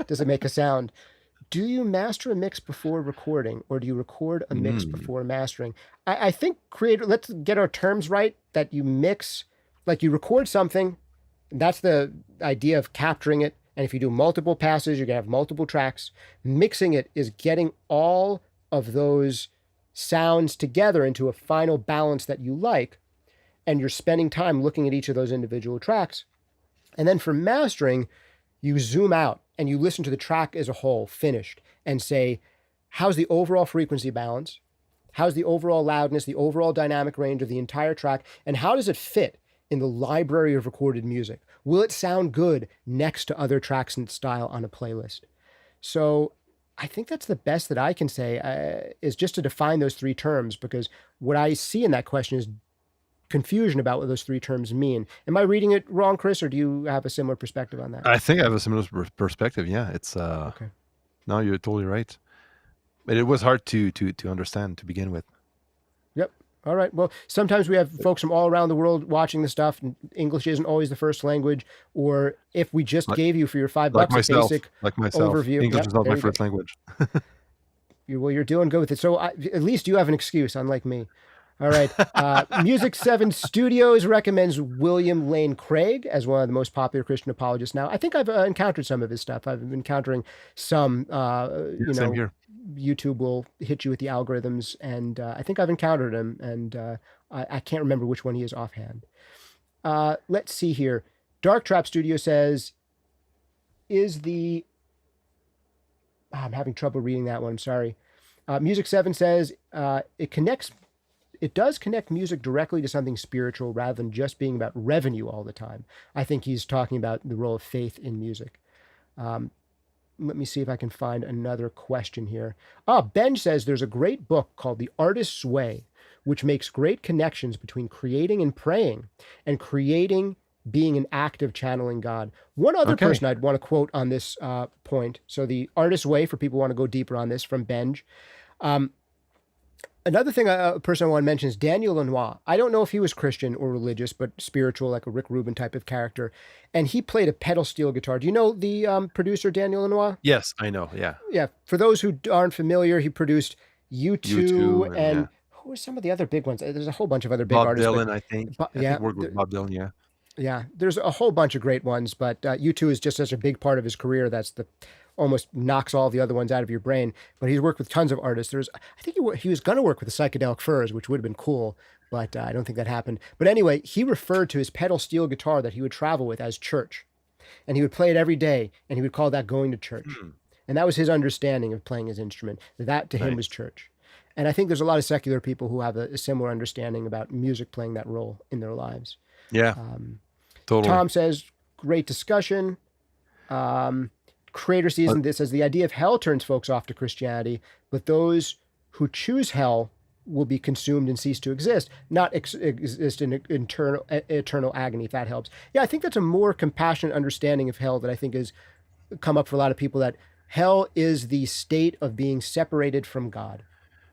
does it make a sound? Do you master a mix before recording, or do you record a mix before mastering? I think let's get our terms right, that you mix, like you record something, and that's the idea of capturing it. And if you do multiple passes, you're going to have multiple tracks. Mixing it is getting all of those sounds together into a final balance that you like. And you're spending time looking at each of those individual tracks. And then for mastering, you zoom out and you listen to the track as a whole, finished, and say, how's the overall frequency balance? How's the overall loudness, the overall dynamic range of the entire track? And how does it fit in the library of recorded music? Will it sound good next to other tracks in style on a playlist? So I think that's the best that I can say, is just to define those three terms, because what I see in that question is confusion about what those three terms mean. Am I reading it wrong, Chris, or do you have a similar perspective on that? I think I have a similar perspective. Yeah, it's okay. No, you're totally right. But it was hard to understand to begin with. Yep. All right. Well, sometimes we have folks from all around the world watching the stuff, and English isn't always the first language. Or if we just gave you for your $5 basic overview, English is not my first language. You're doing good with it. So at least you have an excuse, unlike me. All right. Music 7 Studios recommends William Lane Craig as one of the most popular Christian apologists now. I think I've encountered some of his stuff. I've been encountering some, same here. YouTube will hit you with the algorithms, and I think I've encountered him, and I can't remember which one he is offhand. Let's see here. Dark Trap Studio says, I'm having trouble reading that one. I'm sorry. Music 7 says, it does connect music directly to something spiritual rather than just being about revenue all the time. I think he's talking about the role of faith in music. let me see if I can find another question here. Ben says there's a great book called The Artist's Way, which makes great connections between creating and praying, and creating being an act of channeling God. One other person I'd want to quote on this point. So The Artist's Way, for people who want to go deeper on this, from Benj. Another thing, a person I want to mention is Daniel Lanois. I don't know if he was Christian or religious, but spiritual, like a Rick Rubin type of character. And he played a pedal steel guitar. Do you know the producer Daniel Lanois? Yes, I know. Yeah. Yeah. For those who aren't familiar, he produced U2 and yeah. who were some of the other big ones? There's a whole bunch of other big Bob artists. Dylan, I think. I think worked with Bob Dylan, yeah. Yeah, there's a whole bunch of great ones, but U2 is just such a big part of his career that's almost knocks all the other ones out of your brain. But he's worked with tons of artists. I think he was going to work with the Psychedelic Furs, which would have been cool, but I don't think that happened. But anyway, he referred to his pedal steel guitar that he would travel with as church, and he would play it every day, and he would call that going to church. And that was his understanding of playing his instrument. That to him was church. And I think there's a lot of secular people who have a similar understanding about music playing that role in their lives. Yeah, totally. Tom says, great discussion. Creator Season this says, the idea of hell turns folks off to Christianity, but those who choose hell will be consumed and cease to exist, not exist in eternal agony, if that helps. Yeah, I think that's a more compassionate understanding of hell that I think has come up for a lot of people, that hell is the state of being separated from God.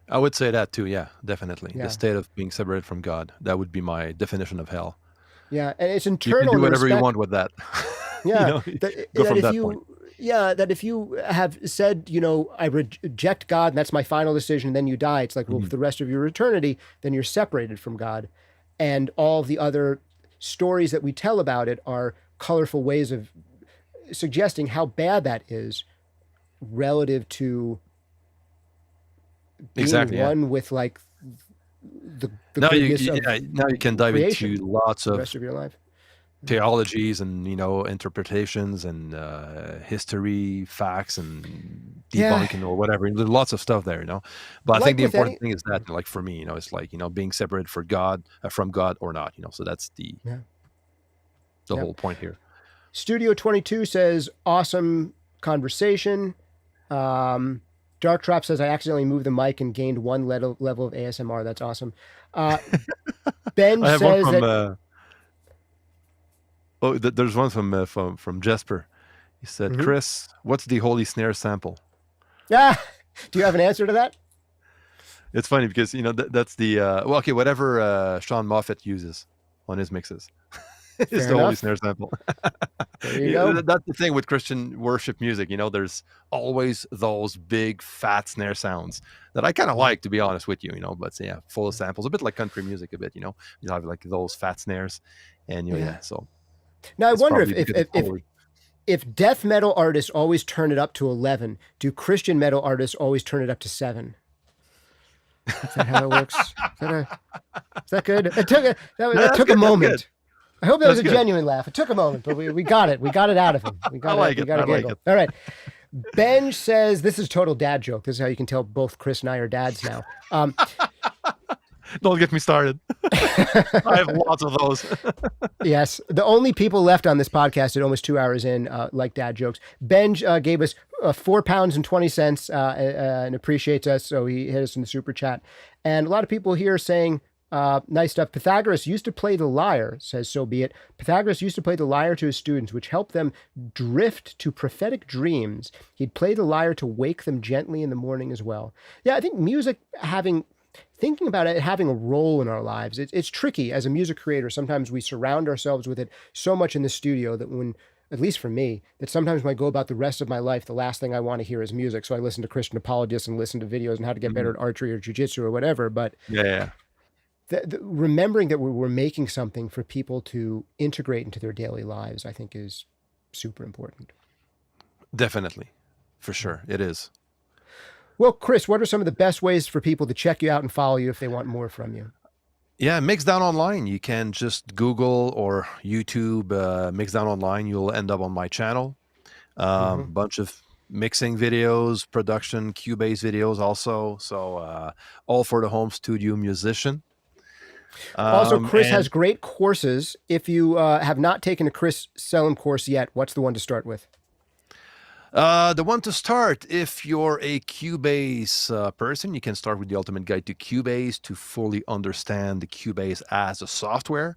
I would say that too, yeah, definitely. Yeah. The state of being separated from God. That would be my definition of hell. Yeah, and it's internal. You can do whatever you want with that. Yeah, go from that point. Yeah, that if you have said, I reject God and that's my final decision, and then you die, it's like, well, for the rest of your eternity, then you're separated from God. And all the other stories that we tell about it are colorful ways of suggesting how bad that is relative to being one with like the now goodness now you can dive creation into lots of the rest of your life. Theologies and interpretations and history, facts and debunking or whatever. There's lots of stuff there, But I think the important thing is that, like for me, it's like being separated from God or not, So that's the whole point here. Studio 22 says, awesome conversation. Dark Trap says, I accidentally moved the mic and gained one level of ASMR. That's awesome. Ben says that. There's one from Jesper. He said, Chris, what's the holy snare sample? Yeah. Do you have an answer to that? It's funny because, that's the, whatever Sean Moffat uses on his mixes. It's the holy snare sample. There you go. That's the thing with Christian worship music. There's always those big fat snare sounds that I kind of like, to be honest with you, but yeah, full of samples, a bit like country music a bit, you have like those fat snares and, so. Now I wonder if death metal artists always turn it up to 11, do Christian metal artists always turn it up to 7? Is that how it works? Is that good? It took a moment. Good. I hope that was a genuine laugh. It took a moment, but we got it. We got it out of him. We got a giggle. All right. Ben says, this is a total dad joke. This is how you can tell both Chris and I are dads now. Don't get me started. I have lots of those. Yes. The only people left on this podcast at almost 2 hours in like dad jokes. Ben gave us £4.20 and appreciates us. So he hit us in the super chat. And a lot of people here saying, nice stuff. Pythagoras used to play the lyre, says so be it. Pythagoras used to play the lyre to his students, which helped them drift to prophetic dreams. He'd play the lyre to wake them gently in the morning as well. Yeah, I think music thinking about it having a role in our lives, it's tricky as a music creator. Sometimes we surround ourselves with it so much in the studio that when, at least for me, that sometimes when I go about the rest of my life, the last thing I want to hear is music. So I listen to Christian apologists and listen to videos on how to get better at archery or jiu-jitsu or whatever. But remembering that we're making something for people to integrate into their daily lives, I think is super important. Definitely. For sure. It is. Well, Chris, what are some of the best ways for people to check you out and follow you if they want more from you? Yeah, Mixdown.online. You can just Google or YouTube Mixdown.online. You'll end up on my channel. Bunch of mixing videos, production, cubase videos also. So all for the home studio musician. Also, Chris has great courses. If you have not taken a Chris Selim course yet, what's the one to start with? The one to start, if you're a Cubase person, you can start with the Ultimate Guide to Cubase to fully understand the Cubase as a software,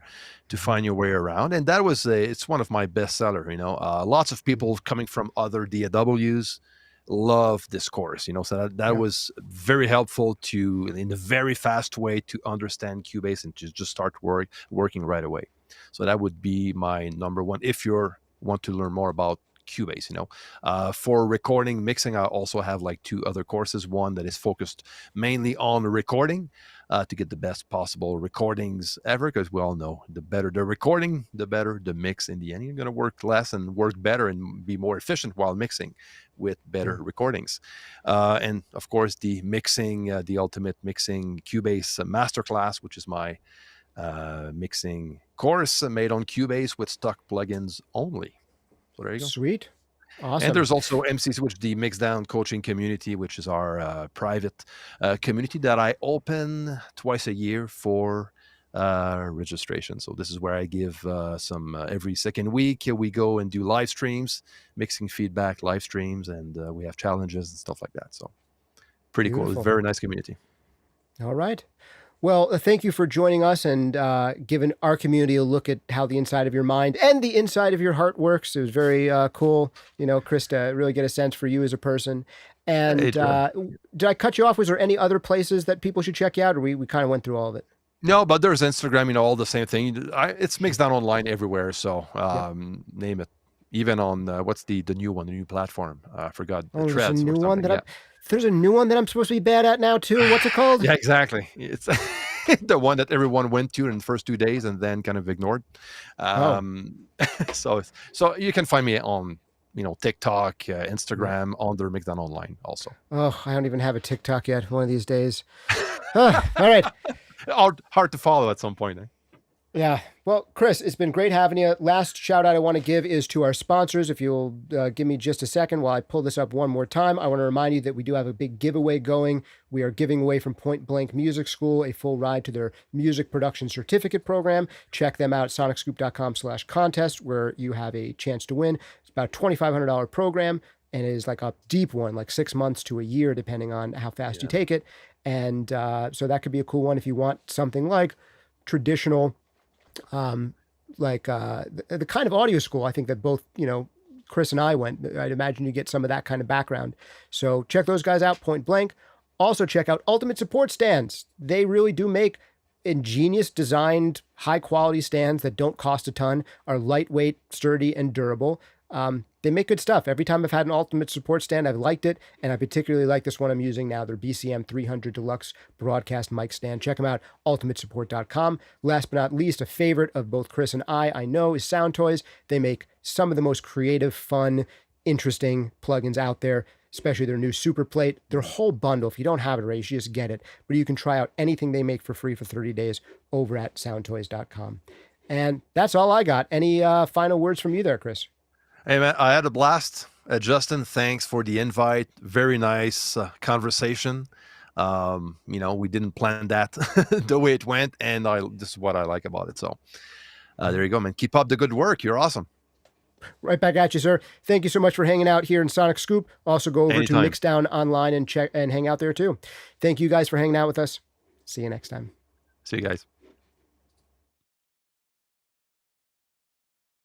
to find your way around. And that was it's one of my bestseller. Lots of people coming from other DAWs love this course. So that Yeah. was very helpful in a very fast way to understand Cubase and to just start working right away. So that would be my number one if you want to learn more about Cubase. For recording, mixing, I also have like 2 other courses. One that is focused mainly on recording, to get the best possible recordings ever, because we all know the better the recording, the better the mix in the end. You're going to work less and work better and be more efficient while mixing with better recordings. And of course, the ultimate mixing Cubase masterclass, which is my mixing course made on Cubase with stock plugins only. So there you go. Sweet. Awesome. And there's also MCC, which is the Mixdown Coaching Community, which is our private community that I open twice a year for registration. So this is where I give some every second week. We go and do live streams, mixing feedback, live streams, and we have challenges and stuff like that. So pretty cool. It's a very nice community. All right. Well, thank you for joining us and giving our community a look at how the inside of your mind and the inside of your heart works. It was very cool, Chris, to really get a sense for you as a person. And did I cut you off? Was there any other places that people should check you out, or we kind of went through all of it? No, but there's Instagram, all the same thing. It's mixdownonline everywhere. So name it. Even on what's the new one, the new platform? I forgot. There's a new one that there's a new one that I'm supposed to be bad at now too. What's it called? Yeah, exactly. It's the one that everyone went to in the first 2 days and then kind of ignored. So you can find me on TikTok, Instagram, under Mixdown Online also. Oh, I don't even have a TikTok yet. One of these days. All right. Hard to follow at some point. Eh? Yeah. Well, Chris, it's been great having you. Last shout out I want to give is to our sponsors. If you'll give me just a second while I pull this up one more time, I want to remind you that we do have a big giveaway going. We are giving away from Point Blank Music School a full ride to their music production certificate program. Check them out at sonicscoop.com/contest, where you have a chance to win. It's about a $2,500 program, and it is like a deep one, like 6 months to a year, depending on how fast you take it. And so that could be a cool one if you want something like traditional, the kind of audio school I think that both, Chris and I went. I'd imagine you get some of that kind of background. So check those guys out, Point Blank. Also check out Ultimate Support Stands. They really do make ingenious designed, high quality stands that don't cost a ton, are lightweight, sturdy, and durable. They make good stuff. Every time I've had an Ultimate Support stand, I've liked it, and I particularly like this one I'm using now, their BCM 300 Deluxe Broadcast Mic Stand. Check them out, ultimatesupport.com. Last but not least, a favorite of both Chris and I know, is Sound Toys. They make some of the most creative, fun, interesting plugins out there, especially their new Super Plate. Their whole bundle, if you don't have it already, you should just get it. But you can try out anything they make for free for 30 days over at soundtoys.com. And that's all I got. Any final words from you there, Chris? Hey, man, I had a blast. Justin, thanks for the invite. Very nice conversation. We didn't plan that the way it went, and this is what I like about it. So there you go, man. Keep up the good work. You're awesome. Right back at you, sir. Thank you so much for hanging out here in Sonic Scoop. Also go over Anytime. to Mixdown Online and check and hang out there too. Thank you guys for hanging out with us. See you next time. See you guys.